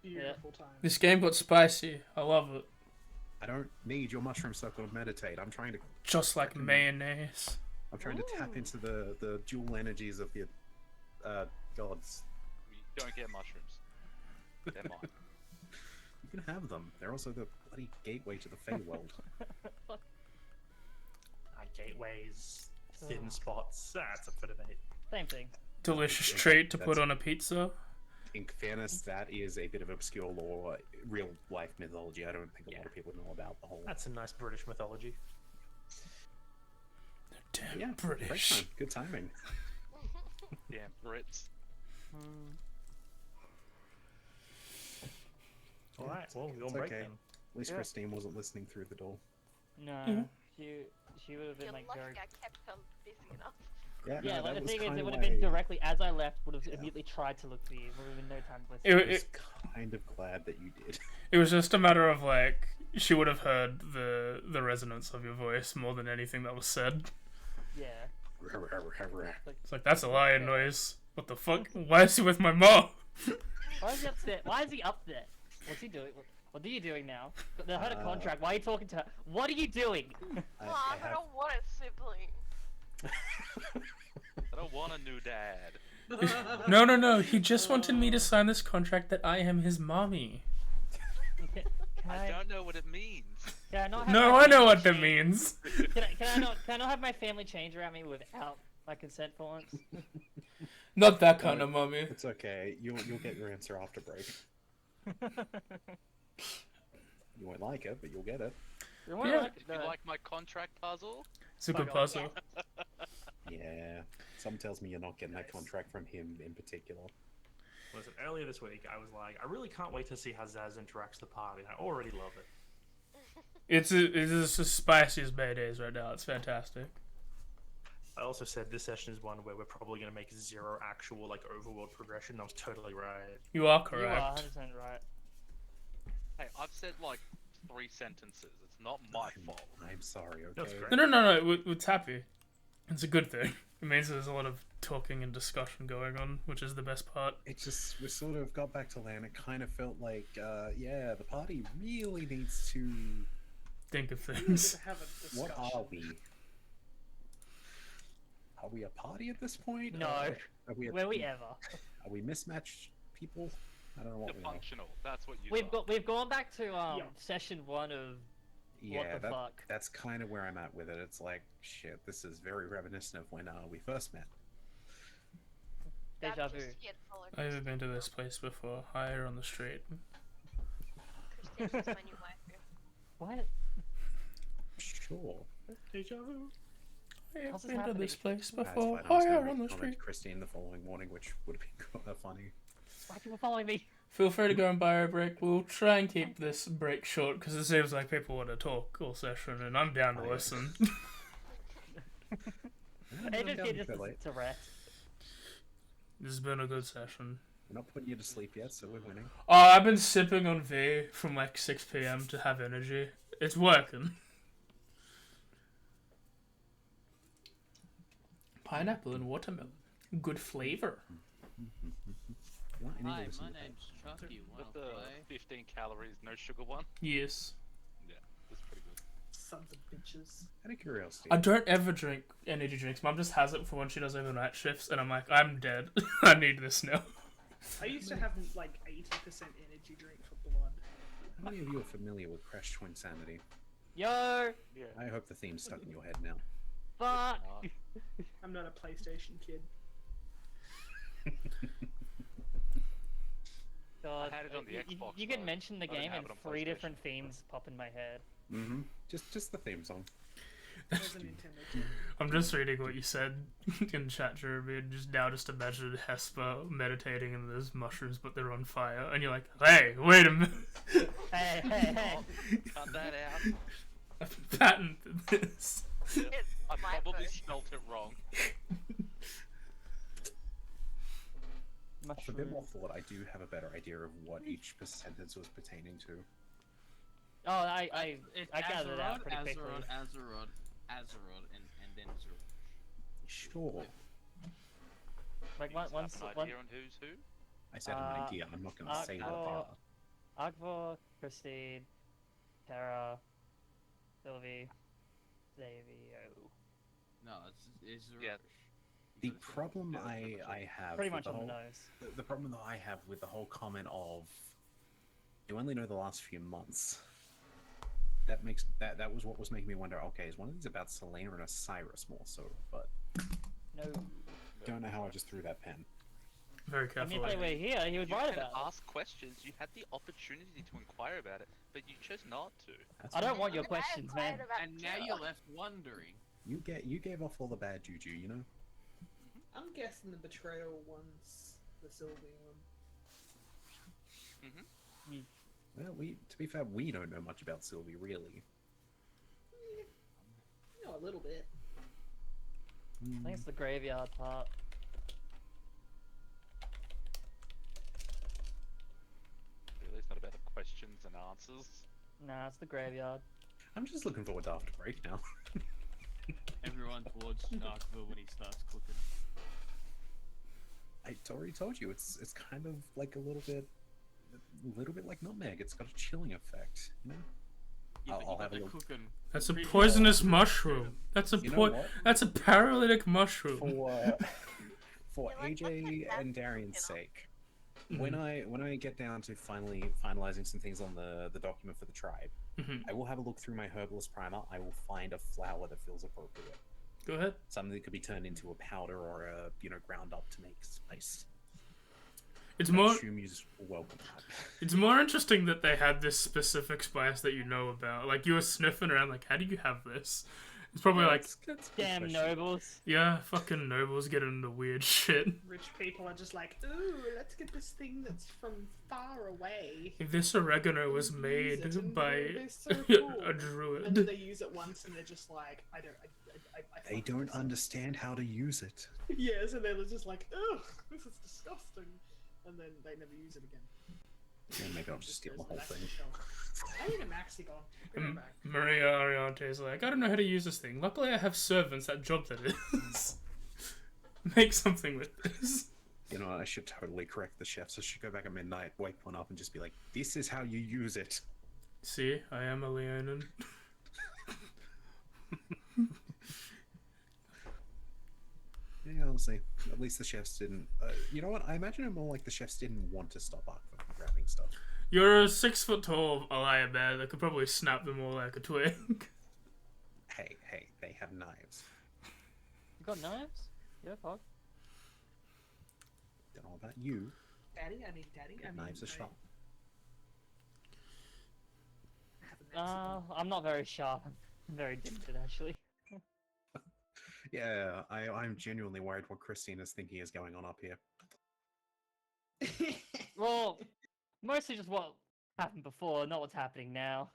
Beautiful time. This game got spicy. I love it. I don't need your mushroom circle to meditate. I'm trying to Just like mayonnaise. I'm trying to tap into the dual energies of the gods. You don't get mushrooms. They're mine. You can have them. They're also the bloody gateway to the Feywild. Gateways, thin spots. That's up for debate. Same thing. Delicious treat to put on a pizza. In fairness, that is a bit of obscure lore, real life mythology. I don't think a lot of people know about the whole. That's a nice British mythology. Damn break British. time. Good timing. Damn Brits. All right, well, we'll It's break okay. then. At least Yeah. Christine wasn't listening through the door. No, she would have been You're like lucky very. I kept them busy enough. Yeah, Yeah, no, like that the was thing is, kind it of would have been why- directly as I left. Would have Yeah. immediately tried to look for you. Would have been no time to It, listen. I was it, kind of glad that you did. it was just a matter of like she would have heard the resonance of your voice more than anything that was said. Yeah. It's like that's a lion noise. What the fuck? Why is he with my mom? Why is he upset? Why is he up there? What's he doing? What are you doing now? They had a contract. Why are you talking to her? What are you doing? Mom, I don't want a sibling. I don't want a new dad. No. He just wanted me to sign this contract that I am his mommy. Can I don't know what it means. Can I not have No, my I know family what that change- means. Can I not have my family change around me without my consent for once? Not that kind of mommy. It's okay. You'll get your answer after break. You won't like it, but you'll get it. You wanna Yeah. like You the- like my contract puzzle? It's a good Fuck off. puzzle. Yeah. Something tells me you're not getting that contract from him in particular. Listen, earlier this week, I was like, I really can't wait to see how Zaz interacts with the party. I already love it. It is the spiciest mayonnaise right now. It's fantastic. I also said this session is one where we're probably going to make 0 actual like overworld progression. I was totally right. You are You are correct. 100% right. Hey, I've said like 3 sentences. It's not my fault. I'm sorry, okay? That's great. No. It's happy. It's a good thing. It means there's a lot of talking and discussion going on, which is the best part. It just, we sort of got back to land. It kind of felt like, yeah, the party really needs to. Think of We need things. to have a discussion. What are we? Are we a party at this point? No. Are we? Were we ever? Are we mismatched people? I don't know what we are. Dysfunctional. That's what you We've gone back to Yeah. session 1 of Yeah, the fuck? that's kind of where I'm at with it. It's like, shit, this is very reminiscent of when we first met. Deja vu. Baptist, he had followed I've never been to Christine this place before. Higher on the street. Christine was my new wife. What? Sure. Deja vu. I've How's this been to happening? this place That's before. fine. I was Higher going on to the comment street. to Christine the following morning, which would have been kind of funny. Why are people following me? Feel free to go and buy a break. We'll try and keep this break short because it seems like people want to talk all session, and I'm down to Oh, yeah. listen. I just down here to just go late. to rest. This has been a good session. We're not putting you to sleep yet, so we're winning. Oh, I've been sipping on V from like 6 p.m. to have energy. It's working. Pineapple and watermelon. Good flavor. Well, I need to Hi, listen my to that. name's Chucky. With Wanna the play? 15 calories, no sugar one. Yes. Yeah, that's pretty good. Sons of bitches. Out of curiosity, I don't ever drink energy drinks. Mum just has it for when she does overnight shifts, and I'm like, I'm dead. I need this now. I used to have like 80% energy drink for blood. how many of you are familiar with Crash Twin Sanity? Yo! Yeah. I hope the theme's stuck in your head now. Fuck! I'm not a PlayStation kid. God, I had it on the Xbox, You can though. mention the I didn't game have and it on 3 PlayStation. different themes pop in my head. Mm-hmm. Just the theme song. I was a Nintendo kid. I'm just reading what you said in chat, Jeremy, and just imagine Hesper meditating and there's mushrooms, but they're on fire, and you're like, hey, wait a minute. Hey, hey, hey! Cut that out. I've patented this. Yeah, I My probably vote. spelt it wrong. For a bit more Mushroom. thought, I do have a better idea of what each sentence was pertaining to. Oh, I It's gathered it out pretty quickly. Azeroth, and then Zero. Sure. Like, Do you once, have an one, idea on who's who? I said an idea. I'm not going to say what they Akvo- are. Agvo, Christine, Terra, Sylvie, Xavio. No, it's Zero. Yeah. The problem I have Pretty with much the on the whole, nose. the problem that I have with the whole comment of you only know the last few months. That makes that was what was making me wonder. Okay, is one of these about Selena and Osiris more so? But No. don't know how I just threw that pen. Very I mean, careful. if they were here, he would You write can about it. ask questions. You had the opportunity to inquire about it, but you chose not to. That's I don't fine. want your But I questions, man. inquired about And now Jill. you're left wondering. You gave off all the bad juju, you know. I'm guessing the betrayal one's the Sylvie one. Well, to be fair, we don't know much about Sylvie, really. You know, a little bit. I think it's the graveyard part. Really, it's not about the questions and answers. Nah, it's the graveyard. I'm just looking forward to after break now. Everyone towards Darkville when he starts cooking. I already told you, it's kind of like a little bit like nutmeg. It's got a chilling effect, you know. Yeah, but I'll you have got a the look. cooking. That's a Pretty poisonous sure. mushroom. That's a You know what? That's a paralytic mushroom. For You're like, what's AJ that and bad Darian's spin-off? sake, when I get down to finally finalizing some things on the document for the tribe, Mhm. I will have a look through my herbalist primer. I will find a flower that feels appropriate, Go ahead. something that could be turned into a powder or a ground up to make spice. It's I more assume you just welcome that. it's more interesting that they had this specific spice that you know about. Like, you were sniffing around like, how do you have this? It's probably like, That's a good Damn question. nobles. yeah, fucking nobles get into weird shit. Rich people are just like, ooh, let's get this thing that's from far away. If this oregano was Use made it and by they're so cool. a And then druid. they use it once and they're just like, I They fucked don't this up. understand how to use it. Yes, and they're just like, ugh, this is disgusting. And then they never use it again. Yeah, maybe I'll just steal the goes whole back to thing. the shelf. I need a maxi gun. Bring it back. Maria Ariante is like, I don't know how to use this thing. Luckily, I have servants that job that is. Make something with this. You know, I should totally correct the chefs. I should go back at midnight, wake one up, and just be like, "This is how you use it." See, I am a Leonin. Yeah, honestly, at least the chefs didn't. You know what? I imagine it more like the chefs didn't want to stop Aqua from grabbing stuff. You're a 6 foot tall Alaya bear that could probably snap them all like a twig. Hey, they have knives. You got knives? Yeah, fuck. don't know about you. Daddy, I mean daddy. I mean Knives are sharp. I have a maxi gun. I'm not very sharp. I'm very gifted, actually. Yeah, I'm genuinely worried what Christine is thinking is going on up here. Well, mostly just what happened before, not what's happening now.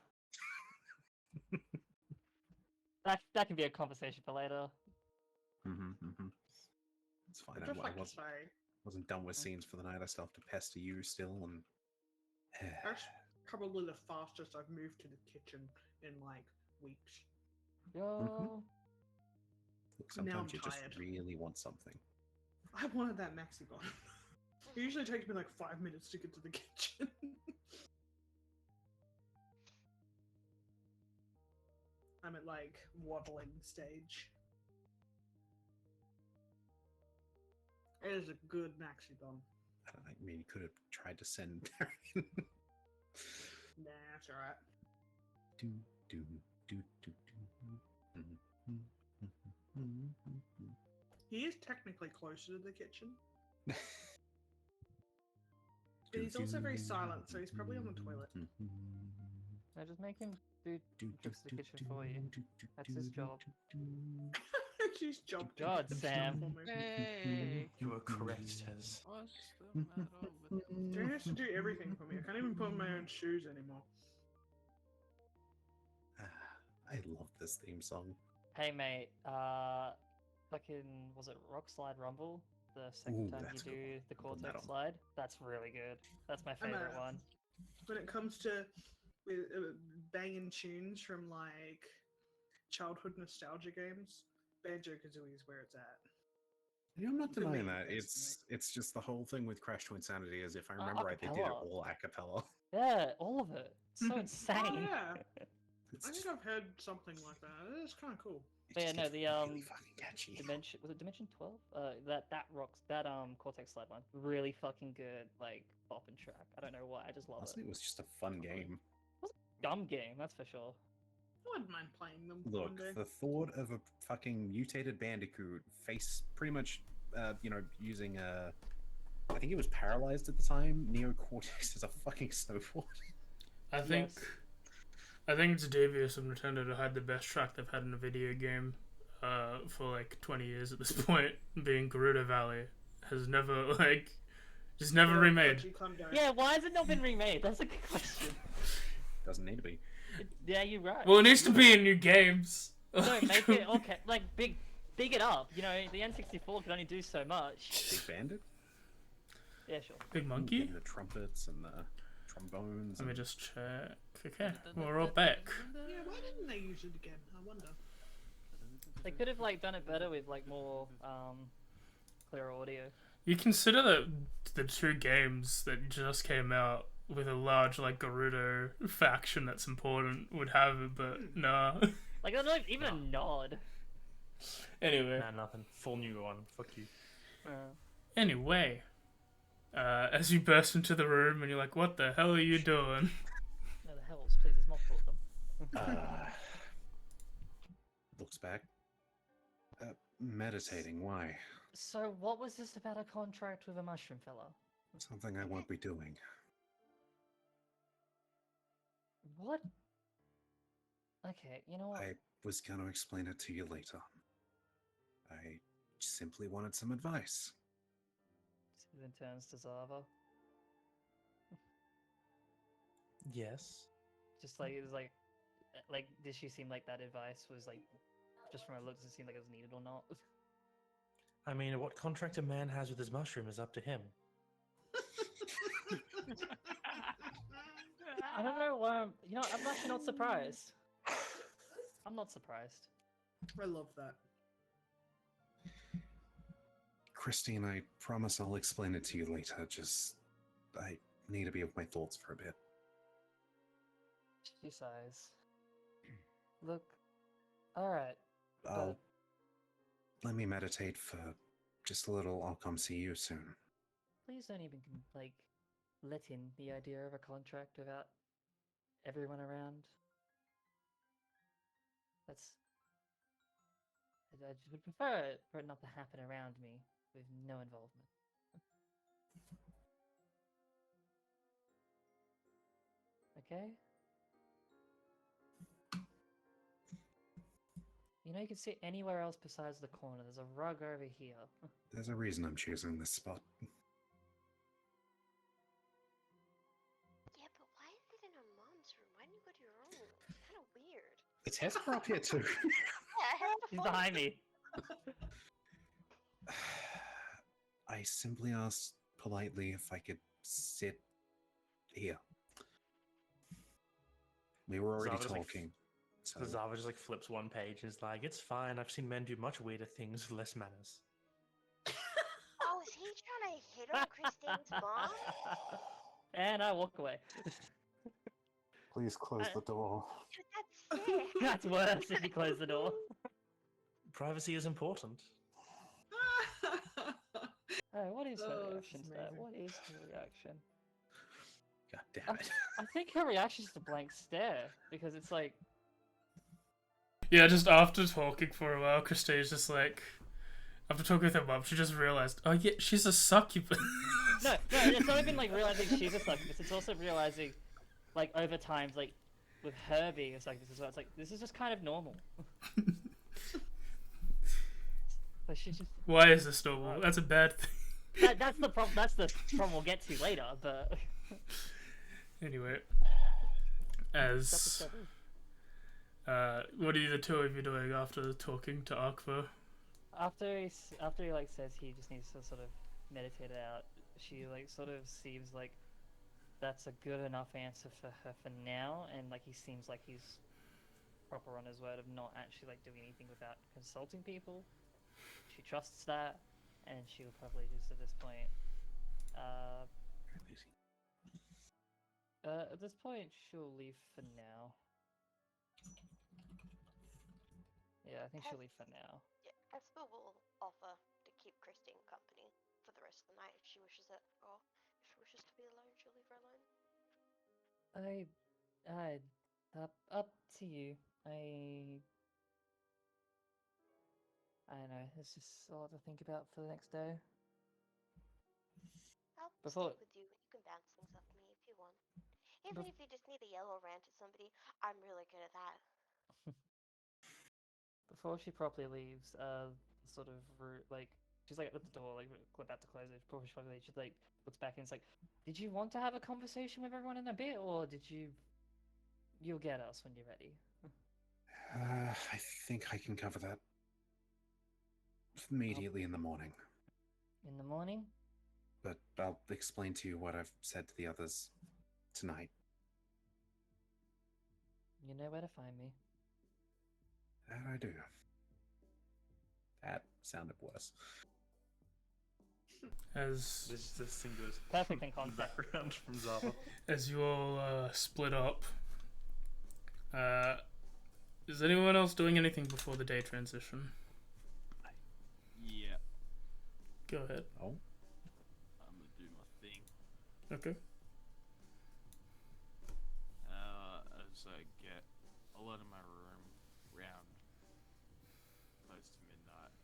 That can be a conversation for later. It's fine. I'd just like to wasn't, say, wasn't done with scenes for the night. I still have to pester you still, and that's probably the fastest I've moved to the kitchen in like weeks. Yo. Look, sometimes I'm you just tired. really want something. I wanted that maxi gun. It usually takes me like 5 minutes to get to the kitchen. I'm at like waddling stage. It is a good maxi gun. I mean, you could have tried to send Darian. Nah, it's alright. do, do, do, do, do. He is technically closer to the kitchen. But he's also very silent, so he's probably on the toilet. I just make him do trips to the kitchen for you. That's his job. It's his job to God, get the Sam. stuff for me. Hey, You are correct, Tez. what's the matter with you? Jay has to do everything for me. I can't even put on my own shoes anymore. I love this theme song. Hey mate, fucking was it Rock Slide Rumble? The second Ooh, time you that's a good do one. the Put that Cortex on. slide? That's really good. That's my I'm favorite a- one. When it comes to banging tunes from like childhood nostalgia games, Banjo Kazooie is where it's at. Yeah, I'm not For denying me, that. personally. It's just the whole thing with Crash to Insanity is, if I remember right, they did it acapella. all a cappella. Yeah, all of it. It's so Oh insane. yeah, It's I think just- I've heard something like that. It's kind of cool. it But yeah, just no, gets the really fucking catchy. Dimension, was it Dimension 12? That Cortex slide one. Really fucking good, like bopping track. I don't know why, I just love Honestly, it. it was just a fun game. Dumb game, that's for sure. I wouldn't mind playing them one Look, day. the thought of a fucking mutated Bandicoot face pretty much, using I think it was paralyzed at the time, Neocortex as a fucking snowboard. I think Yes. I think it's devious of Nintendo to hide the best track they've had in a video game for like 20 years at this point, being Gerudo Valley, has never just never remade. Dodgy Condo. Yeah, why has it not been remade? That's a good question. Doesn't need to be. Yeah, you're right. Well, it needs to be in new games. No, make it okay, like big it up. You know, the N64 can only do so much. Big Bandit? Yeah, sure. Big Ooh, Monkey? getting the trumpets and the trombones. Let me and- just check. Okay, we're all back. Yeah, why didn't they use it again? I wonder. They could have like done it better with like more clear audio. You consider that the two games that just came out with a large Gerudo faction that's important would have it, but nah. Like they're not even a nod. Anyway, Nah, nothing. Full new one. Fuck you. anyway, as you burst into the room and you're like, "What the hell are you doing?" No, the hells, please. There's multiple of them. Looks back. Meditating. Why? So what was this about a contract with a mushroom fella? Something I won't be doing. What? Okay, you know what? I was going to explain it to you later. I simply wanted some advice. Then turns to Zava. Yes. Just like it was like did she seem like that advice was like just from her looks it seemed like it was needed or not? I mean, what contract a man has with his mushroom is up to him. I don't know why I'm actually not surprised. I'm not surprised. I love that. Christine, I promise I'll explain it to you later. Just, I need to be with my thoughts for a bit. She sighs. Look, alright. I'll let me meditate for just a little. I'll come see you soon. Please don't even like let in the idea of a contract without everyone around. That's I just would prefer for it not to happen around me with no involvement. okay? You know, you can sit anywhere else besides the corner. There's a rug over here. There's a reason I'm choosing this spot. Yeah, but why is it in her mom's room? Why didn't you go to your own room? It's kind of weird. It's Hesper up here too. Yeah, Hesper He's behind me. I simply asked politely if I could sit here. We were already Zava's like- talking. So So Zava just like flips one page and is like, it's fine, I've seen men do much weirder things with less manners. Oh, is he trying to hit on Christine's mom? And I walk away. please close the door. That's sick. That's worse if you close the door. Privacy is important. Oh, what is her Oh, this reaction is to that? amazing. What is her reaction? God damn it. I think her reaction is a blank stare because it's like, Yeah, just after talking for a while, Christine's just like, after talking with her mum, she just realized, oh yeah, she's a succubus. no, it's not even like realizing she's a succubus. It's also realizing, like over time, like with her being a succubus as well. It's like this is just kind of normal. But she just Why is this normal? That's a bad thing. that's the problem. That's the problem we'll get to later. But Anyway, Chapter as 7. what are the two of you doing after talking to Arkva? After he like says he just needs to sort of meditate it out, she like sort of seems like that's a good enough answer for her for now, and like he seems like he's proper on his word of not actually like doing anything without consulting people. She trusts that, and she'll probably just at this point, she'll leave for now. Yeah, I think she'll leave for now. Yeah, Esper will offer to keep Christine company for the rest of the night if she wishes it, or if she wishes to be alone, she'll leave her alone. Up to you. I don't know. It's just a lot to think about for the next day. I'll Before- stick with you. You can bounce things off me if you want. Even if you just need a yell or rant at somebody, I'm really good at that. Before she properly leaves, sort of like she's like at the door, like about to close it. Before she properly leaves, she like looks back and it's like, "Did you want to have a conversation with everyone in a bit, or did you? You'll get us when you're ready." I think I can cover that immediately in the morning. In the morning? But I'll explain to you what I've said to the others tonight. You know where to find me. That I do. That sounded worse. As This thing goes Perfect in in the context. background from Zava. as you all split up, is anyone else doing anything before the day transition? Yeah, Go ahead. Oh? I'm gonna do my thing. Okay. As I get a lot of my room round close to midnight,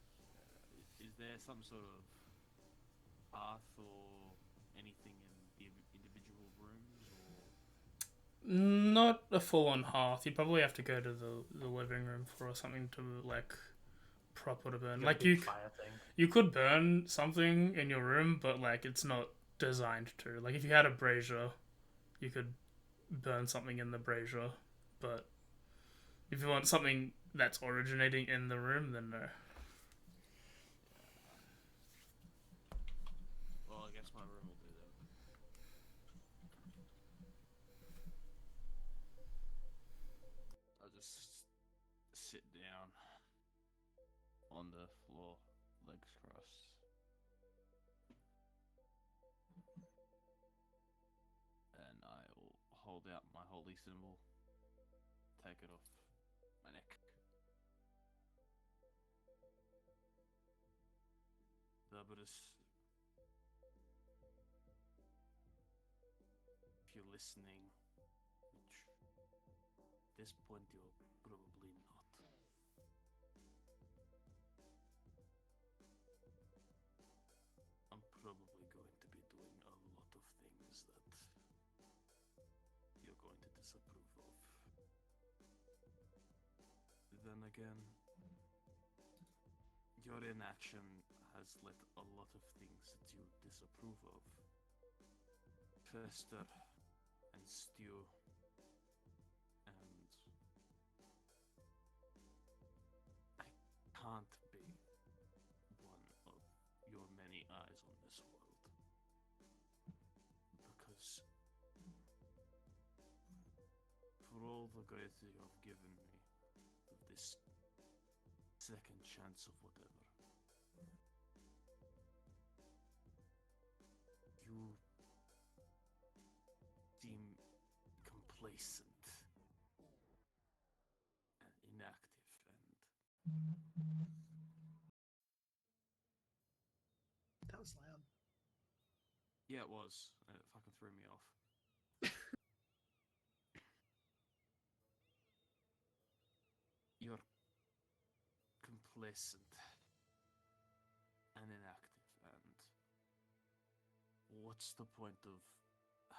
is there some sort of path or anything in the individual rooms, or Not a full-on hearth. You'd probably have to go to the living room for something to like proper to burn. Got a Like big fire thing. you could burn something in your room, but like it's not designed to. Like if you had a brazier, you could burn something in the brazier, but if you want something that's originating in the room, then no. well, I guess my room will do that. I'll just sit down on the floor, legs crossed. And I'll hold out my holy symbol, take it off my neck. Cerberus, if you're listening, which at this point you're probably not. I'm probably going to be doing a lot of things that you're going to disapprove of. Then again, your inaction has let a lot of things that you disapprove of fester and stew, and I can't be one of your many eyes on this world, because for all the grace you have given me of this second chance of whatever, you seem complacent and inactive, and That was loud. yeah, it was. It fucking threw me off. You're complacent and inactive, and what's the point of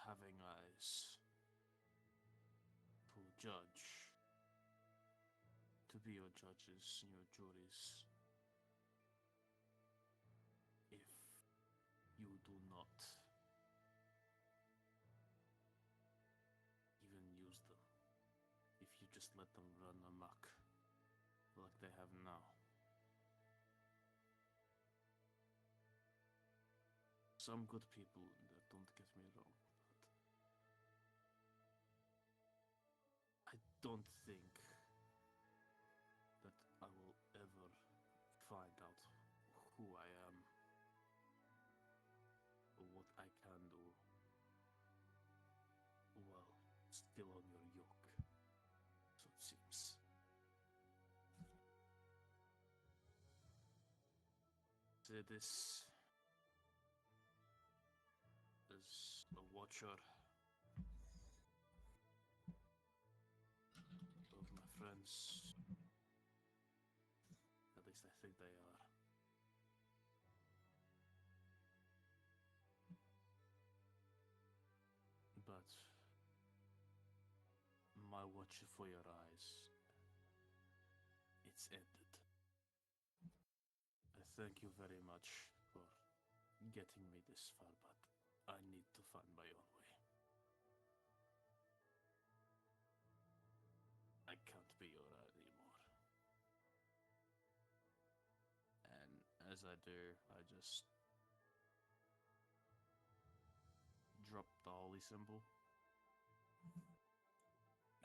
having eyes to judge, to be your judges and your juries, if you do not even use them, if you just let them run amok like they have now? Some good people in there, don't get me wrong, but I don't think that I will ever find out who I am or what I can do while still on your yoke, so it seems. Say this as a watcher of my friends. At least I think they are. But my watch for your eyes, it's ended. I thank you very much for getting me this far, but I need to find my own way. I can't be your eye anymore. And as I do, I just drop the holy symbol.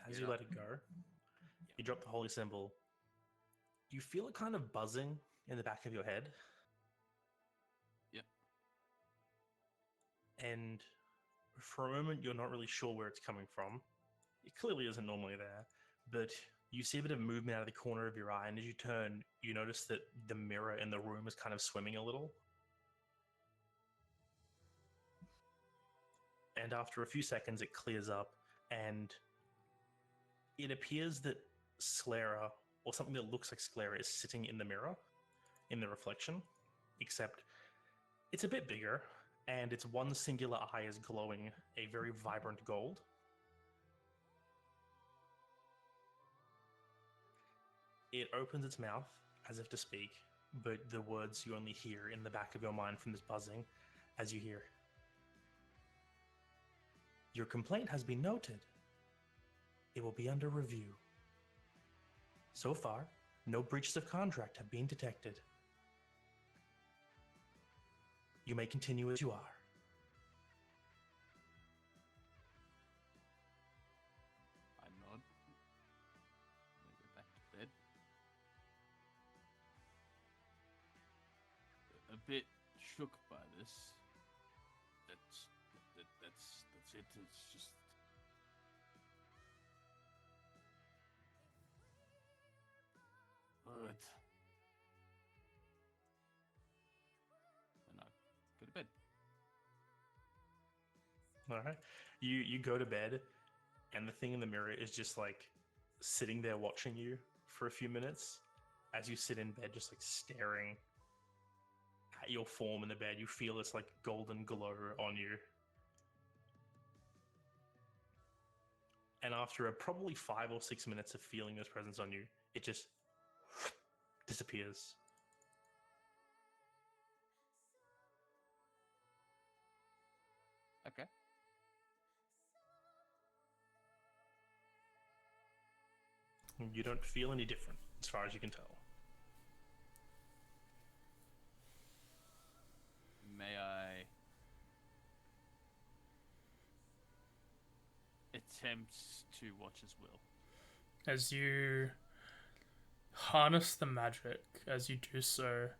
As Yeah. you let it go, you drop the holy symbol. You feel it kind of buzzing in the back of your head. Yep. And for a moment, you're not really sure where it's coming from. It clearly isn't normally there, but you see a bit of movement out of the corner of your eye, and as you turn, you notice that the mirror in the room is kind of swimming a little. And after a few seconds, it clears up, and it appears that Sclera, or something that looks like Sclera, is sitting in the mirror, in the reflection, except it's a bit bigger, and its one singular eye is glowing a very vibrant gold. It opens its mouth as if to speak, but the words you only hear in the back of your mind from this buzzing as you hear, "Your complaint has been noted. It will be under review. So far, no breaches of contract have been detected. You may continue as you are." I nod. I get back to bed. A bit shook by this. That's it. It's just. Alright. And I go to bed. All right. You go to bed, and the thing in the mirror is just like sitting there watching you for a few minutes as you sit in bed, just like staring at your form in the bed. You feel this like golden glow on you. and after probably 5 or 6 minutes of feeling this presence on you, it just disappears. Okay. You don't feel any different, as far as you can tell. May I attempt to watch as well? As you harness the magic, as you do so,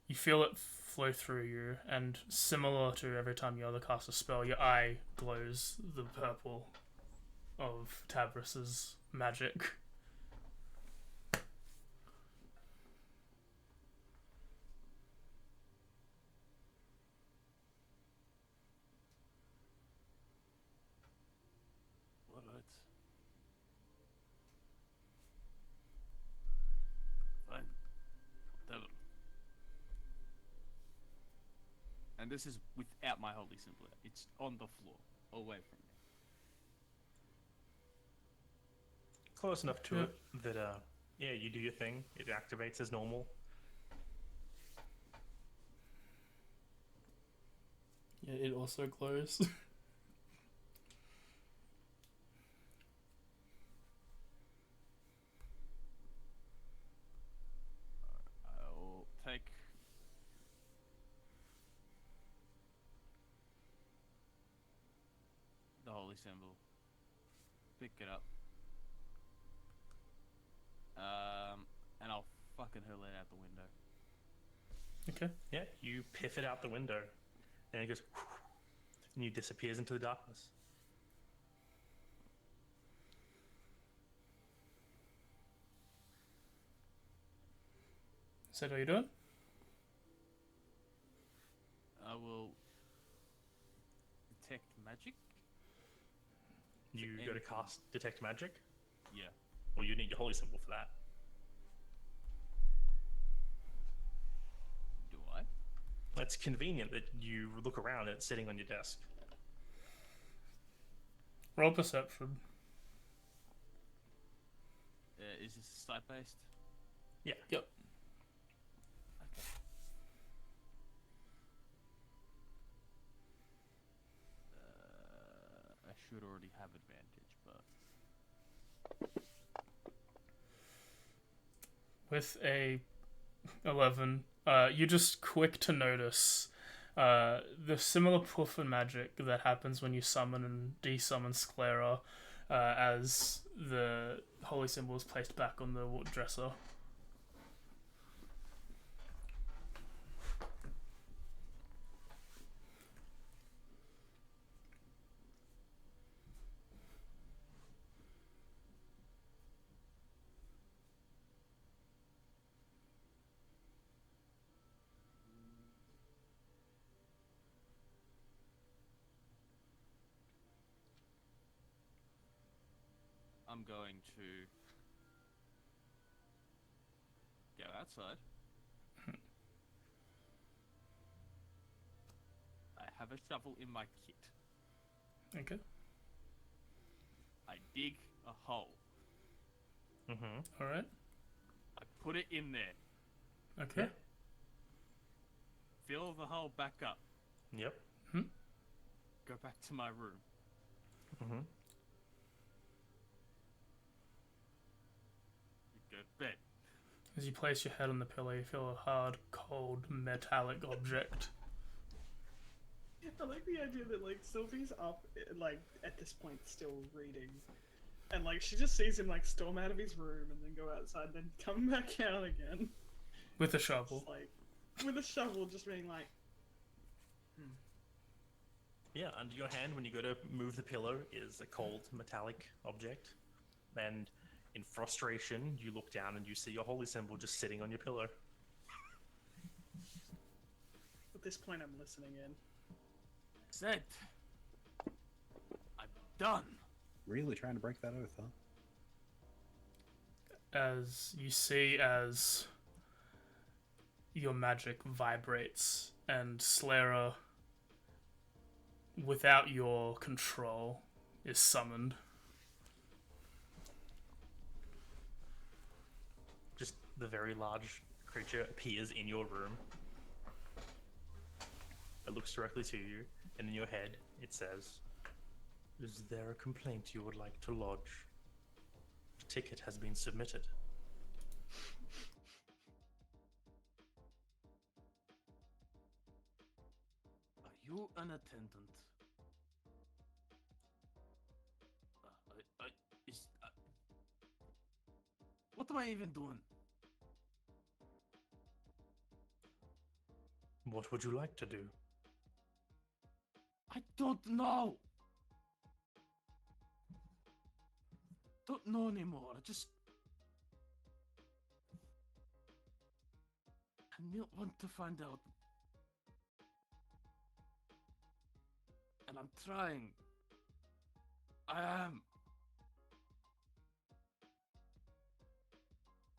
you feel it flow through you, and similar to every time you other cast a spell, your eye glows the purple of Tabris's magic. Alright. Fine. Whatever. And this is without my holy symbol. It's on the floor, away from me. Close enough to Yeah. it that, yeah, you do your thing. It activates as normal. Yeah, it also glows. I'll take the holy symbol, pick it up, and I'll fucking hurl it out the window. Okay. Yeah, you piff it out the window, and it goes, and you disappears into the darkness. Is that all you're doing? I will detect magic. You go to cast Detect Magic. Yeah. Well, you need your holy symbol for that. Do I? It's convenient that you look around and it's sitting on your desk. Roll perception. Is this site based? Yeah. Yep. Okay. I should already have advantage, but With a 11, you're just quick to notice the similar puff and magic that happens when you summon and desummon Sclera as the holy symbol is placed back on the dresser. I'm going to go outside. I have a shovel in my kit. Okay. I dig a hole. Mm-hmm. Alright. I put it in there. Okay. Yeah. Fill the hole back up. Yep. Go back to my room. Mm-hmm. Go to bed. As you place your head on the pillow, you feel a hard, cold, metallic object. I like the idea that like Sylvie's up like at this point still reading, and like she just sees him like storm out of his room and then go outside, then come back out again, With a shovel. just, like with a shovel, just being like, Yeah, under your hand when you go to move the pillow is a cold metallic object. And in frustration, you look down and you see your holy symbol just sitting on your pillow. at this point I'm listening in. Said. I'm done. Really trying to break that oath, huh? As you see as your magic vibrates and Slayer, without your control, is summoned. The very large creature appears in your room. It looks directly to you, and in your head it says, "Is there a complaint you would like to lodge? The ticket has been submitted." Are you an attendant? What am I even doing? What would you like to do? I don't know. Don't know anymore. I want to find out. And I'm trying. I am.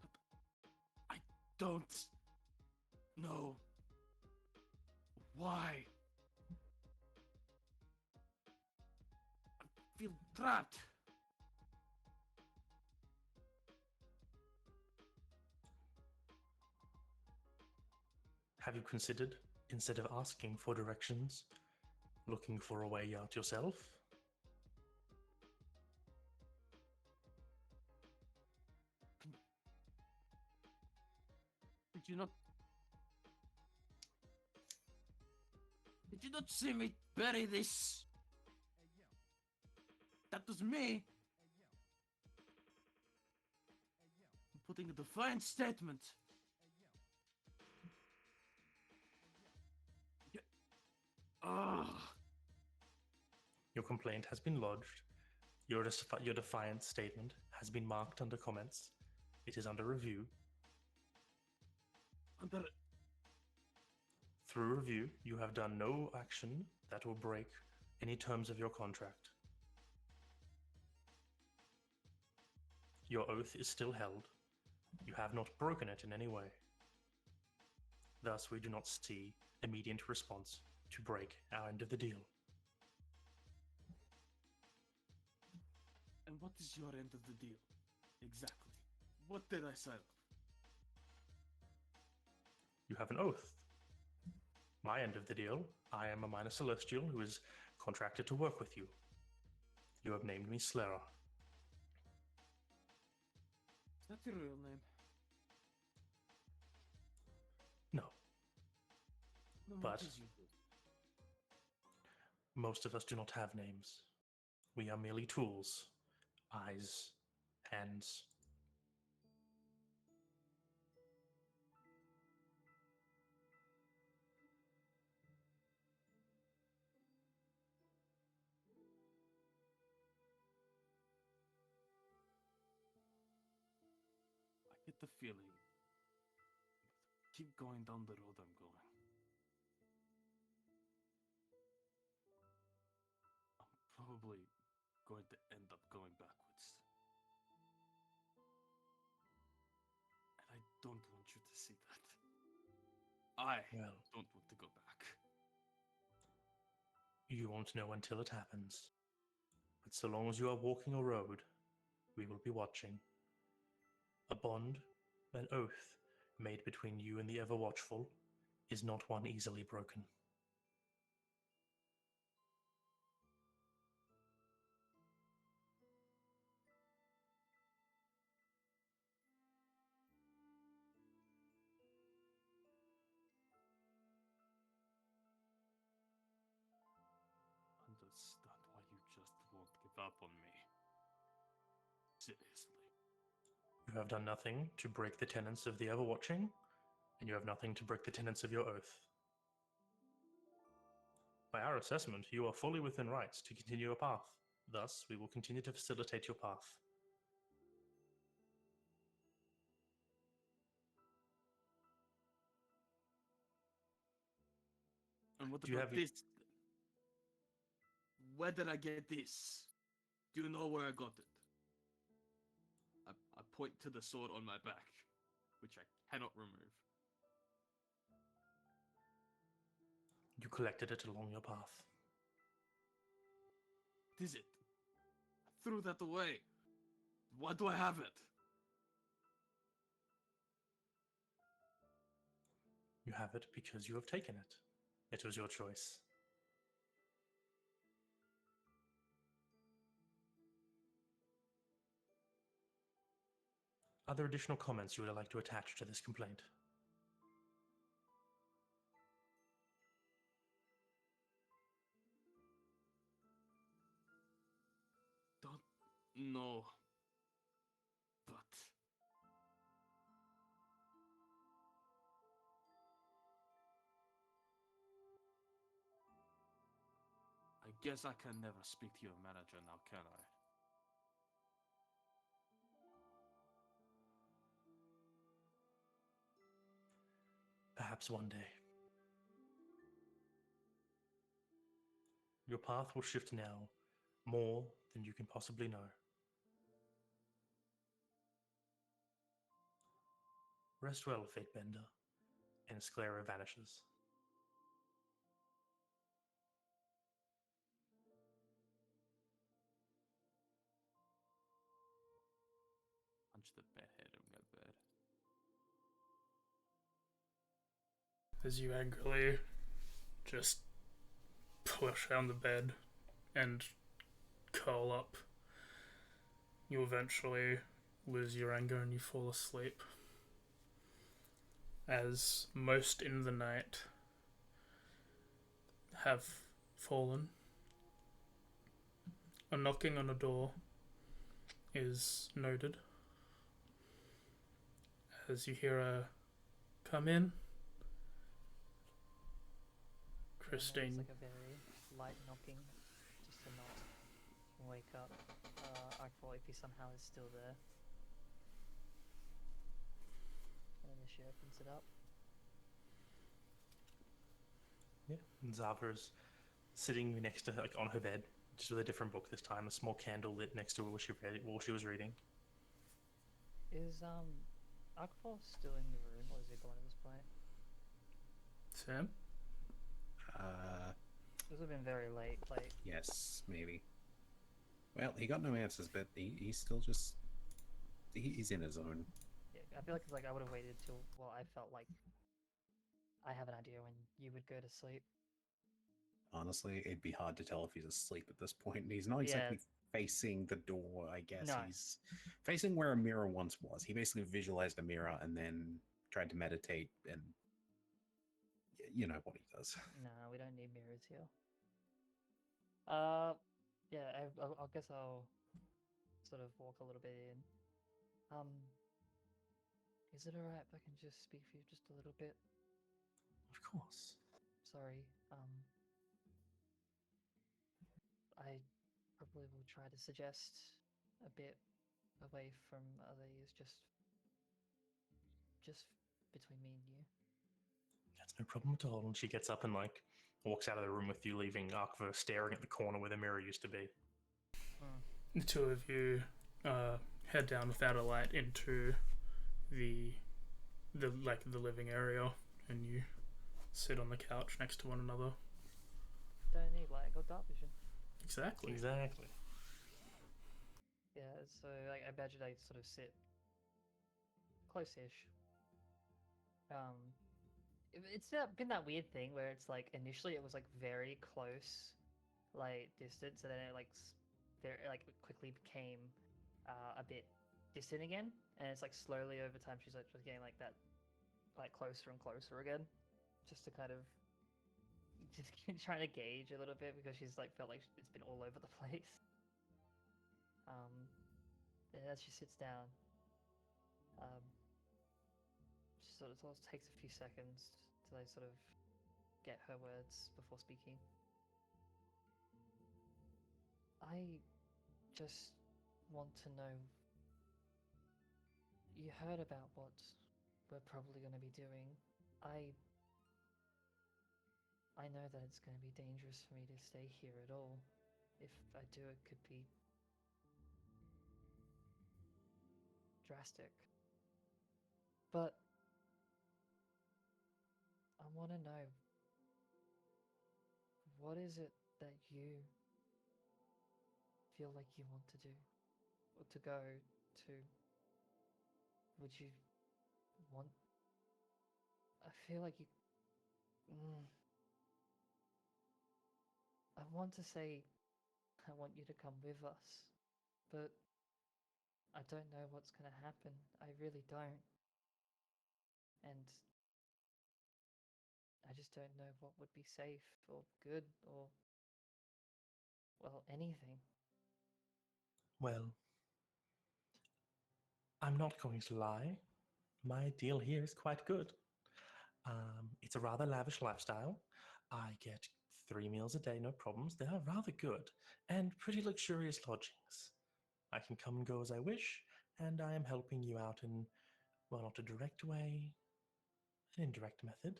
But I don't know why. I feel trapped. Have you considered, instead of asking for directions, looking for a way out yourself? Did you not? Did you not see me bury this? That was me. I'm putting a defiant statement. Ugh. Your complaint has been lodged. Your defiant statement has been marked under comments. It is under review. Through review, you have done no action that will break any terms of your contract. Your oath is still held. You have not broken it in any way. Thus, we do not see immediate response to break our end of the deal. And what is your end of the deal? Exactly. What did I sign up? You have an oath. My end of the deal, I am a minor celestial who is contracted to work with you. You have named me Slayer. Is that your real name? No, Then But- what is you do? most of us do not have names. We are merely tools. Eyes, hands. I get the feeling. Keep going down the road I'm going. I'm probably going to end up going backwards. And I don't want you to see that. I Well, don't want to go back. you won't know until it happens. But so long as you are walking a road, we will be watching. A bond, an oath, made between you and the Ever-Watchful is not one easily broken. Understand why you just won't give up on me. Seriously. You have done nothing to break the tenets of the Ever-Watching, and you have nothing to break the tenets of your oath. By our assessment, you are fully within rights to continue your path. Thus, we will continue to facilitate your path. And what Do you about have- this? Where did I get this? Do you know where I got it? I point to the sword on my back, which I cannot remove. You collected it along your path. What is it? I threw that away. Why do I have it? You have it because you have taken it. It was your choice. Are there additional comments you would like to attach to this complaint? Don't know. But I guess I can never speak to your manager now, can I? Perhaps one day. Your path will shift now more than you can possibly know. Rest well, Fatebender, and Sclera vanishes. Punch the bedhead and go to bed. As you angrily just push down the bed and curl up, you eventually lose your anger and you fall asleep. As most in the night have fallen, a knocking on a door is noted. As you hear a come in, Christine. It's like a very light knocking, just to not wake up. I thought if he somehow is still there. And then she opens it up. Yeah, and Zava's sitting next to her, like on her bed, just with a different book this time, a small candle lit next to her while she was reading. Is Akpol still in the room, or is he gone at this point? Sam? This would have been very late. Like, Yes, maybe. Well, he got no answers, but he's still just... He's in his own. yeah, I feel like I would have waited till I felt like I have an idea when you would go to sleep. Honestly, it'd be hard to tell if he's asleep at this point. He's not exactly facing the door, I guess. No. He's facing where a mirror once was. He basically visualized a mirror and then tried to meditate, and you know what he does. No, we don't need mirrors here. Yeah, I guess I'll sort of walk a little bit in. Is it alright if I can just speak for you just a little bit? Of course. Sorry, I probably will try to suggest a bit away from others, just between me and you. That's no problem at all. And she gets up and like walks out of the room with you, leaving Arkva staring at the corner where the mirror used to be. The two of you head down without a light into the living area, and you sit on the couch next to one another. Don't need light, got dark vision. Exactly. Yeah, so like, I imagine I sort of sit close-ish. It's been that weird thing where it's like initially it was like very close, like distance, and then it like quickly became a bit distant again, and it's like slowly over time she's like just getting like that, like closer and closer again, just to kind of just trying to gauge a little bit because she's like felt like it's been all over the place. And as she sits down, she sort of takes a few seconds to like sort of get her words before speaking. I just want to know, you heard about what we're probably going to be doing. I know that it's going to be dangerous for me to stay here at all. If I do, it could be drastic. But I want to know, what is it that you feel like you want to do? Or to go to? Would you want I feel like you. Mm, I want to say I want you to come with us, but I don't know what's going to happen. I really don't. And I just don't know what would be safe or good or, well, anything. Well, I'm not going to lie. My deal here is quite good. It's a rather lavish lifestyle. I get 3 meals a day, no problems. They are rather good and pretty luxurious lodgings. I can come and go as I wish, and I am helping you out in, well, not a direct way, an indirect method.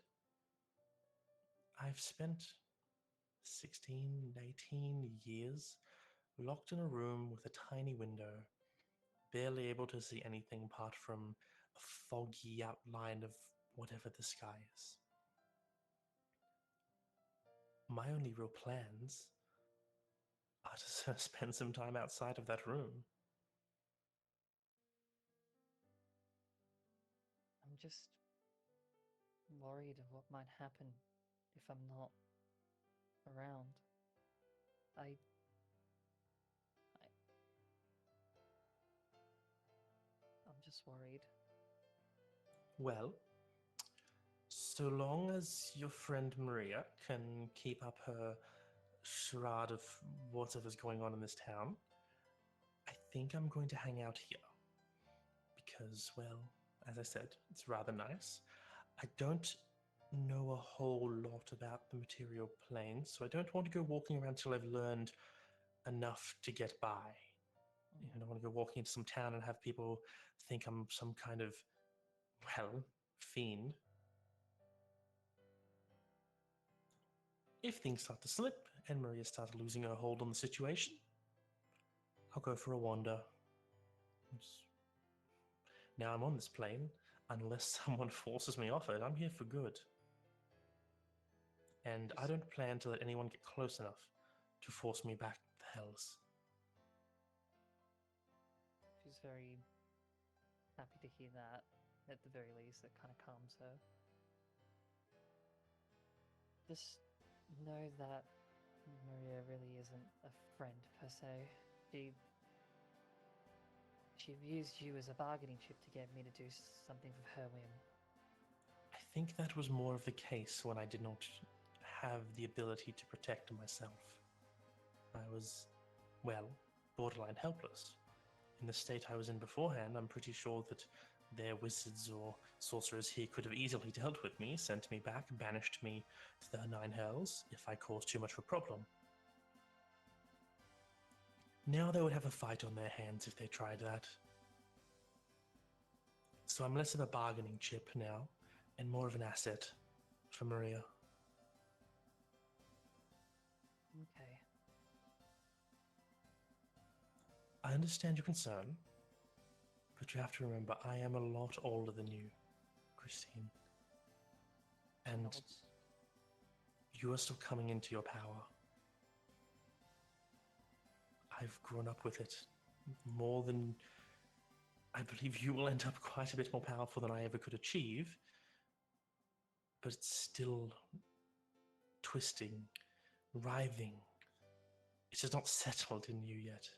I've spent 16, 18 years locked in a room with a tiny window, barely able to see anything apart from a foggy outline of whatever the sky is. My only real plans are to spend some time outside of that room. I'm just worried of what might happen if I'm not around. I I'm just worried. Well, so long as your friend Maria can keep up her charade of whatever's going on in this town, I think I'm going to hang out here. Because, well, as I said, it's rather nice. I don't know a whole lot about the material plane, so I don't want to go walking around till I've learned enough to get by. I don't want to go walking into some town and have people think I'm some kind of, well, fiend. If things start to slip and Maria starts losing her hold on the situation, I'll go for a wander. Now I'm on this plane, unless someone forces me off it, I'm here for good. And I don't plan to let anyone get close enough to force me back to the hells. She's very happy to hear that. At the very least, it kind of calms her. Just know that Maria really isn't a friend per se. She views you as a bargaining chip to get me to do something for her whim. I think that was more of the case when I did not have the ability to protect myself. I was, well, borderline helpless. In the state I was in beforehand, I'm pretty sure that their wizards or sorcerers here could have easily dealt with me, sent me back, banished me to the nine hells if I caused too much of a problem. Now they would have a fight on their hands if they tried that. So I'm less of a bargaining chip now, and more of an asset for Maria. Okay. I understand your concern, but you have to remember I am a lot older than you, Christine. And Nods. you are still coming into your power. I've grown up with it more than... I believe you will end up quite a bit more powerful than I ever could achieve, but it's still twisting, writhing. It's just not settled in you yet.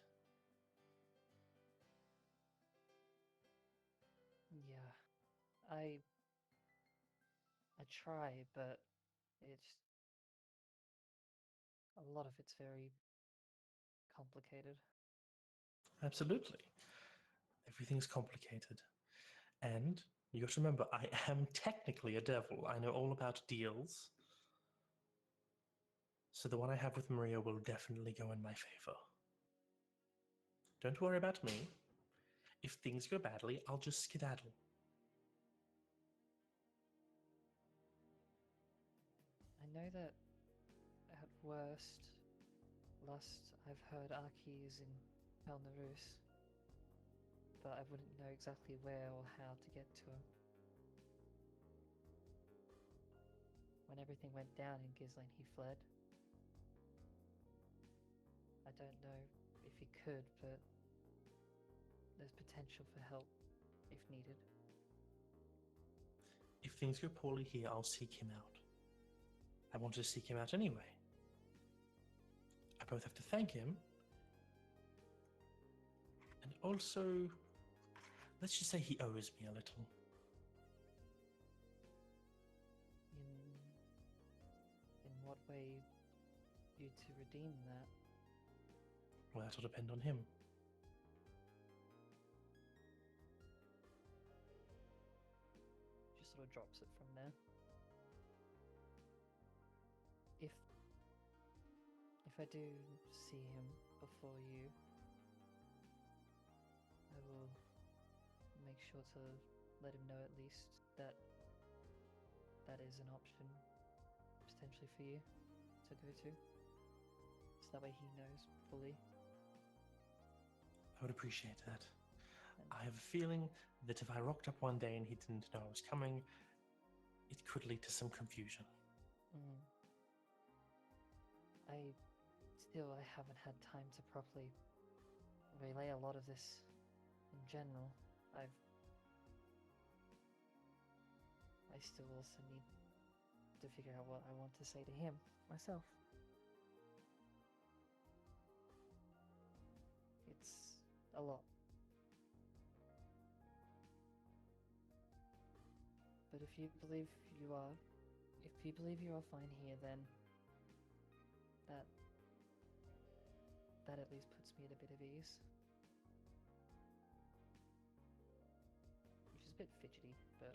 Yeah. I try, but it's a lot of it's very complicated. Absolutely. Everything's complicated. And you got to remember, I am technically a devil. I know all about deals. So the one I have with Maria will definitely go in my favor. Don't worry about me. If things go badly, I'll just skedaddle. I know that at worst, last I've heard Aki is in Pelnarus, but I wouldn't know exactly where or how to get to him. When everything went down in Gislin, he fled. I don't know if he could, but there's potential for help if needed. if things go poorly here, I'll seek him out. I wanted to seek him out anyway. I both have to thank him, and also, let's just say he owes me a little. In what way you to redeem that? Well, that'll depend on him. Just sort of drops it from there. If I do see him before you, I will make sure to let him know at least that that is an option potentially for you to go to. So that way he knows fully. I would appreciate that. And I have a feeling that if I rocked up one day and he didn't know I was coming, it could lead to some confusion. I haven't had time to properly relay a lot of this in general. I still also need to figure out what I want to say to him myself. It's a lot. But if you believe you are fine here, then that at least puts me at a bit of ease. Which is a bit fidgety, but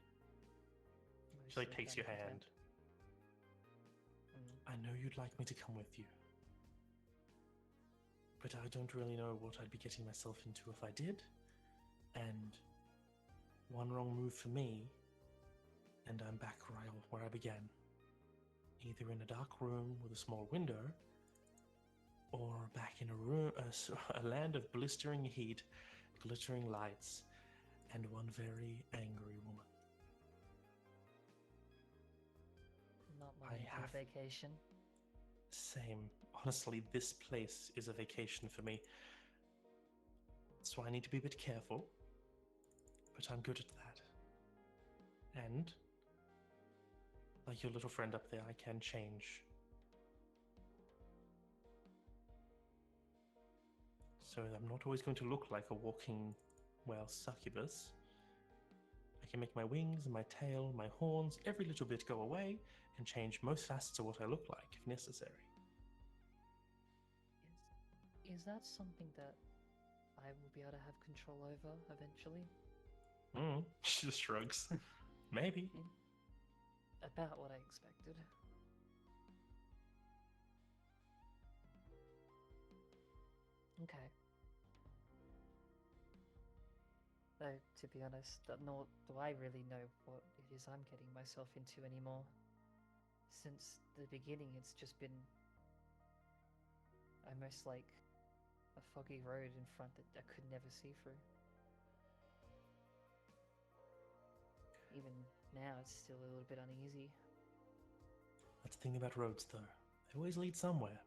She like mostly takes your kind of hand. content. I know you'd like me to come with you, but I don't really know what I'd be getting myself into if I did. And one wrong move for me, and I'm back where I began. Either in a dark room with a small window, or back in a land of blistering heat, glittering lights, and one very angry woman. Not I my ideal have- vacation. Same. Honestly, this place is a vacation for me. So I need to be a bit careful, but I'm good at that. And, like your little friend up there, I can change. So I'm not always going to look like a walking, well, succubus. I can make my wings, my tail, my horns, every little bit go away and change most facets of what I look like if necessary. Is that something that I will be able to have control over eventually? She just shrugs. Maybe. About what I expected. Okay. Though, to be honest, nor do I really know what it is I'm getting myself into anymore. Since the beginning, it's just been almost like a foggy road in front that I could never see through. Even now, it's still a little bit uneasy. That's the thing about roads, though. They always lead somewhere.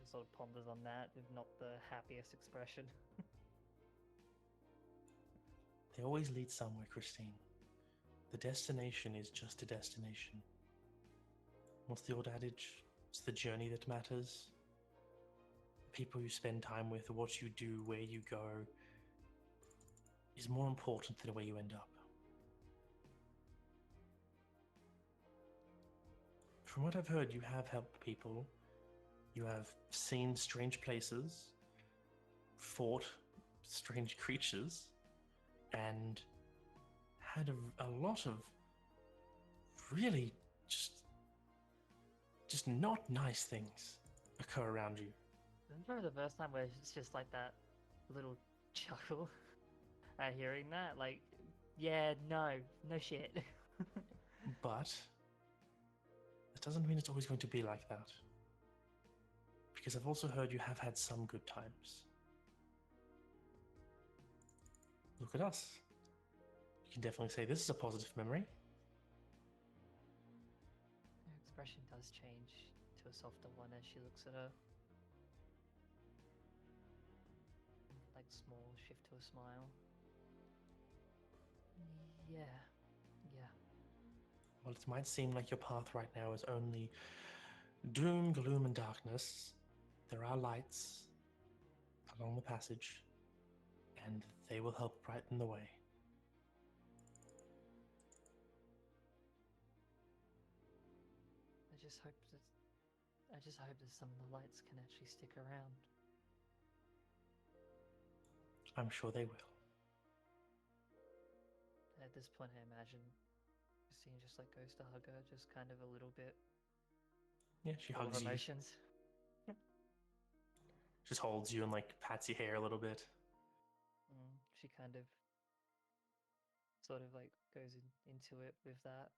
I sort of ponders on that with not the happiest expression. They always lead somewhere, Christine. The destination is just a destination. What's the old adage? It's the journey that matters. The people you spend time with, what you do, where you go, is more important than where you end up. From what I've heard, you have helped people. You have seen strange places, fought strange creatures, and had a lot of really just not nice things occur around you. Remember the first time where it's just like that little chuckle at hearing that? Like, yeah, no shit. But that doesn't mean it's always going to be like that. Because I've also heard you have had some good times. Look at us. You can definitely say this is a positive memory. Her expression does change to a softer one as she looks at her. like small shift to a smile. Yeah, yeah. Well, it might seem like your path right now is only doom, gloom, and darkness. There are lights along the passage, and they will help brighten the way. I just hope that some of the lights can actually stick around. I'm sure they will. At this point, I imagine Christine just like goes to hug her, just kind of a little bit Yeah, she full of hugs you, emotions. just holds you and like pats your hair a little bit. She kind of sort of like goes into it with that.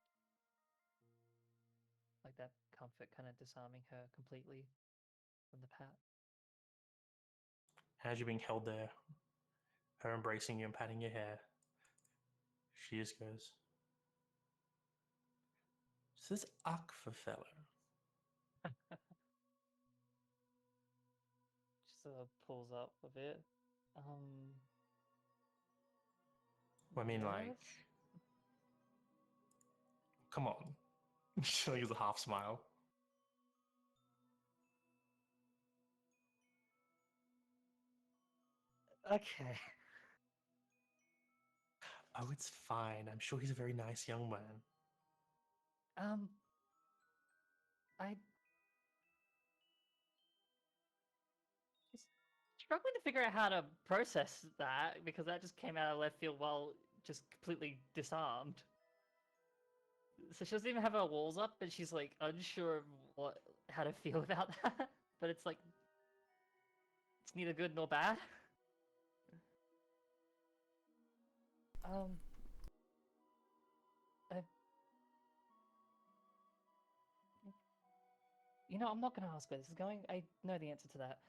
Like that comfort kind of disarming her completely from the pat. As you're being held there, her embracing you and patting your hair, she just goes, "This Aqua fellow." Just pulls up a bit. I mean, like, Yes? come on. She like gives a half smile. Okay. Oh, it's fine. I'm sure he's a very nice young man. I just struggling to figure out how to process that because that just came out of left field while just completely disarmed. So she doesn't even have her walls up, and she's like unsure of how to feel about that. But it's like it's neither good nor bad. Um, I, I'm not gonna ask where this is going. I know the answer to that.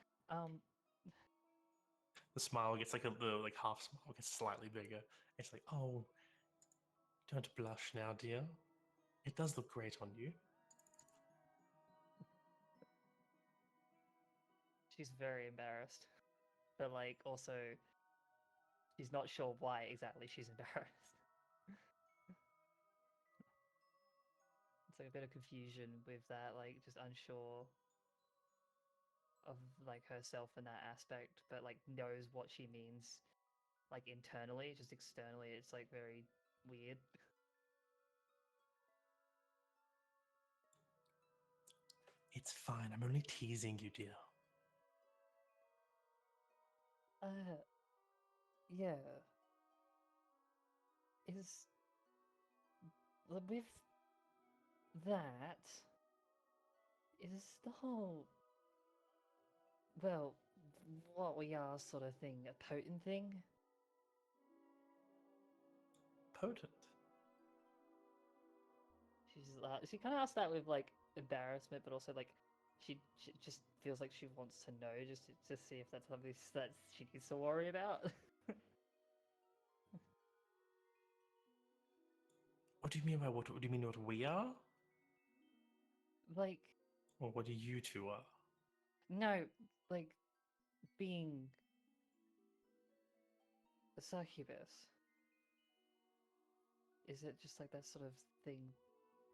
The smile gets like the like half smile gets slightly bigger. It's like, oh, don't blush now, dear. It does look great on you. She's very embarrassed, but like also she's not sure why exactly she's embarrassed. It's like a bit of confusion with that, like just unsure of like herself in that aspect, but like knows what she means like internally, just externally it's like very weird. It's fine. I'm only teasing you, dear. Yeah. Is with that is the whole well what we are sort of thing a potent thing? Potent. She kind of asked that with like embarrassment, but also like she just feels like she wants to know just to see if that's something that she needs to worry about. What do you mean by what? What do you mean what we are? Like Or what do you two are? no, like being a succubus. Is it just like that sort of thing?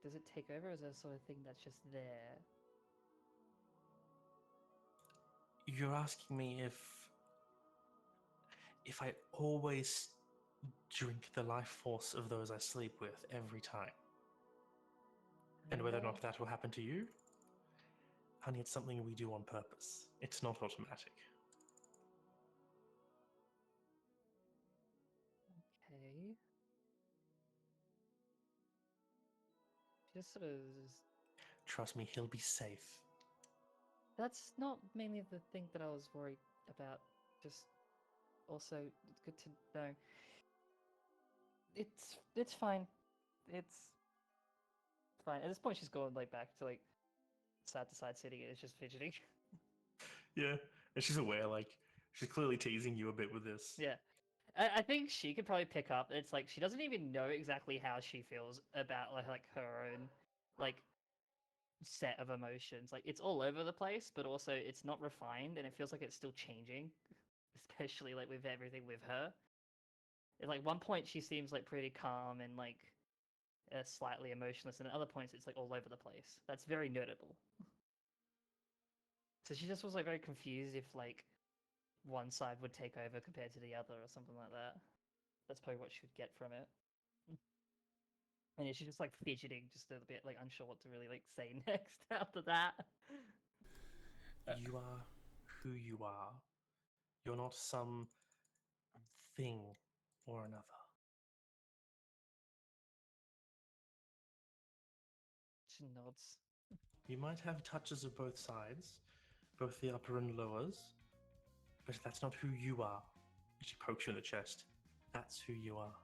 Does it take over, or is it a sort of thing that's just there? You're asking me if I always drink the life force of those I sleep with every time, and whether or not that will happen to you? Honey, it's something we do on purpose. It's not automatic. Okay. Just sort of. Trust me, he'll be safe. That's not mainly the thing that I was worried about. Just also it's good to know. It's fine. It's fine. At this point, she's going like back to like side to side sitting, and it's just fidgeting. Yeah, and she's aware, like, she's clearly teasing you a bit with this. Yeah. I think she could probably pick up. It's like she doesn't even know exactly how she feels about like her own like set of emotions. Like it's all over the place, but also it's not refined, and it feels like it's still changing. especially like with everything with her. At like one point she seems like pretty calm and like slightly emotionless, and at other points it's like all over the place. That's very notable. So she just was like very confused if like one side would take over compared to the other or something like that. That's probably what she would get from it. And yeah, she's just like fidgeting, just a bit like unsure what to really like say next after that. You are who you are. You're not some thing or another. She nods. You might have touches of both sides, both the upper and lowers, but that's not who you are. She pokes you in the chest. That's who you are.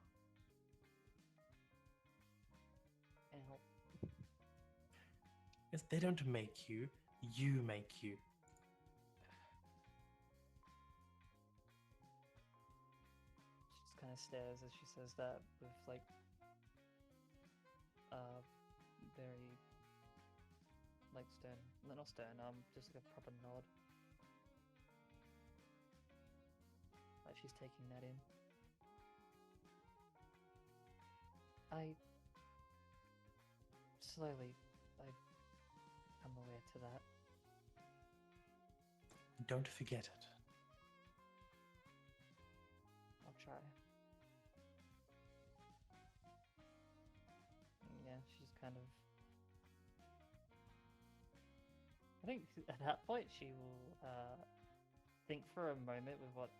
Ow. Yes, they don't make you, you make you. She just kind of stares as she says that with like very like stern, not stern, just like a proper nod. Like she's taking that in. I come aware to that. Don't forget it. I'll try. Yeah, she's kind of. I think at that point she will think for a moment with what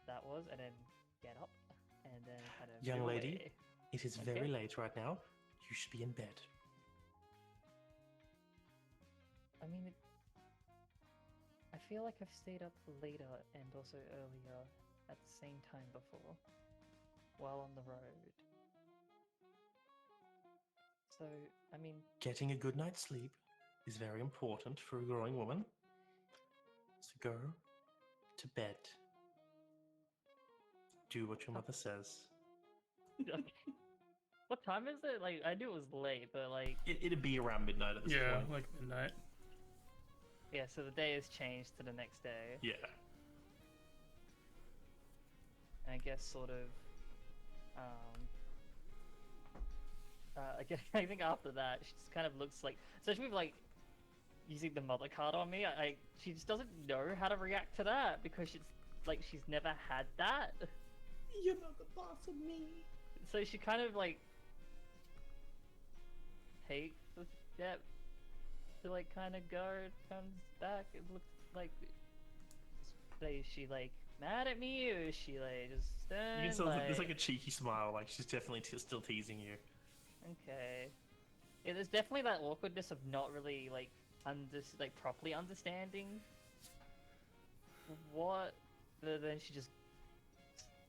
that was, and then get up, and then kind of. Young move lady, away. it is Okay. very late right now. You should be in bed. I mean, I feel like I've stayed up later and also earlier at the same time before, while on the road. So, I mean, Getting a good night's sleep is very important for a growing woman. So go to bed. Do what your mother says. what time is it? Like, I knew it was late, but like, It'd be around midnight at this Yeah, point. like midnight. yeah, so the day has changed to the next day. Yeah. And I guess sort of, I think after that, she just kind of looks like, especially with like, using the mother card on me, she just doesn't know how to react to that, because she's never had that. You're not the boss of me. So she kind of like takes a step to like kind of go, comes back. It looks like, is she like mad at me, or is she like just stern? You can tell there's like a cheeky smile, like she's definitely still teasing you. Okay. Yeah, there's definitely that awkwardness of not really like properly understanding what, but then she just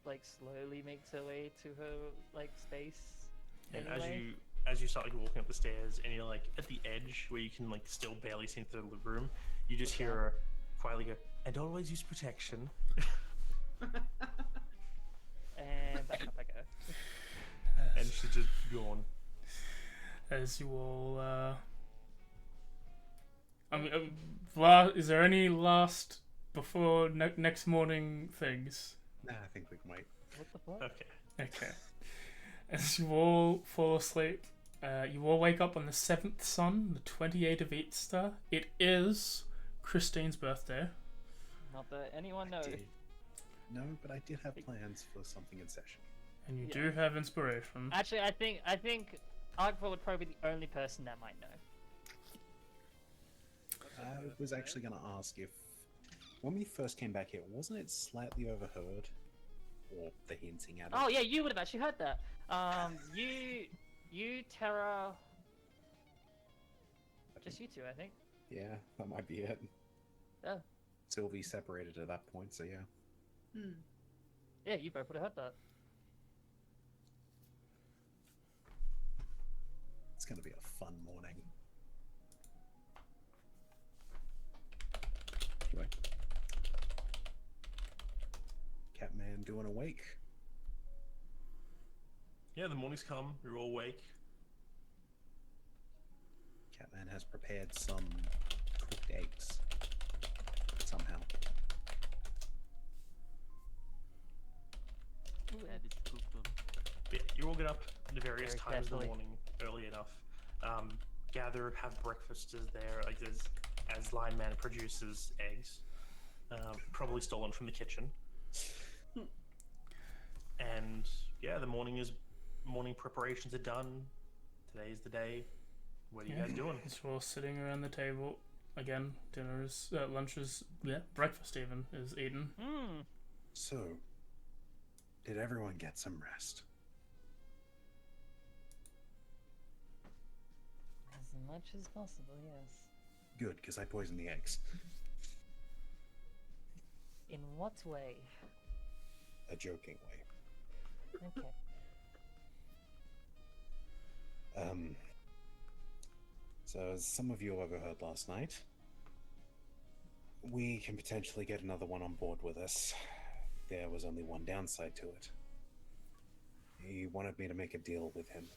like slowly makes her way to her like space. And Anyway. as you start like walking up the stairs, and you're like at the edge where you can like still barely see into the room, you just hear her quietly go, "And always use protection." And back up I go. And she's just gone. As you all, I mean, is there any last before next morning things? Nah, I think we can wait. What the fuck? Okay. Okay. As you all fall asleep, you all wake up on the 7th sun, the 28th of Easter. It is Christine's birthday. Not that anyone knows. No, but I did have plans for something in session. And you Yeah. do have inspiration. Actually, I think Agva would probably be the only person that might know. I was actually going to ask if, when we first came back here, wasn't it slightly overheard? Or the hinting at it? Oh yeah, you would have actually heard that. You, Terra, just you two, I think. Yeah, that might be it. Yeah. Sylvie separated at that point, so yeah. Hmm. Yeah, you both would have heard that. It's going to be a fun morning. Anyway. Catman doing a wake. Yeah, the morning's come. You're all awake. Catman has prepared some cooked eggs. Somehow. But yeah, you all get up at various Very times in the carefully. morning, early enough. Gather, have breakfast is there, like as Lion Man produces eggs, probably stolen from the kitchen. And yeah, morning preparations are done. Today's the day. What are you guys doing? So we're all sitting around the table. Again, dinner is, lunch is, breakfast even is eaten. So, did everyone get some rest? As much as possible, yes. Good, because I poisoned the eggs. In what way? A joking way. Okay. So as some of you overheard last night, we can potentially get another one on board with us. There was only one downside to it. He wanted me to make a deal with him.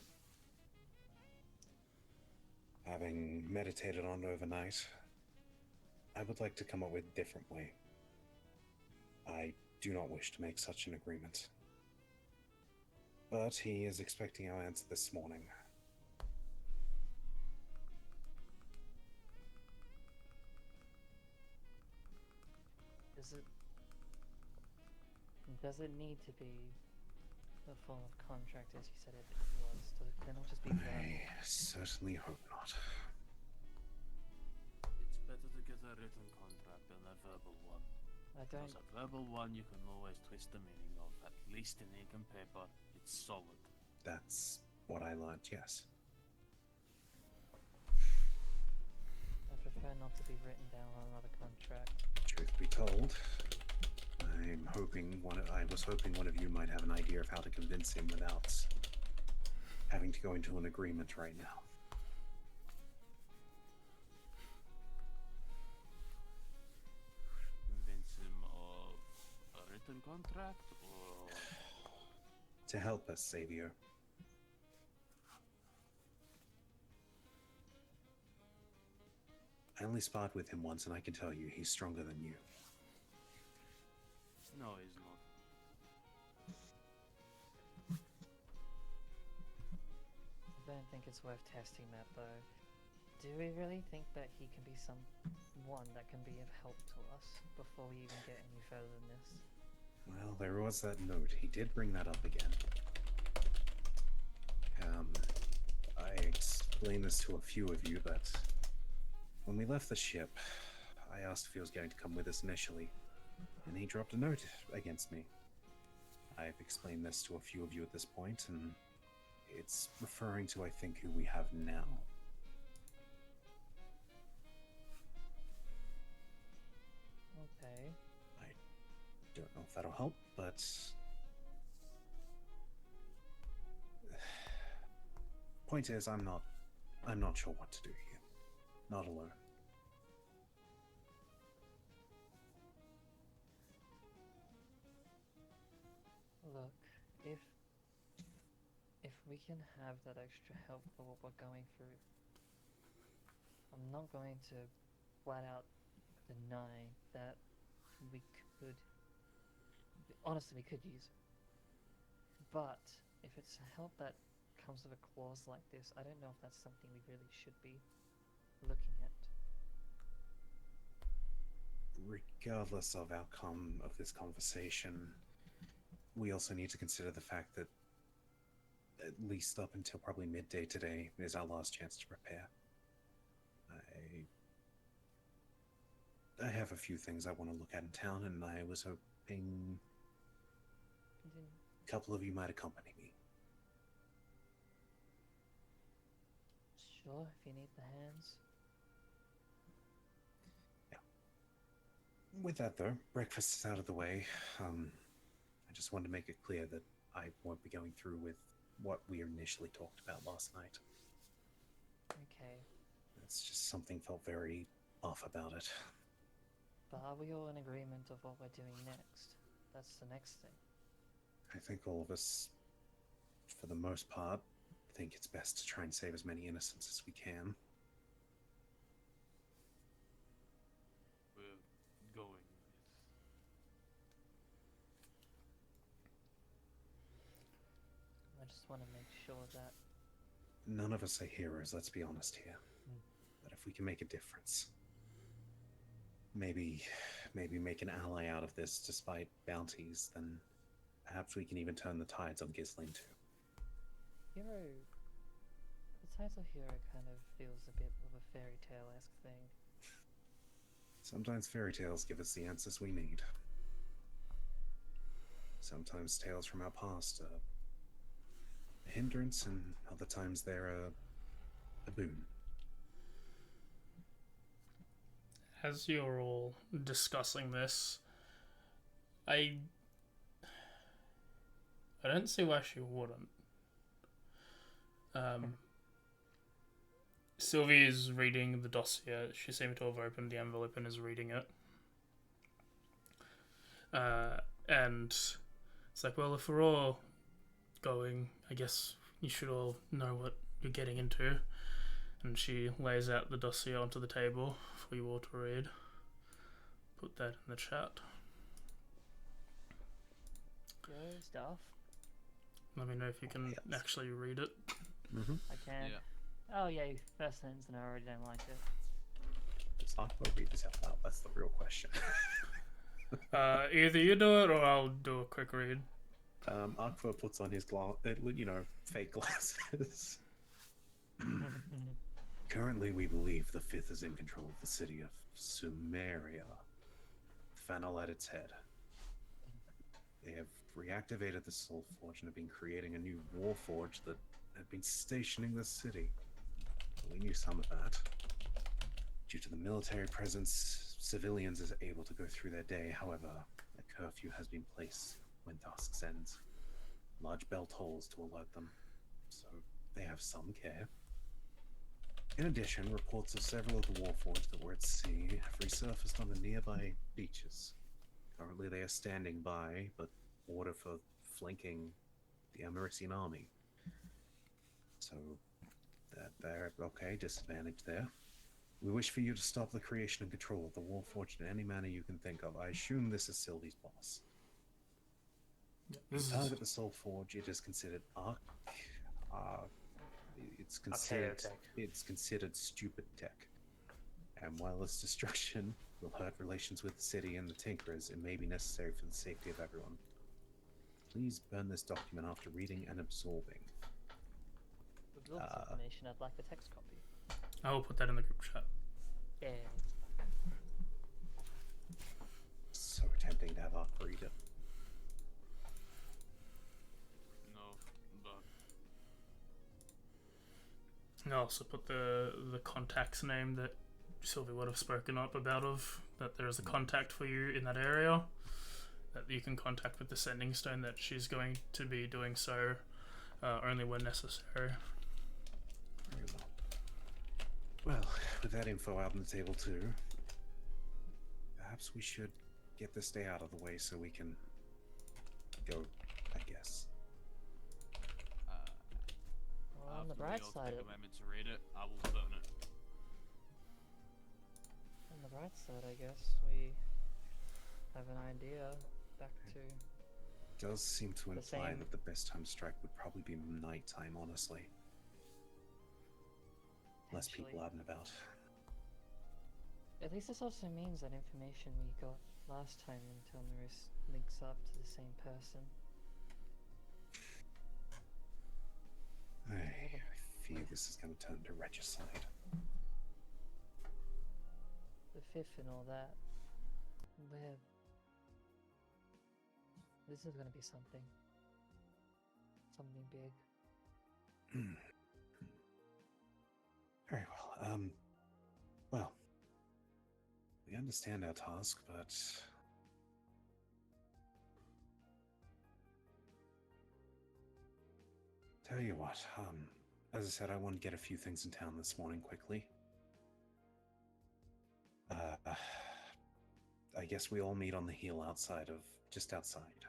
Having meditated on it overnight, I would like to come up with a different way. I do not wish to make such an agreement. But he is expecting our answer this morning. Does it need to be the form of contract as you said it was? Can it not just be verbal? I certainly hope not. It's better to get a written contract than a verbal one. I don't. Because a verbal one you can always twist the meaning of. At least in ink and paper, it's solid. That's what I learned, yes. I prefer not to be written down on another contract. Truth be told, I was hoping one of you might have an idea of how to convince him without having to go into an agreement right now. Convince him of a written contract or To help us, Savior. I only sparred with him once, and I can tell you, he's stronger than you. no, he's not. I don't think it's worth testing that though. Do we really think that he can be someone that can be of help to us before we even get any further than this? Well, there was that note. He did bring that up again. I explained this to a few of you, but when we left the ship, I asked if he was going to come with us initially, and he dropped a note against me. I've explained this to a few of you at this point, and it's referring to, I think, who we have now. Okay. I don't know if that'll help, but point is, I'm not sure what to do here. Not alone. Look, if we can have that extra help for what we're going through, I'm not going to flat out deny that we could. Honestly, we could use it. But if it's help that comes with a clause like this, I don't know if that's something we really should be looking at. Regardless of outcome of this conversation, we also need to consider the fact that at least up until probably midday today is our last chance to prepare. I have a few things I want to look at in town, and I was hoping a couple of you might accompany me. Sure, if you need the hands. With that, though, breakfast is out of the way. I just wanted to make it clear that I won't be going through with what we initially talked about last night. Okay, It's just something felt very off about it. but are we all in agreement of what we're doing next? That's the next thing. I think all of us, for the most part, think it's best to try and save as many innocents as we can. We're going with I just want to make sure that. None of us are heroes, let's be honest here. Mm. But if we can make a difference, maybe make an ally out of this despite bounties, then perhaps we can even turn the tides on Gisling too. Hero. The title hero kind of feels a bit of a fairy tale-esque thing. Sometimes fairy tales give us the answers we need. Sometimes tales from our past are a hindrance, and other times they're a boon. As you're all discussing this, I don't see why she wouldn't. Sylvie is reading the dossier. She seemed to have opened the envelope and is reading it. And it's like, well, if we're all going, I guess you should all know what you're getting into. And she lays out the dossier onto the table for you all to read. Put that in the chat. Yo, stuff. Let me know if you can actually read it. Mm-hmm. I can. Yeah. Oh, yeah, first sentence, and I already don't like it. Does Aqua read this out loud? That's the real question. Either you do it or I'll do a quick read. Aqua puts on his fake glasses. Currently, we believe the Fifth is in control of the city of Sumeria. Fennel at its head. They have reactivated the Soul Forge and have been creating a new War Forge that had been stationing the city. We knew some of that. Due to the military presence, civilians are able to go through their day. However, a curfew has been placed when dusk ends. Large bell tolls to alert them, so they have some care. In addition, reports of several of the Warforged that were at sea have resurfaced on the nearby beaches. Currently they are standing by, but order for flanking the American army. So, they're okay, disadvantage there. We wish for you to stop the creation and control of the Warforged in any manner you can think of. I assume this is Sylvie's boss. This Target the Soul Forge, it is considered it's considered stupid tech. And while its destruction will hurt relations with the city and the Tinkerers, it may be necessary for the safety of everyone. Please burn this document after reading and absorbing. With all this information, I'd like a text copy. I will put that in the group chat. Yeah. So tempting to have Aqua read it. No, but And I also put the contact's name that Sylvie would have spoken up about that there is a contact for you in that area that you can contact with the sending stone, that she's going to be doing so only when necessary. Very well. Well, with that info out on the table too, perhaps we should get this day out of the way so we can go, I guess. Well, on the after bright we all side take of a moment to read it, I will burn it. on the bright side, I guess we have an idea back to Does seem to The imply same- that the best time to strike would probably be nighttime, honestly. Less people potentially- out and about. At least this also means that information we got last time in Telmaris links up to the same person. I fear this is going to turn to regicide. The fifth and all that. Where this is gonna be something. Something big. Very well. Well, we understand our task, but tell you what, as I said, I want to get a few things in town this morning quickly. I guess we all meet on the hill just outside.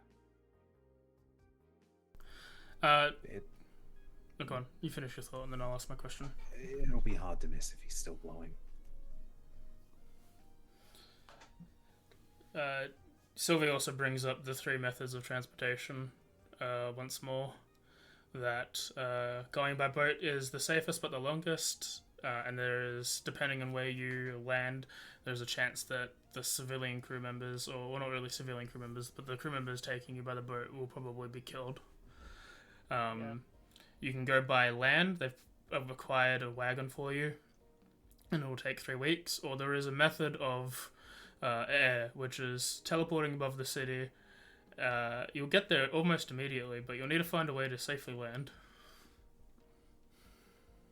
Look on, you finish your thought and then I'll ask my question. It'll be hard to miss if he's still glowing. Sylvie also brings up the 3 methods of transportation once more. that going by boat is the safest but the longest, and there's, depending on where you land, there's a chance that the civilian crew members, or well, not really civilian crew members, but the crew members taking you by the boat will probably be killed. You can go by land. They've acquired a wagon for you, and it will take 3 weeks. Or there is a method of air, which is teleporting above the city. You'll get there almost immediately, but you'll need to find a way to safely land.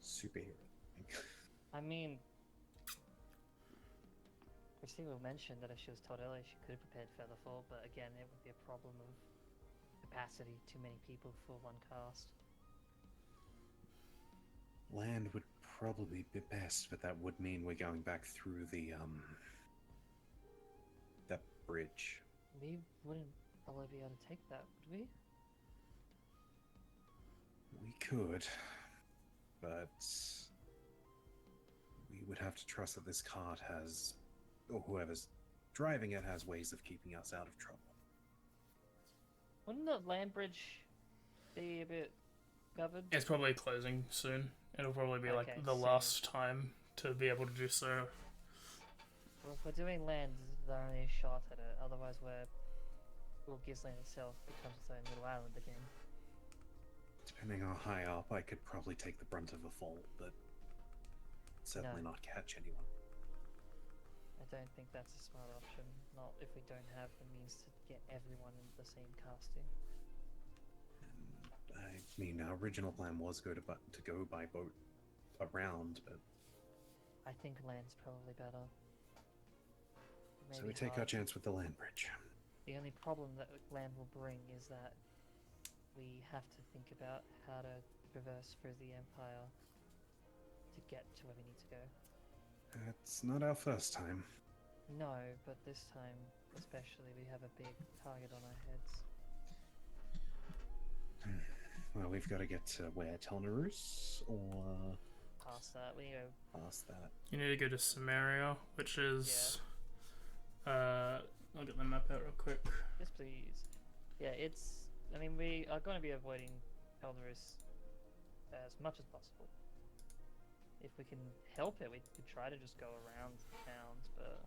Superhero. I mean, Christina mentioned that if she was told earlier, she could have prepared Featherfall, but again, it would be a problem of capacity, too many people for one cast. Land would probably be best, but that would mean we're going back through the that bridge. We wouldn't probably be able to take that, would we? We could, but we would have to trust that this cart has, or whoever's driving it has ways of keeping us out of trouble. Wouldn't the land bridge be a bit covered? It's probably closing soon. It'll probably be like Okay, the soon. last time to be able to do so. Well, if we're doing land, there's only a shot at it. Otherwise, Gizzland itself becomes its own little island again. Depending how high up, I could probably take the brunt of a fall, but certainly No. not catch anyone. I don't think that's a smart option. Not if we don't have the means to get everyone in the same casting. I mean, our original plan was to go by boat around, but I think land's probably better. so Maybe we take our hard. chance with the land bridge. The only problem that land will bring is that we have to think about how to traverse through the Empire to get to where we need to go. It's not our first time. No, but this time, especially, we have a big target on our heads. Well, we've got to get to where? Telnorus, or Past that, we go. past that? You need to go to Samaria, which is... I'll get the map out real quick. Yes, please. Yeah, it's. I mean, we are going to be avoiding Telnorus as much as possible. If we can help it, we could try to just go around towns, but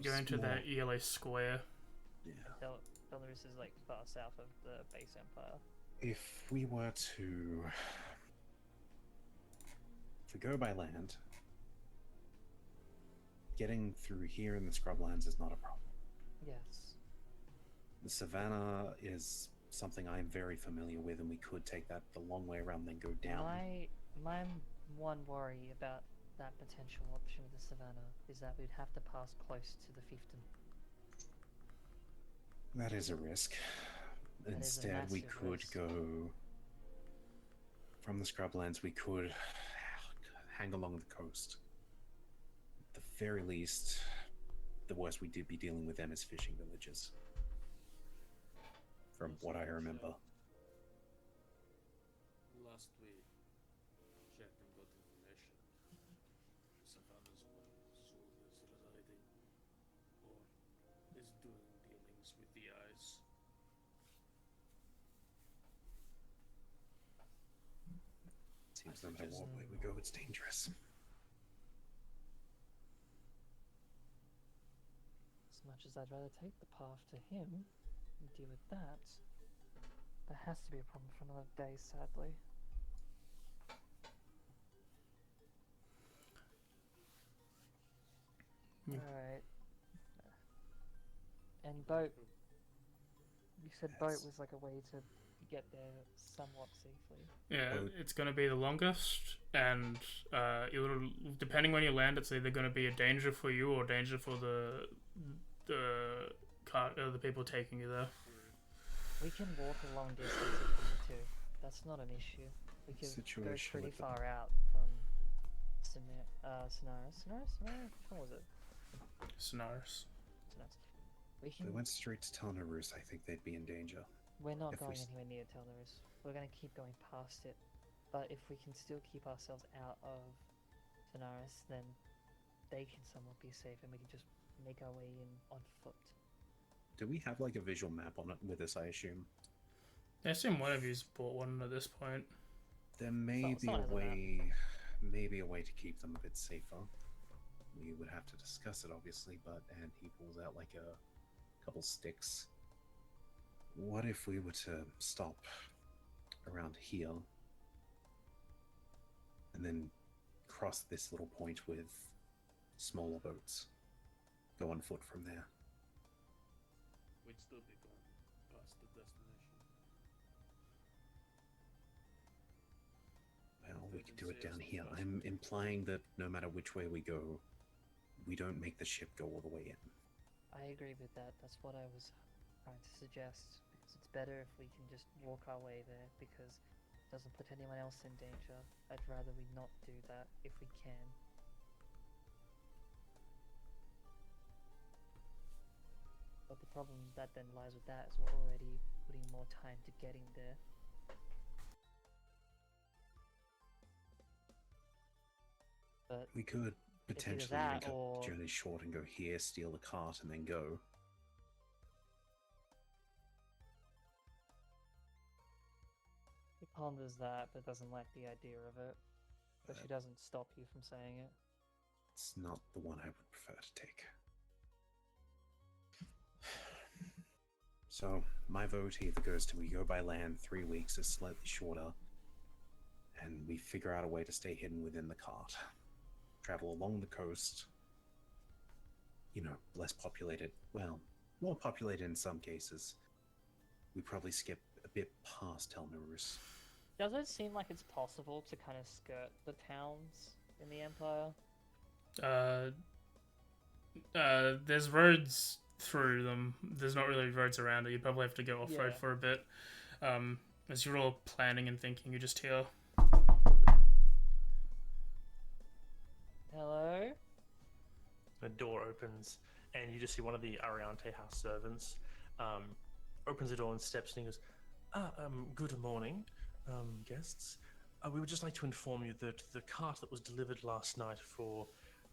Go into the ELA square. Yeah. Telnorus is like far south of the base Empire. If we were to... If we go by land, getting through here in the scrublands is not a problem. Yes. The savannah is something I'm very familiar with, and we could take that the long way around, then go down. My one worry about that potential option with the savannah is that we'd have to pass close to the fiefdom. That is a risk. That is a Instead, we massive could risk. go from the scrublands. We could hang along the coast. At the very least, the worst we did be dealing with them is fishing villages. From what I remember. Last we checked and got information, Savannah's where Zul is residing, or is doing dealings with the eyes. Seems no matter what way we go, it's dangerous. As much as I'd rather take the path to him and deal with that, that has to be a problem for another day, sadly. Yeah. Alright. And boat. You said boat Yes. was like a way to get there somewhat safely. Yeah, Boat. it's going to be the longest, and it'll, depending when you land, it's either going to be a danger for you or danger for the people taking you there. We can walk a long distance if we need to. That's not an issue. We can go Situation pretty with the- far out from Sonaris. Which one was it? Sonaris. Sonaris. We If we can. went straight to Telnorus, I think they'd be in danger. We're not if we going s- anywhere near Telnorus. We're going to keep going past it. But if we can still keep ourselves out of Sonaris, then they can somewhat be safe, and we can just make our way in on foot. Do we have like a visual map on it with us, I assume? I assume one of you's bought one at this point. There may be someone a has a map. way to keep them a bit safer. We would have to discuss it, obviously, and he pulls out like a couple sticks. What if we were to stop around here and then cross this little point with smaller boats? Go on foot from there. We'd still be going past the destination. Well, we could do it down here. I'm implying that no matter which way we go, we don't make the ship go all the way in. I agree with that. That's what I was trying to suggest. Because it's better if we can just walk our way there, because it doesn't put anyone else in danger. I'd rather we not do that if we can. But the problem that then lies with that is we're already putting more time to getting there. But We could It's either potentially even that cut or- the journey short and go here, steal the cart, and then go. he ponders that, but doesn't like the idea of it. But she doesn't stop you from saying it. It's not the one I would prefer to take. So, my vote either goes to we go by land, 3 weeks is slightly shorter, and we figure out a way to stay hidden within the cart. Travel along the coast, less populated, well, more populated in some cases. We probably skip a bit past Telmarus. Does it seem like it's possible to kind of skirt the towns in the Empire? There's roads through them. There's not really roads around it. You probably have to go off-road Yeah. for a bit. As you're all planning and thinking, you just hear... Hello? The door opens, and you just see one of the Ariante house servants opens the door and steps in and goes, good morning, guests. We would just like to inform you that the cart that was delivered last night for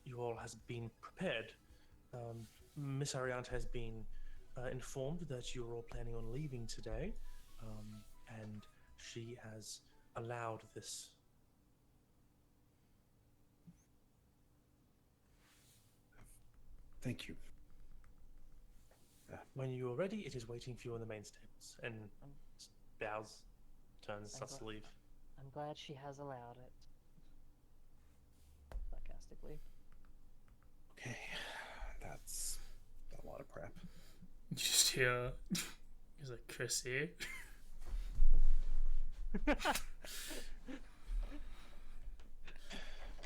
you all has been prepared. Miss Ariante has been informed that you're all planning on leaving today, and she has allowed this. Thank you. When you are ready, it is waiting for you in the main stables. And Um, bows, turns, starts to leave. I'm glad she has allowed it. Sarcastically. Okay, that's a lot of prep. You just hear... He's like, Chrissy.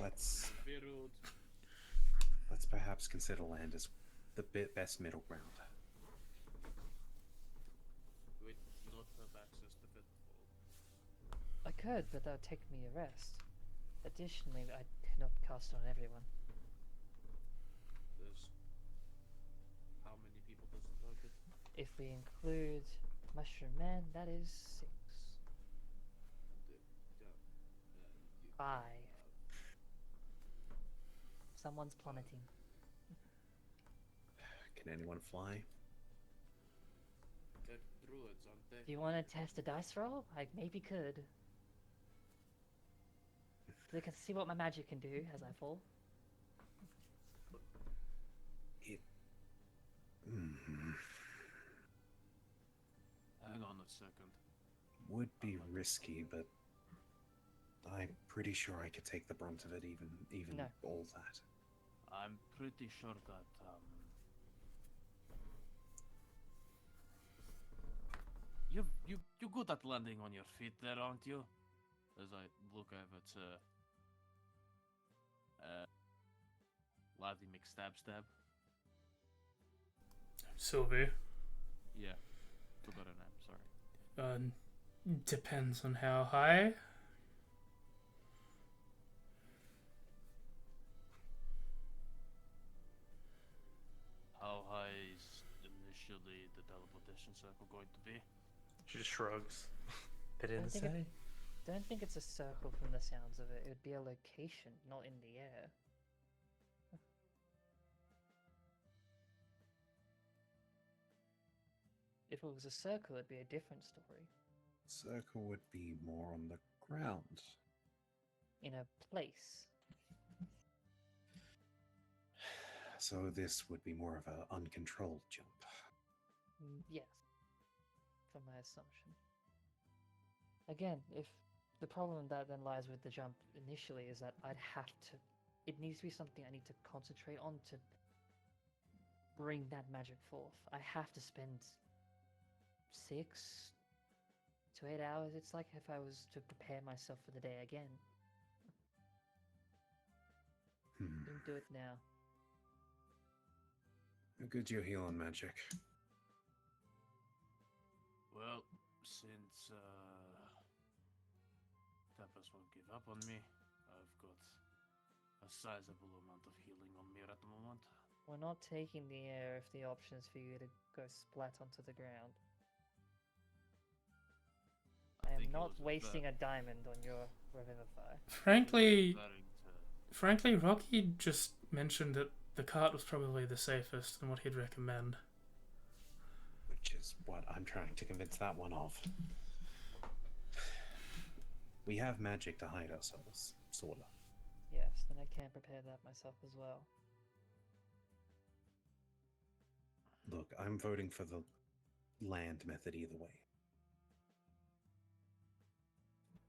Let's Beirut. perhaps consider land as the best middle ground. We'd not have access to Fitfall. I could, but that would take me a rest. Additionally, I cannot cast on everyone. There's... How many people does the target? If we include Mushroom Man, that is 6. Yeah. 5. Someone's plummeting. Can anyone fly? They're druids, aren't they? Do you want to test a dice roll? I maybe could. So they can see what my magic can do as I fall. Hang on a second. Would be risky, but I'm pretty sure I could take the brunt of it, even No. all that. I'm pretty sure that, you good at landing on your feet there, aren't you? As I look over to Laddie McStab. Sylvie. Yeah, forgot her name. Sorry. Depends on how high. How high is initially the teleportation circle going to be? She just shrugs. They didn't think say. Don't think it's a circle from the sounds of it. It would be a location, not in the air. If it was a circle, it'd be a different story. Circle would be more on the ground. In a place. So this would be more of an uncontrolled jump. Yes. From my assumption. Again, if the problem that then lies with the jump initially is that I'd have to... It needs to be something I need to concentrate on to bring that magic forth. I have to spend 6 to 8 hours. It's like if I was to prepare myself for the day again. Don't do it now. How good you heal on magic? Well, since Tempest won't give up on me, I've got a sizable amount of healing on me at the moment. We're not taking the air if the option is for you to go splat onto the ground. I am think it not was wasting a diamond on your Revivify. Frankly, Rocky just mentioned that the cart was probably the safest and what he'd recommend. Which is what I'm trying to convince that one of. We have magic to hide ourselves, sorta. Yes, then I can't prepare that myself as well. Look, I'm voting for the land method either way.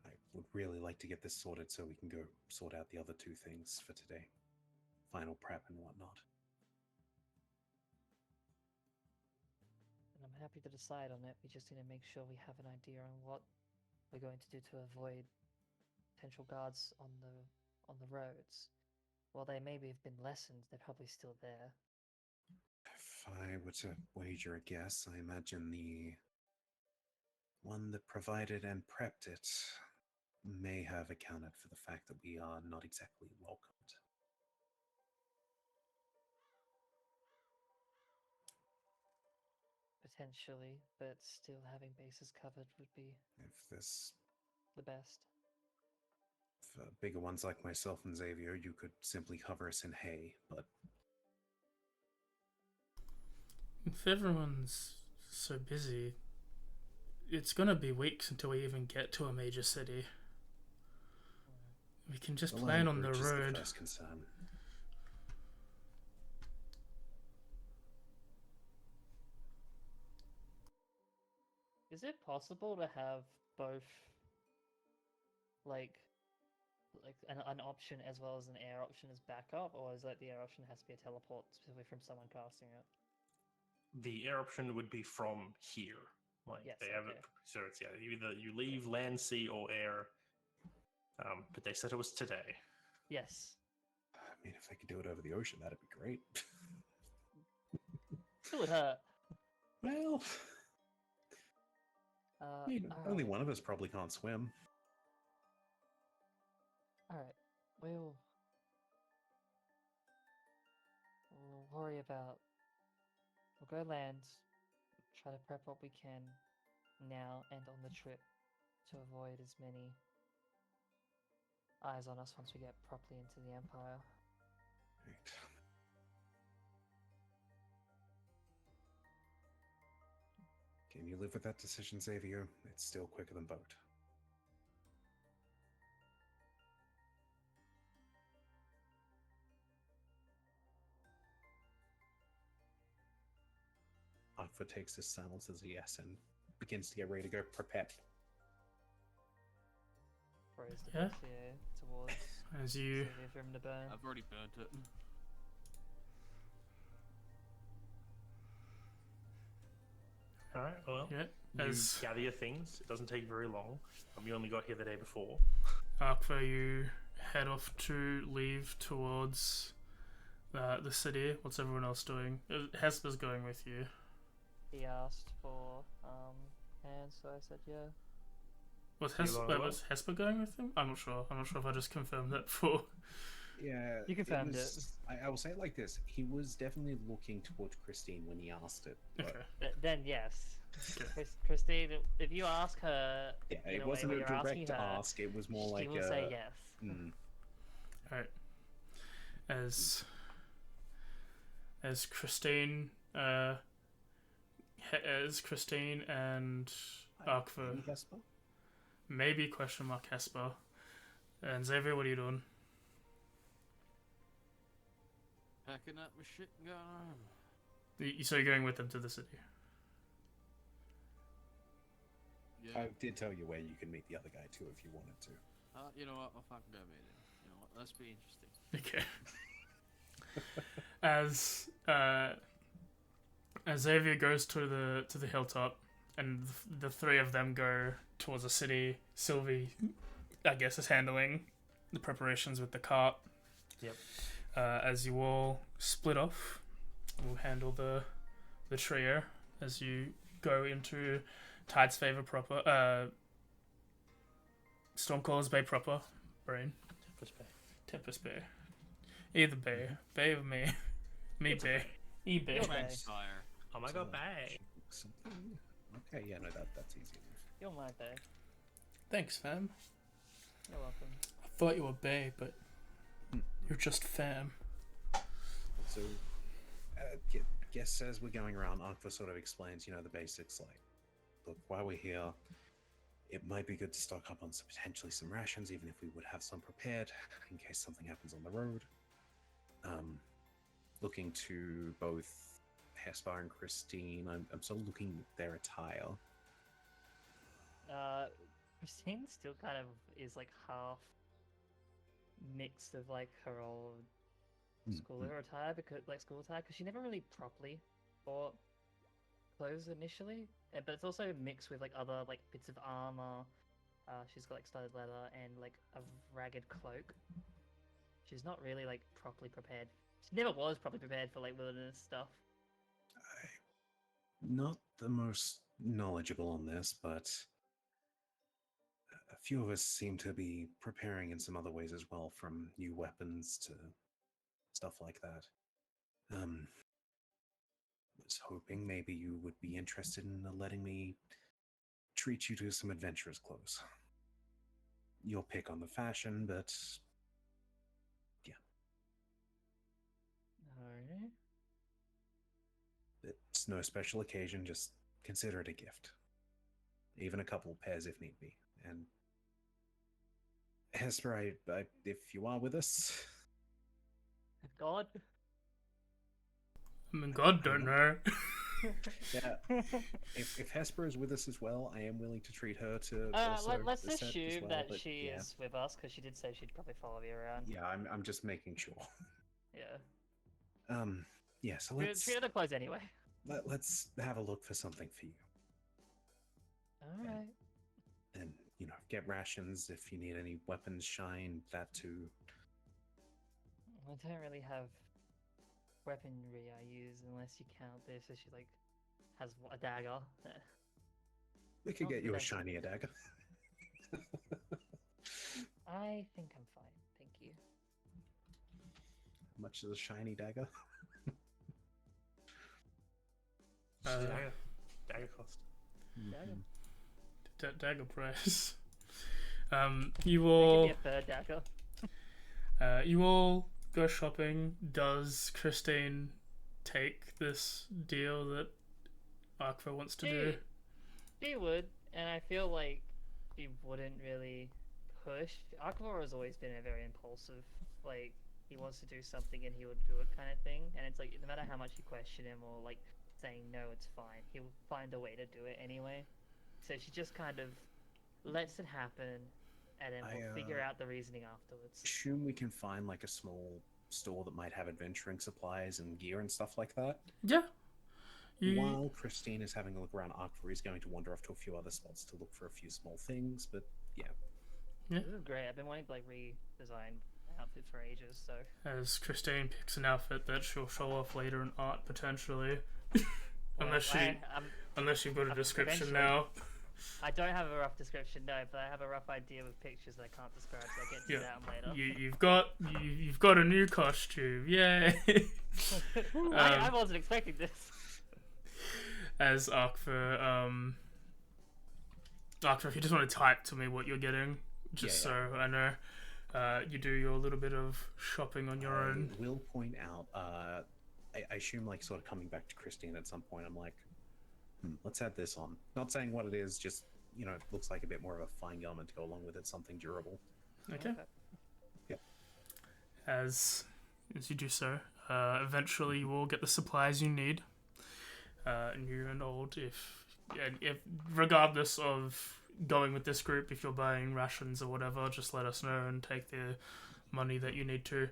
I would really like to get this sorted so we can go sort out the other two things for today. Final prep and whatnot. And I'm happy to decide on it. We just need to make sure we have an idea on what we're going to do to avoid potential guards on the roads. While they maybe have been lessened, they're probably still there. If I were to wager a guess, I imagine the one that provided and prepped it may have accounted for the fact that we are not exactly welcomed. Potentially, but still having bases covered would be the best. For bigger ones like myself and Xavier, you could simply cover us in hay, but If everyone's so busy, it's gonna be weeks until we even get to a major city. We can just the plan land on the bridge is road. the first concern. Is it possible to have both, like an option as well as an air option as backup, or is that the air option has to be a teleport specifically from someone casting it? The air option would be from here. Like Yes, they have it, okay. so it's either you leave land, sea, or air. But they said it was today. Yes. I mean, if I could do it over the ocean, that'd be great. It would hurt. Well, I mean, only alright. one of us probably can't swim. Alright. We'll worry about... We'll go land, try to prep what we can now and on the trip to avoid as many eyes on us once we get properly into the Empire. Right. Can you live with that decision, Xavier? It's still quicker than boat. Aqua takes his silence as a yes and begins to get ready to go prepare. Throws the Yeah. dossier towards As you Xavier for him to burn. I've already burnt it. Alright, well, yeah, you as gather your things. It doesn't take very long. We only got here the day before. Aqua, you head off to leave towards the city. What's everyone else doing? Hesper's going with you. He asked for hands, so I said yeah. Was You going as well? was Hesper going with him? I'm not sure. I'm not sure if I just confirmed that before. Yeah, You confirmed it. I will say it like this: he was definitely looking towards Christine when he asked it. But Okay. Then yes. Okay. Christine, if you ask her, yeah, in it a wasn't way a where you're asking direct her, ask. It was more she like will a. say yes. Alright. As Christine and Arkva, Maybe Hesper? maybe question mark Hesper, and Xavier, what are you doing? Packing up my shit and going home. So you're going with them to the city? Yeah. I did tell you where you can meet the other guy too if you wanted to. You know what? I'll fucking go meet him. You know what? Let's be interesting. Okay. As Xavier goes to the hilltop, and the three of them go towards the city, Sylvie, I guess, is handling the preparations with the cart. Yep. As you all split off, we'll handle the trio as you go into Tide's Favor proper, Stormcaller's Bay proper, Brain, Tempest Bay, either Bay, Bay of me, me It's a Bay, E Bay. Your bay. Thanks, sire. Oh my god, bang! Something. Okay, yeah, no, that's easy enough. You're my bay. Thanks, fam. You're welcome. I thought you were Bay, but you're just fam. So, guess as we're going around, Arkva sort of explains, the basics. Like, look, while we're here, it might be good to stock up on potentially some rations, even if we would have some prepared in case something happens on the road. Looking to both Hesper and Christine, I'm sort of looking at their attire. Christine still kind of is like half mixed of like her old school attire because she never really properly bought clothes initially, but it's also mixed with like other like bits of armor. She's got like studded leather and like a ragged cloak. She's not really like properly prepared. She never was properly prepared for like wilderness stuff. I'm not the most knowledgeable on this, but a few of us seem to be preparing in some other ways as well, from new weapons to stuff like that. Was hoping maybe you would be interested in letting me treat you to some adventurous clothes. You'll pick on the fashion, but yeah. Alright. It's no special occasion, just consider it a gift. Even a couple of pairs if need be. And Hesper, if you are with us... God. I mean, God don't know. Yeah, if Hesper is with us as well, I am willing to treat her to also let's the set as assume well, that but she yeah. is with us because she did say she'd probably follow you around. Yeah, I'm just making sure. Yeah. Yeah, so Treat her to clothes anyway. let's have a look for something for you. Alright. And, get rations if you need any weapons shine, that too. I don't really have weaponry I use unless you count this as she like has a dagger. We could Oh, get you a thank you. shiny dagger. I think I'm fine, thank you. How much is a shiny dagger? Dagger cost. Dagger. Dagger price. You It could be all a third dagger. you all go shopping. Does Christine take this deal that Arkva wants to do? She would, and I feel like she wouldn't really push. Akbar has always been a very impulsive, like, he wants to do something and he would do it kind of thing. And it's like, no matter how much you question him or like saying no, it's fine, he'll find a way to do it anyway. So she just kind of lets it happen, and then we'll figure out the reasoning afterwards. Assume we can find like a small store that might have adventuring supplies and gear and stuff like that. Yeah. While Christine is having a look around, Arkva is going to wander off to a few other spots to look for a few small things, but yeah. Yeah. This is great. I've been wanting to like redesign my outfit for ages, so. As Christine picks an outfit that she'll show off later in art potentially. unless you've got a description now. I don't have a rough description, no, but I have a rough idea with pictures that I can't describe, so I'll get to that later. You've got a new costume, yay! I wasn't expecting this. As Arkva, if you just want to type to me what you're getting, just so I know, you do your little bit of shopping on your own. I will point out, I assume like sort of coming back to Christine at some point, I'm like, let's add this on. Not saying what it is, just looks like a bit more of a fine garment to go along with it, something durable. Okay. Yep. As you do so, eventually you will get the supplies you need, new and old. If regardless of going with this group, if you're buying rations or whatever, just let us know and take the money that you need to.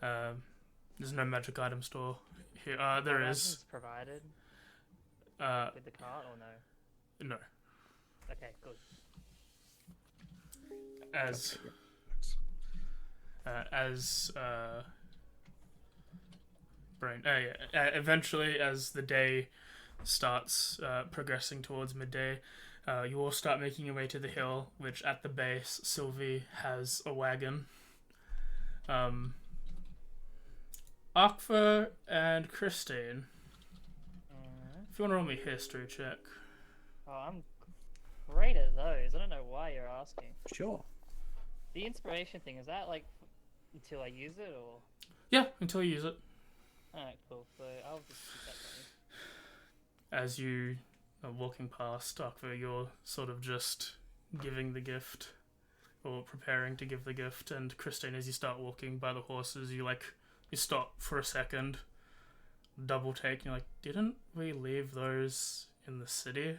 There's no magic item store here. There is. Rations provided with the cart or no? No. Okay, good. Eventually, as the day starts progressing towards midday, you all start making your way to the hill, which at the base, Sylvie has a wagon. Akfa and Christine, if you want to roll me a history check. Oh, I'm great at those. I don't know why you're asking. Sure. The inspiration thing, is that like until I use it or? Yeah, until you use it. Alright, cool. So I'll just keep that going. As you are walking past Akfa, you're sort of just giving the gift, or preparing to give the gift, and Christine, as you start walking by the horses, you stop for a second, double take, and you're like, didn't we leave those in the city?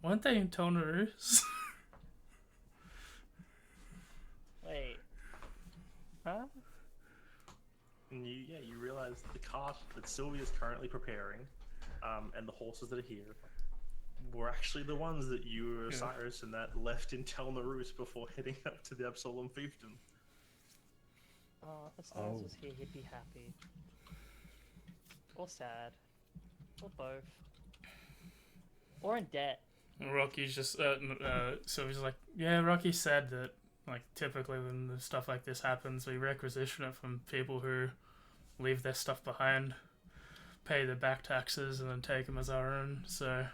Weren't they in Tonaroos? Wait. Huh? And you realize the cart that Sylvia's currently preparing, and the horses that are here, were actually the ones that you, Cyrus, and that left in Telnaroos before heading up to the Absolem Fiefdom. Oh, if Cyrus was here, he'd be happy. Or sad. Or both. Or in debt. Rocky's just, Sylvie's like, yeah, Rocky said that, like, typically when stuff like this happens, we requisition it from people who leave their stuff behind, pay the back taxes, and then take them as our own, so...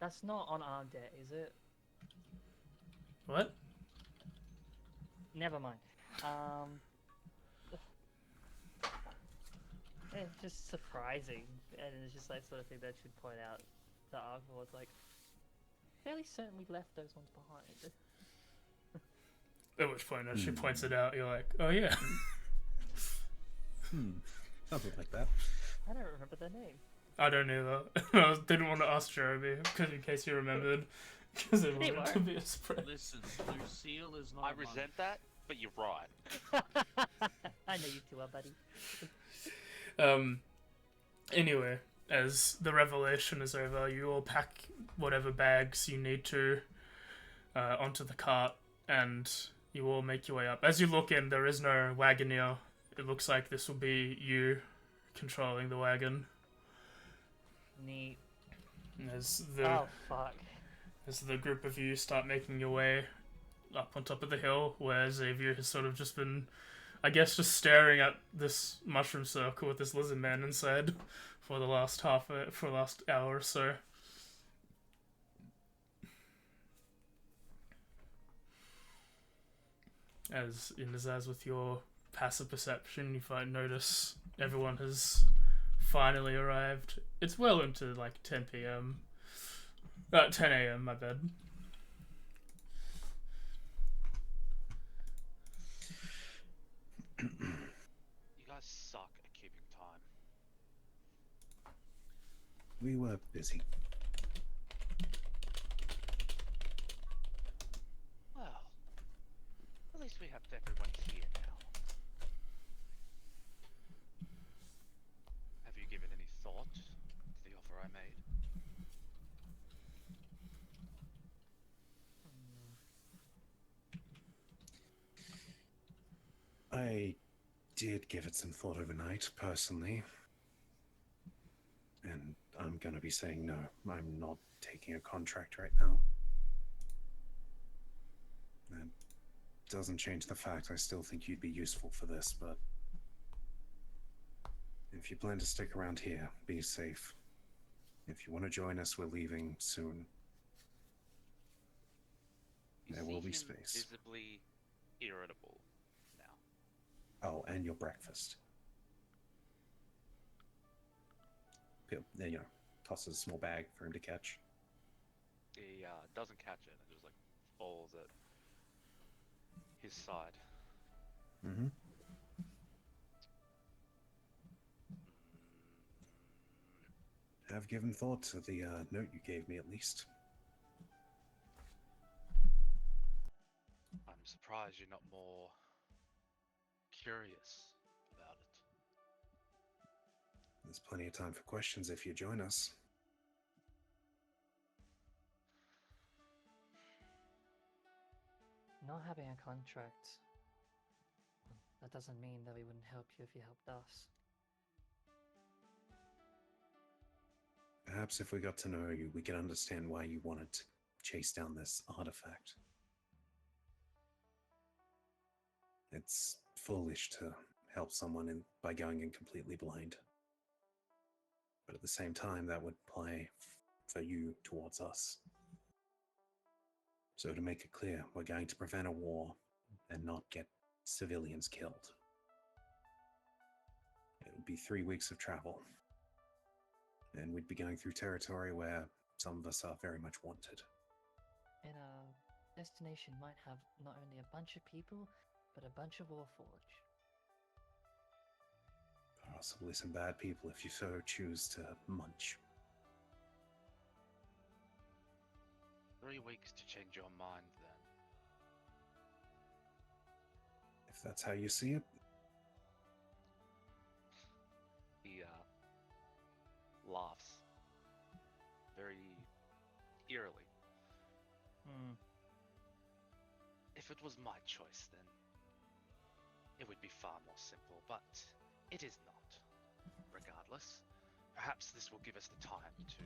That's not on our debt, is it? What? Never mind. It's just surprising, and it's just that sort of thing that should point out that Argyle was like, fairly certain we left those ones behind. At which point, as she points it out, you're like, oh yeah. Something like that. I don't remember their name. I don't either. I didn't want to ask Jeremy, because in case you remembered, because it wanted to be a spread. Listen, Lucille is not. I resent that, but you're right. I know you too well, buddy. Anyway, as the revelation is over, you all pack whatever bags you need to onto the cart, and you all make your way up. As you look in, there is no wagoneer. It looks like this will be you controlling the wagon. Neat. As Oh, fuck. As the group of you start making your way up on top of the hill, where Xavier has sort of just been, I guess, just staring at this mushroom circle with this lizard man inside for the last hour or so. As with your passive perception, you notice everyone has finally arrived. It's well into like 10 p.m. 10 a.m. My bad. You guys suck at keeping time. We were busy. Well, at least we have everyone here now. Have you given any thought to the offer I made? I did give it some thought overnight, personally. And I'm gonna be saying no. I'm not taking a contract right now. That doesn't change the fact I still think you'd be useful for this, but if you plan to stick around here, be safe. If you want to join us, we're leaving soon. There will be space. Visibly irritable now. Oh, and your breakfast. tosses a small bag for him to catch. He doesn't catch it. It just like falls at his side. Mm-hmm. Have given thought to the note you gave me, at least. I'm surprised you're not more curious about it. There's plenty of time for questions if you join us. Not having a contract, that doesn't mean that we wouldn't help you if you helped us. Perhaps if we got to know you, we could understand why you wanted to chase down this artifact. It's foolish to help someone by going in completely blind. But at the same time, that would play for you towards us. So to make it clear, we're going to prevent a war and not get civilians killed. It would be 3 weeks of travel. And we'd be going through territory where some of us are very much wanted. And our destination might have not only a bunch of people, but a bunch of Warforged. Possibly some bad people if you so choose to munch. 3 weeks to change your mind, then. If that's how you see it. He laughs very eerily. If it was my choice, then it would be far more simple, but it is not. Regardless, perhaps this will give us the time to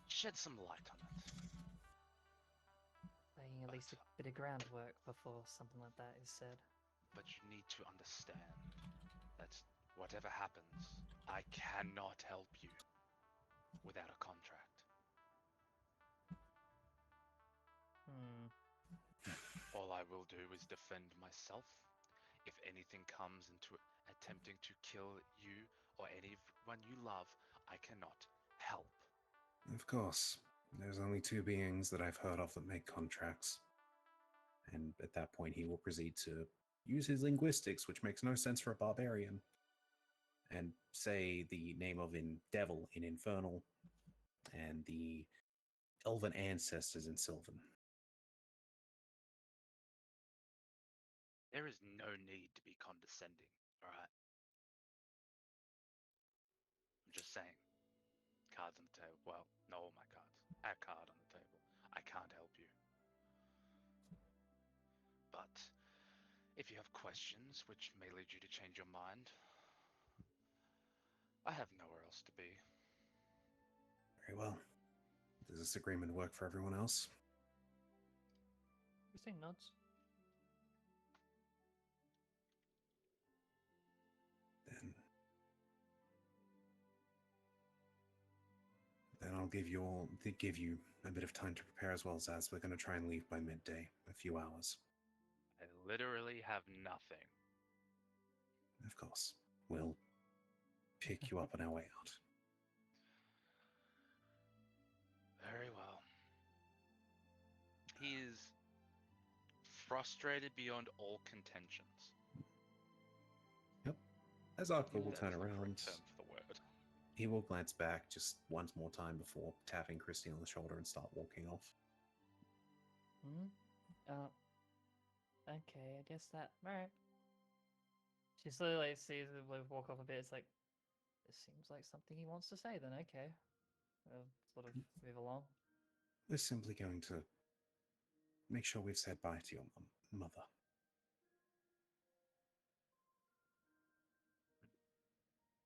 shed some light on it. Laying at least a bit of groundwork before something like that is said. But you need to understand that whatever happens, I cannot help you without a contract. All I will do is defend myself. If anything comes into attempting to kill you or anyone you love, I cannot help. Of course. There's only 2 beings that I've heard of that make contracts. And at that point, he will proceed to use his linguistics, which makes no sense for a barbarian, and say the name of Devil in Infernal and the Elven ancestors in Sylvan. There is no need to be condescending, alright? I'm just saying. Cards on the table. Well, not all my cards. A card on the table. I can't help you. But if you have questions which may lead you to change your mind, I have nowhere else to be. Very well. Does this agreement work for everyone else? Christine nods. Then I'll give you a bit of time to prepare as well, Zaz. We're going to try and leave by midday, a few hours. I literally have nothing. Of course. We'll pick you up on our way out. Very well. He is frustrated beyond all contentions. Yep. As Arthur will That's turn the correct around, term for the word. he will glance back just once more time before tapping Christine on the shoulder and start walking off. Okay, I guess that. Alright. She slowly sees him walk off a bit. It's like, this seems like something he wants to say, then okay. We'll sort of move along. We're simply going to make sure we've said bye to your mother.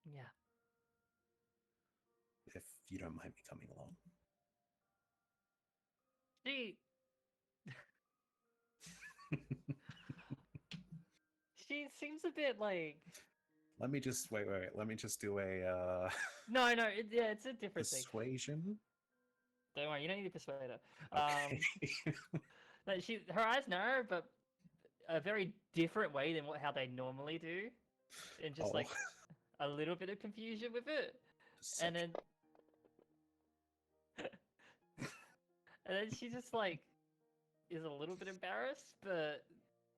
Yeah. If you don't mind me coming along. She seems a bit like. Let me just wait. Let me just do a No, it's a different thing. persuasion. Don't worry, you don't need to persuade her. Okay. Like her eyes narrow, but a very different way than how they normally do, and just like a little bit of confusion with it, and then and then she just like is a little bit embarrassed, but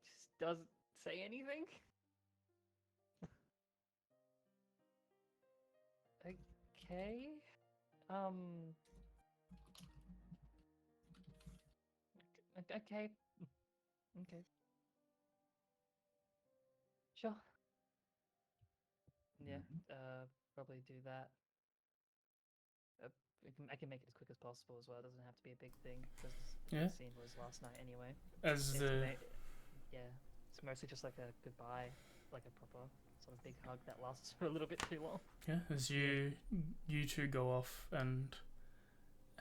just doesn't say anything. Okay. Okay. Okay. Sure. Yeah. Probably do that. I can make it as quick as possible as well. It doesn't have to be a big thing because Yeah. the scene was last night anyway. As the Yeah, it's mostly just like a goodbye, like a proper sort of big hug that lasts for a little bit too long. as you two go off and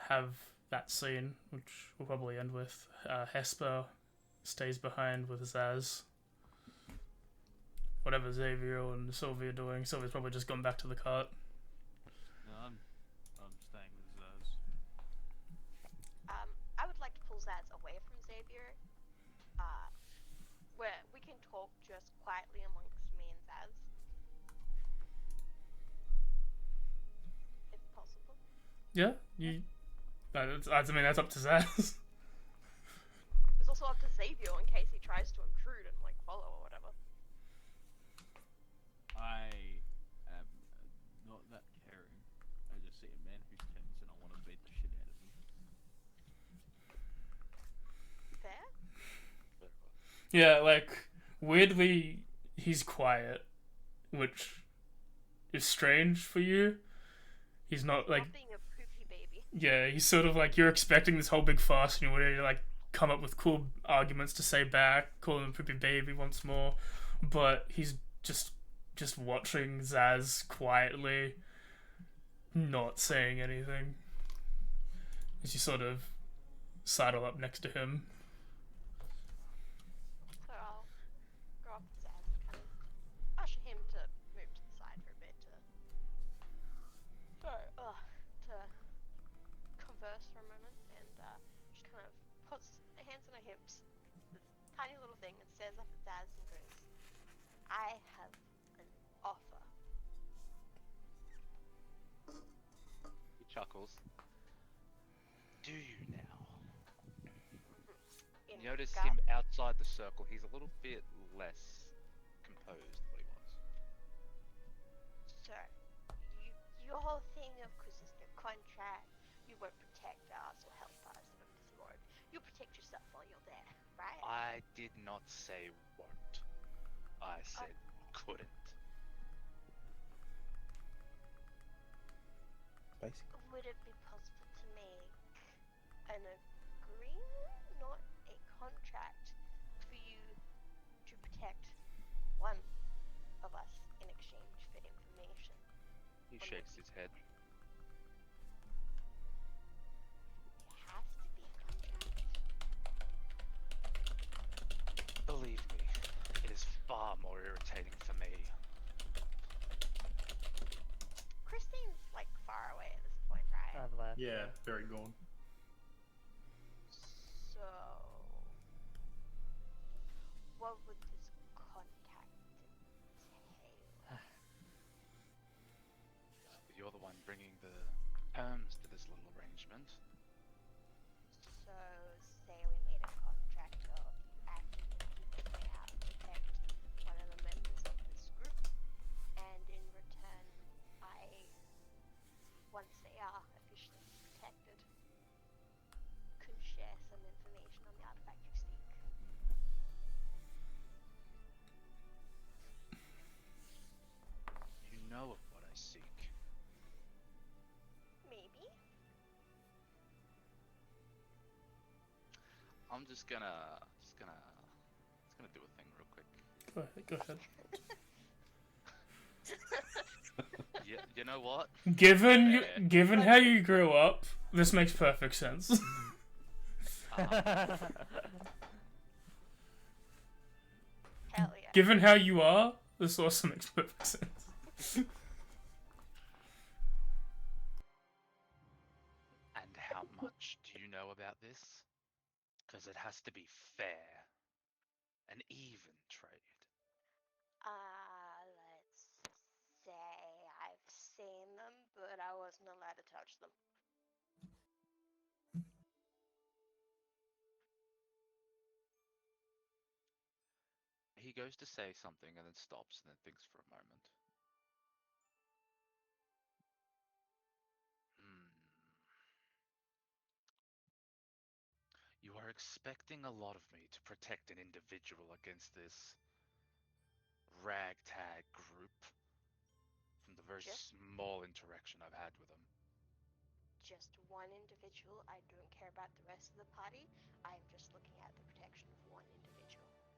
have that scene, which will probably end with Hesper stays behind with Zaz. Whatever Xavier and Sylvia are doing, Sylvia's probably just gone back to the cart. No, I'm staying with Zaz. I would like to pull Zaz away from Xavier, where we can talk just quietly amongst me and Zaz, if possible. Yeah, you. I mean, that's up to Zaz. It's also up to Xavier in case he tries to intrude and like follow or whatever. I am not that caring. I just see a man who's tense and I want to beat the shit out of him. Fair? Yeah, like weirdly, he's quiet, which is strange for you. He's not like. Not being a poopy baby. Yeah, he's sort of like you're expecting this whole big fuss, and you're ready to like come up with cool arguments to say back, call him a poopy baby once more, but he's just watching Zaz quietly, not saying anything. As you sort of sidle up next to him. So I'll go up to Zaz and kind of usher him to move to the side for a bit to converse for a moment, and just kind of puts hands on her hips, this tiny little thing, and stares up at Zaz and goes, I have an offer. He chuckles. Do you now? In You notice gut. him outside the circle. He's a little bit less composed than what he was. So, your whole thing of because it's your contract, you won't protect us or help us in this war. You'll protect yourself while you're there, right? I did not say won't. I said couldn't. Basically. Would it be possible to make an agreement, not a contract, for you to protect one of us in exchange for information? He shakes his head. It has to be a contract. Believe me, it is far more irritating for me. Christine's like far away at this point, right? I've left. Yeah, very gone. So, what would this contact entail? You're the one bringing the terms to this little arrangement. So, say we made a contract of you acting in way how to protect one of the members of this group, and in return, once they are officially protected, could share some information on the artifact you seek. You know of what I seek. Maybe. I'm just gonna do a thing real quick. Go ahead. You know what? Given how you grew up, this makes perfect sense. Hell yeah. Given how you are, this also makes perfect sense. And how much do you know about this? Because it has to be fair. An even trade. Let's say touch them. He goes to say something and then stops and then thinks for a moment. You are expecting a lot of me to protect an individual against this ragtag group from the very Just- small interaction I've had with them. Just one individual. I don't care about the rest of the party. I am just looking at the protection of one individual.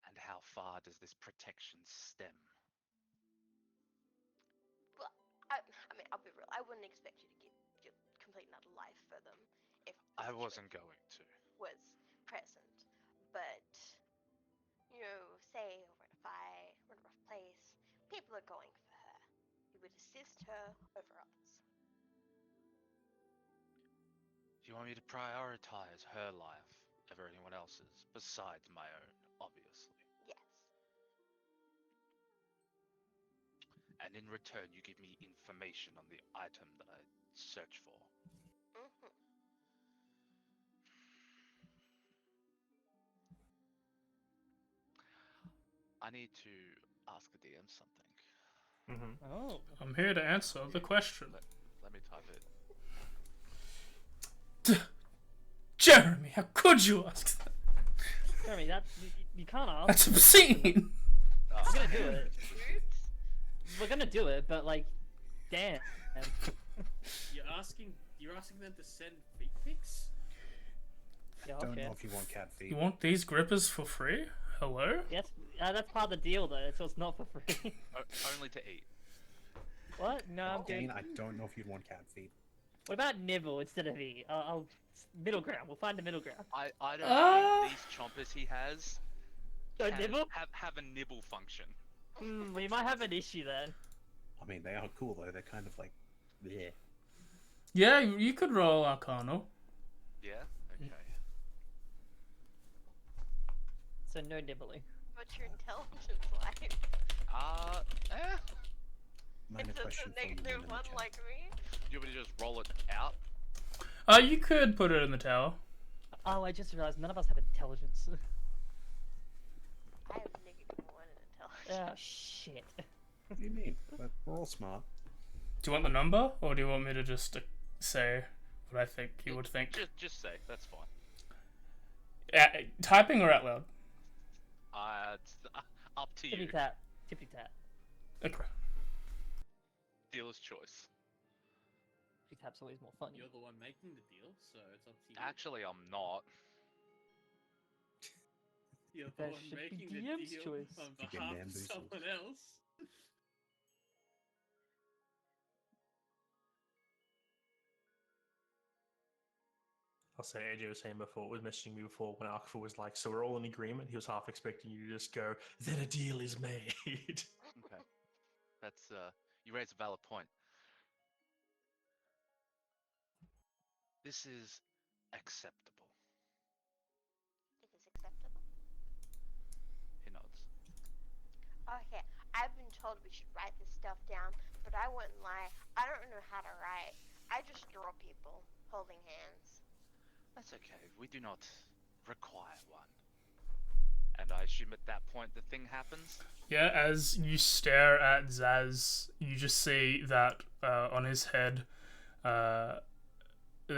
And how far does this protection stem? Well, I mean, I'll be real. I wouldn't expect you to give your complete and utter life for them if the I wasn't situation going to. was present. But, you know, say we're in a fight, we're in a rough place, people are going for her. You would assist her over others. You want me to prioritize her life over anyone else's, besides my own, obviously. Yes. And in return, you give me information on the item that I search for. Mm-hmm. I need to ask the DM something. Mm-hmm. Oh. I'm here to answer the question. Let me type it. Jeremy, how could you ask that? Jeremy, you can't ask. That's obscene. Oh, We're gonna do it. Dudes? We're gonna do it, but like, damn. You're asking them to send feet pics? Yeah, Don't okay. know if you want cat feet. You want these grippers for free? Hello? Yes, that's part of the deal though, so it's not for free. Only to eat. What? No, I'm Dane, good. I don't know if you'd want cat feet. What about nibble instead of eat? I'll middle ground. We'll find a middle ground. I don't think these chompers he has Don't can nibble? have a nibble function. We might have an issue then. I mean, they are cool though. They're kind of like, yeah. Yeah, you could roll Arcana. Yeah? Okay. So no nibbling. What's your intelligence like? Eh. Minor It's just question a for you. negative in the one chat. like me? Do you want me to just roll it out? You could put it in the tower. Oh, I just realized none of us have intelligence. I have -1 in intelligence. Oh shit. What do you mean? We're all smart. Do you want the number, or do you want me to just say what I think you would think? Just say, that's fine. Typing or out loud? It's up to you. Tippy tap. Tippy tap. Okay. Dealer's choice. Tippy tap's always more funny. You're the one making the deal, so it's up to you. Actually, I'm not. You're the That one should be making the DM's deal choice. on You get behalf of bamboozled. someone else. I'll say AJ was saying before, was messaging me before when Alpha was like, so we're all in agreement. He was half expecting you to just go, then a deal is made. Okay. That's, you raise a valid point. This is acceptable. It is acceptable. He nods. Okay, I've been told we should write this stuff down, but I wouldn't lie. I don't know how to write. I just draw people holding hands. That's okay. We do not require one. And I assume at that point the thing happens? Yeah, as you stare at Zaz, you just see that on his head, the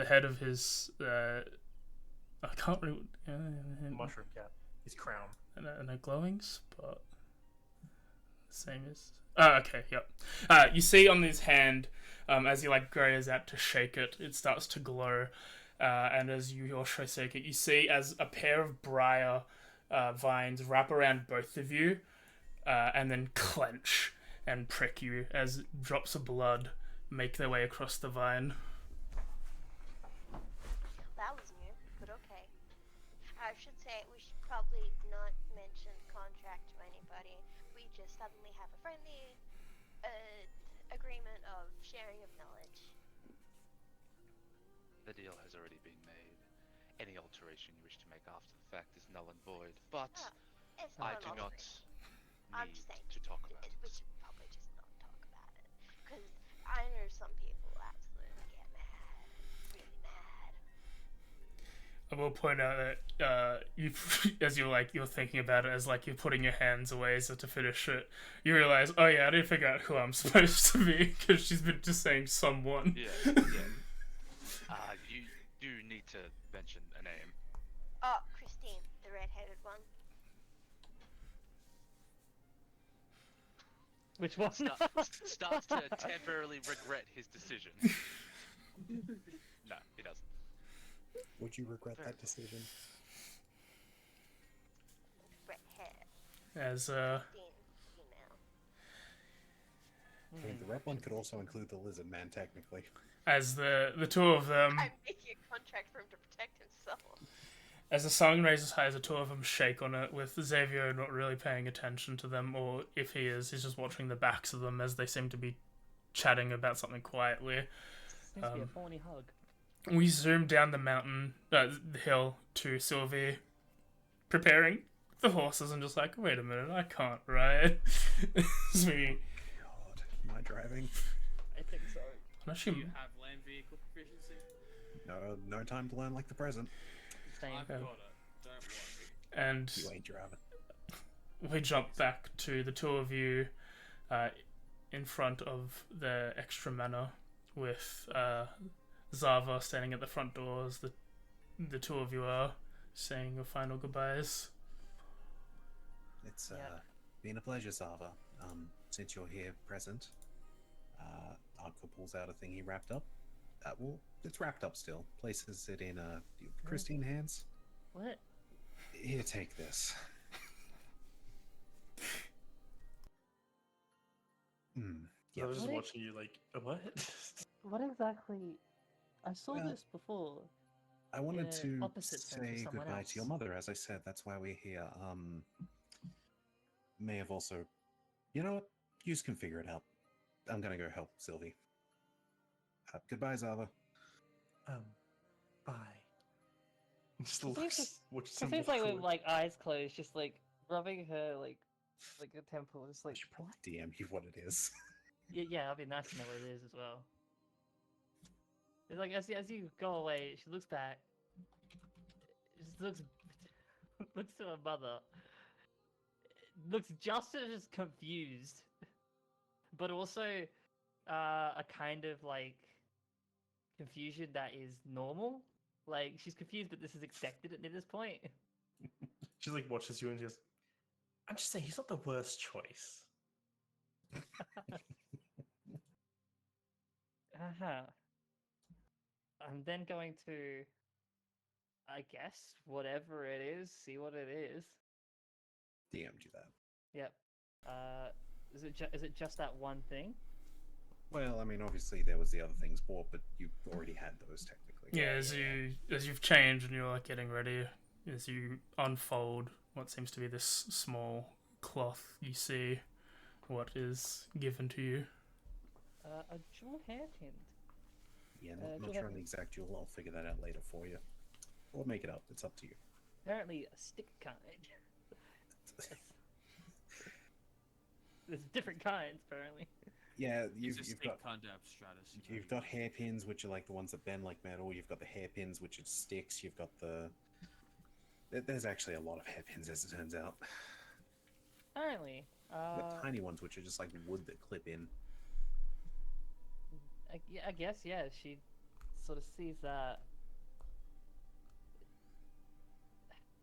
head of his, I can't really, Mushroom cap. His crown. and a glowing spot. Same as. Okay, yep. You see on his hand, as he like goes out to shake it, it starts to glow. And as you also shake it, you see as a pair of briar vines wrap around both of you, and then clench and prick you as drops of blood make their way across the vine. That was new, but okay. I should say we should probably not mention contract to anybody. We just suddenly have a friendly agreement of sharing of knowledge. The deal has already been made. Any alteration you wish to make after the fact is null and void. But It's I not do an not alteration. I'm need just saying, to talk about we it. should probably just not talk about it. Because I know some people absolutely get mad. Really mad. I will point out that you, as you're thinking about it, as like you're putting your hands away as if to finish it, you realize, oh yeah, I didn't figure out who I'm supposed to be because she's been just saying someone. Yeah, yeah. You do need to mention a name. Oh, Christine, the red-headed one. Which one? Starts to temporarily regret his decision. No, he doesn't. Would you regret that decision? Red hair. As Christine, female. I mean, the red one could also include the lizard man, technically. as the two of them, I'm making a contract for him to protect himself. as the sun raises high, the two of them shake on it, with Xavier not really paying attention to them, or if he is, he's just watching the backs of them as they seem to be chatting about something quietly. Seems to be a thorny hug. We zoom down the mountain, the hill, to Sylvie, preparing the horses, and just like, wait a minute, I can't ride. As we, God, am I driving? I think so. I'm Do actually, you have land vehicle proficiency? No time to learn like the present. Same. I've got it. Don't worry. and You ain't driving. we jump back to the two of you, in front of the extra manor, with Zava standing at the front doors. The two of you are saying your final goodbyes. It's Yeah. been a pleasure, Zava. Since you're here present, Arco pulls out a thing he wrapped up. Well, it's wrapped up still. Places it in Christine hands. What? Here, take this. I was just What? watching you like, what? What exactly? I saw Well, this before. I wanted Yeah, to opposite sense of say someone goodbye to your else. mother. As I said, that's why we're here. May have also, you know what? You can figure it out. I'm gonna go help Sylvie. Goodbye, Zava. Bye. Just It seems looks. just- Watch It some seems like with awkward- like eyes closed, just like rubbing her like a temple, just I like should probably DM you what it is. yeah, that'd be nice to know what it is as well. It's like as you go away, she looks back. Just looks looks to her mother. Looks just as confused, but also a kind of like confusion that is normal. Like she's confused, but this is expected at this point. She like watches you and she goes, I'm just saying he's not the worst choice. I'm then going to, I guess, whatever it is, see what it is. DM'd you that. Yep. Is it just that one thing? Well, I mean, obviously there was the other things bought, but you already had those technically. Yeah, as you've changed and you're like getting ready, as you unfold what seems to be this small cloth, you see what is given to you. A jewel hairpin. Yeah, do not you sure have- on the exact jewel. I'll figure that out later for you. Or make it up. It's up to you. Apparently a stick kind. There's different kinds, apparently. Yeah, You've you've stick got kind of stratus. you've got hairpins, which are like the ones that bend like metal. You've got the hairpins, which are sticks. You've got the there's actually a lot of hairpins, as it turns out. Apparently. The tiny ones, which are just like wood that clip in. I guess, yeah, she sort of sees that.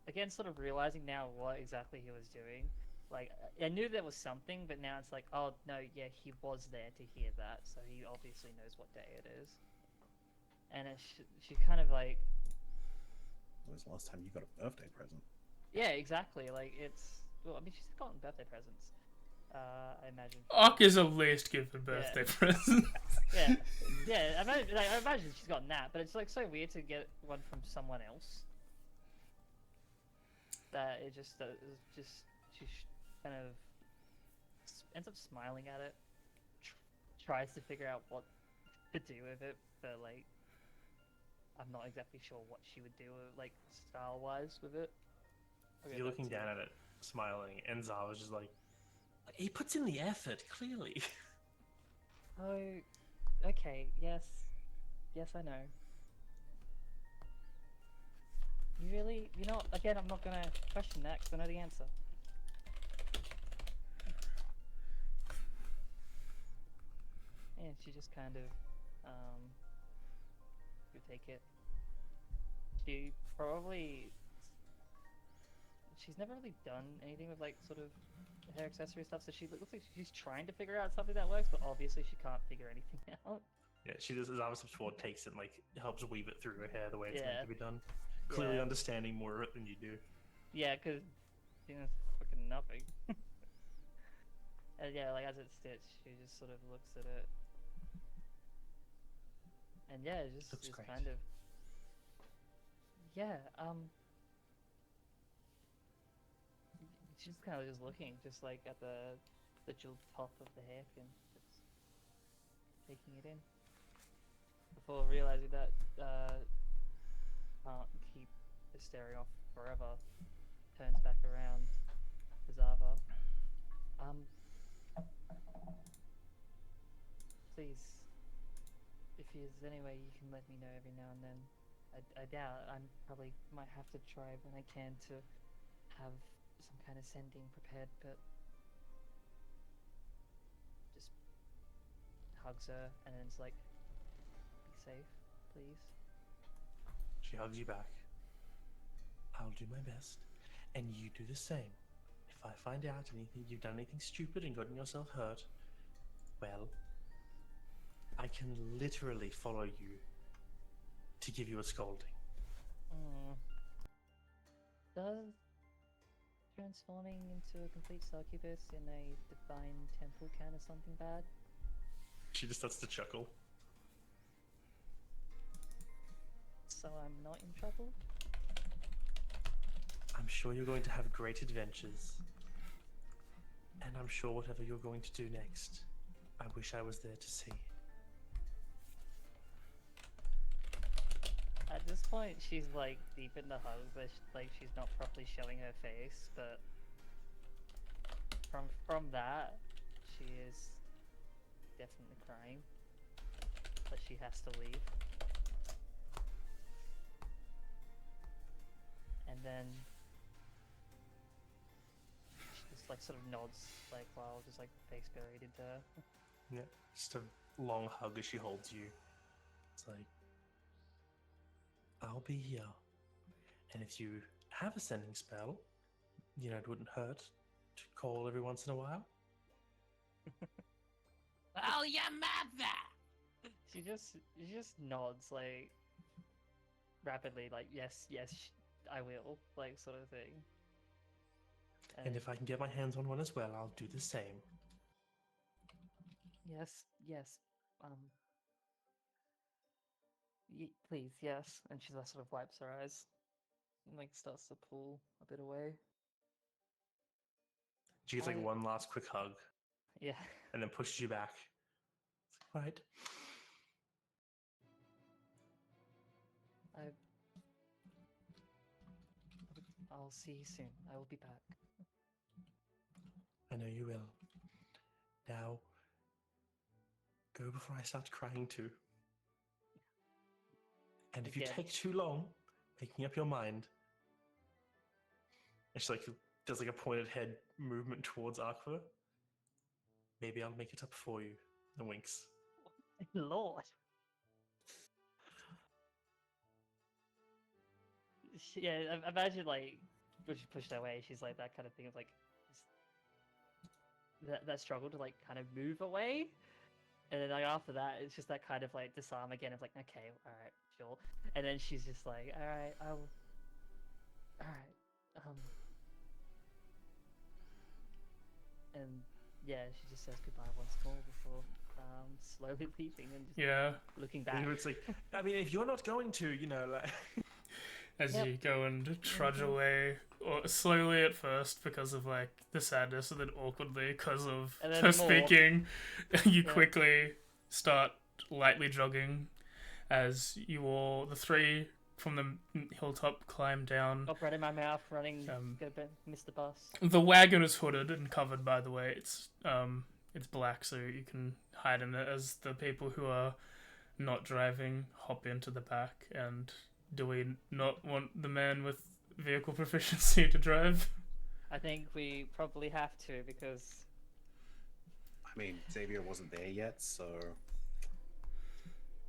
Again, sort of realizing now what exactly he was doing. Like, I knew there was something, but now it's like, oh, no, yeah, he was there to hear that, so he obviously knows what day it is. And she kind of like... When was the last time you got a birthday present? Yeah, exactly, like, it's... Well, I mean, she's gotten birthday presents, I imagine. Ark is at least given birthday present. Yeah, I imagine she's gotten that, but it's like so weird to get one from someone else. That it just she kind of ends up smiling at it, tries to figure out what to do with it, but like I'm not exactly sure what she would do, like style wise with it. You're looking down at it, smiling, and Zava's just like, He puts in the effort, clearly. Oh, okay, yes. Yes, I know. You really, you know, again, I'm not gonna question that because I know the answer. And she just kind of, you take it. She probably, she's never really done anything with like sort of hair accessory stuff, so she looks like she's trying to figure out something that works, but obviously she can't figure anything out. Yeah, she does. As Armor steps forward, takes it and like helps weave it through her hair the way it's meant Yeah. to be done. Clearly Yeah. understanding more of it than you do. Yeah, because she knows fucking nothing. And yeah, like as it's stitched, she just sort of looks at it. And yeah, it just Looks is great. kind of. Yeah, she's kind of just looking, just like at the jeweled top of the hairpin, just taking it in. Before realizing that can't keep the staring off forever, turns back around to Zava. Please, if there's any way you can let me know every now and then. I doubt I probably might have to try when I can to have some kind of sending prepared, but just hugs her and then it's like, be safe, please. She hugs you back. I'll do my best, and you do the same. If I find out anything, you've done anything stupid and gotten yourself hurt, well, I can literally follow you to give you a scolding. Does transforming into a complete succubus in a divine temple count as something bad? She just starts to chuckle. So I'm not in trouble? I'm sure you're going to have great adventures. And I'm sure whatever you're going to do next, I wish I was there to see. At this point, she's like deep in the hug, but like she's not properly showing her face. But from that, she is definitely crying. But she has to leave. And then she just like sort of nods, like while just like face buried into her. Yeah, just a long hug as she holds you. It's like, I'll be here. And if you have a sending spell, you know, it wouldn't hurt to call every once in a while. Oh, your mother! She just nods like rapidly, like yes, I will, like sort of thing. And if I can get my hands on one as well, I'll do the same. yes, please, yes. And she sort of wipes her eyes and like starts to pull a bit away. She gets like I- one last quick hug Yeah. and then pushes you back. It's like, right. I'll see you soon. I will be back. I know you will. Now, go before I start crying too. And if you Again. take too long making up your mind, and she like does like a pointed head movement towards Aqua. Maybe I'll make it up for you. And winks. Lord. Yeah, imagine like when she pushed her away, she's like that kind of thing of like that struggle to like kind of move away, and then like after that, it's just that kind of like disarm again of like, okay, all right, sure, and then she's just like, all right, all right, and yeah, she just says goodbye once more before slowly leaving and just Yeah. looking back. And it's like, I mean, if you're not going to, you know, like. As Yep. you go and trudge away, or slowly at first because of like the sadness, and then awkwardly because of And then her more. speaking, you Yeah. quickly start lightly jogging as you all, the three, from the hilltop climb down. Got bread in my mouth, running, Um, missed the bus. The wagon is hooded and covered, by the way. It's black, so you can hide in it as the people who are not driving hop into the back. And do we not want the man with vehicle proficiency to drive? I think we probably have to because I mean, Xavier wasn't there yet, so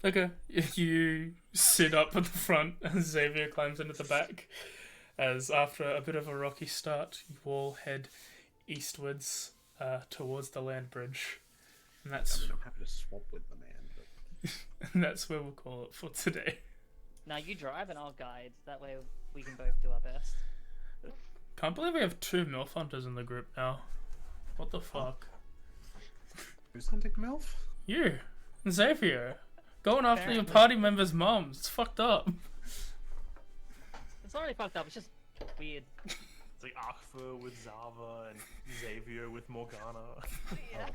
Okay, you sit up at the front and Xavier climbs into the back. As after a bit of a rocky start, you all head eastwards towards the land bridge. And I that's mean, I'm happy to swap with the man. But and that's where we'll call it for today. now you drive and I'll guide. That way we can both do our best. Can't believe we have 2 MILF hunters in the group now. What the fuck? who's hunting MILF? You and Xavier. Going after your Apparently. party members' moms. It's fucked up. It's not really fucked up. It's just weird. It's like Akfa with Zava and Xavier with Morgana. Yeah.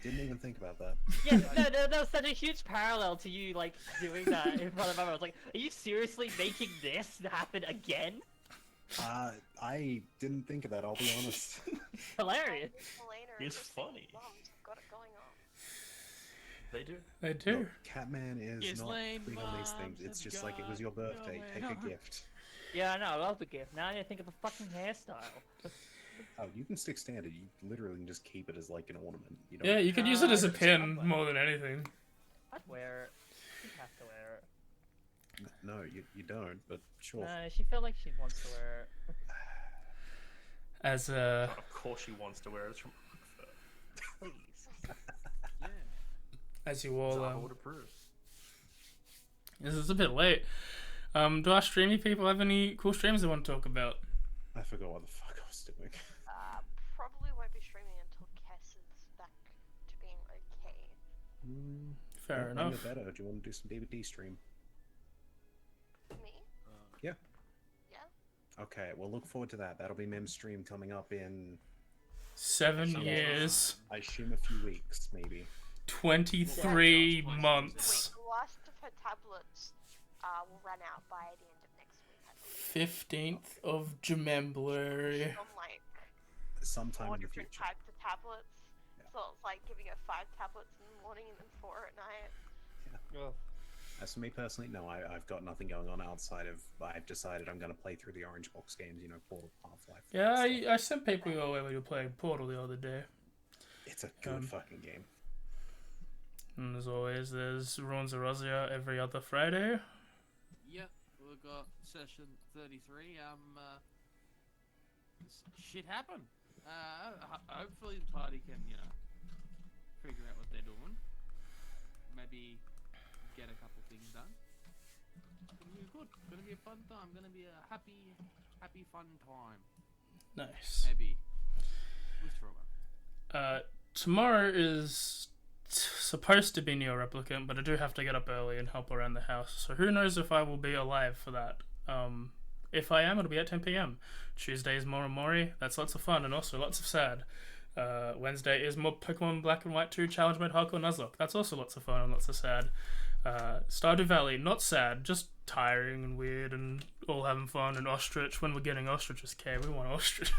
Didn't even think about that. Yeah, no, that was such a huge parallel to you like doing that in front of everyone. I was like, are you seriously making this happen again? I didn't think of that, I'll be honest. Hilarious. Elena and It's Christine funny. Mums have got it going on. They do. They do. Look, Catman is His not lame putting on these things. moms It's have just like it was your got birthday. Take going a on. gift. Yeah, I know. I love the gift. Now I need to think of a fucking hairstyle. Oh, you can stick standard. You literally can just keep it as like an ornament. You know. Yeah, you could use it as a Just pin somewhere. more than anything. I'd wear it. She'd have to wear it. No, you don't. But sure. No, she felt like she wants to wear it. As Of course she wants to wear it. It's from Akfa. Please. Yeah. as you all Zava would approve. this is a bit late. Do our streamy people have any cool streams they want to talk about? I forgot what the fuck I was doing. Probably won't be streaming until Cass is back to being okay. Fair When you're enough. better, do you want to do some DVD stream? Me? Yeah. Yeah. Okay, well look forward to that. That'll be Mim's stream coming up in, 7 Some years, I assume, a few weeks, maybe. 23 Wait, months, The last of her tablets will run out by the end of next week, I believe. 15th of January. On like Sometime 4 in the different future. types of tablets. Yeah. So it's like giving her 5 tablets in the morning and then 4 at night. As for me personally, no, I've got nothing going on outside of. I've decided I'm going to play through the Orange Box games, you know, Portal, Half-Life. Yeah, that stuff. I sent people your way when you were playing Portal the other day. It's a good um, fucking game. And as always, there's Ruins of Rosia every other Friday. Yep, we've got session 33. Shit happened. Hopefully the party can, figure out what they're doing. Maybe get a couple things done. Gonna be good. Gonna be a fun time. Gonna be a happy, fun time. Nice. Maybe. With Trauma. Tomorrow is supposed to be Neo Replicant, but I do have to get up early and help around the house. So who knows if I will be alive for that. If I am, it'll be at 10 p.m. Tuesday is Mora Mori. That's lots of fun and also lots of sad. Wednesday is more Pokemon Black and White 2 Challenge Mode Hardcore Nuzlocke. That's also lots of fun and lots of sad. Stardew Valley, not sad, just tiring and weird and all having fun. And Ostrich, when we're getting Ostriches, okay, we want Ostrich.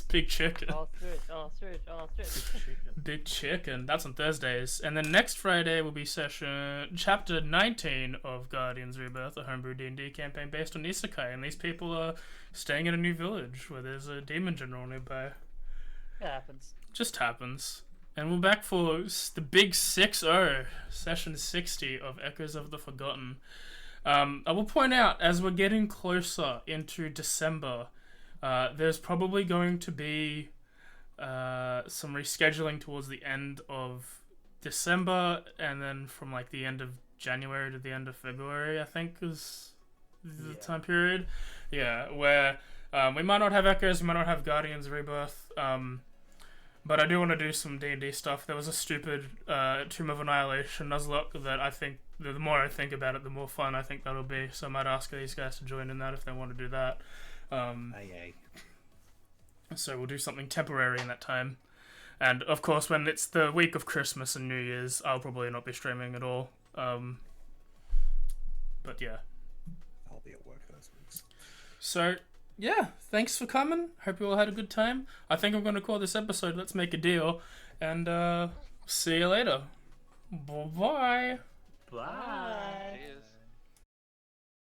Big chicken. Ostrich. Big chicken. That's on Thursdays. And then next Friday will be session chapter 19 of Guardians Rebirth, a homebrew D&D campaign based on Isekai. And these people are staying in a new village where there's a demon general nearby. It happens. Just happens. And we're back for the big 6-0, session 60 of Echoes of the Forgotten. I will point out, as we're getting closer into December, there's probably going to be some rescheduling towards the end of December, and then from like the end of January to the end of February, I think is the time period. Yeah, where we might not have Echoes, we might not have Guardians Rebirth, but I do want to do some D&D stuff. There was a stupid Tomb of Annihilation Nuzlocke that I think, the more I think about it, the more fun I think that'll be. So I might ask these guys to join in that if they want to do that. Aye. So we'll do something temporary in that time. And of course, when it's the week of Christmas and New Year's, I'll probably not be streaming at all. But yeah, So, yeah, thanks for coming. Hope you all had a good time. I think I'm going to call this episode Let's Make a Deal. And see you later. Bye-bye. Bye.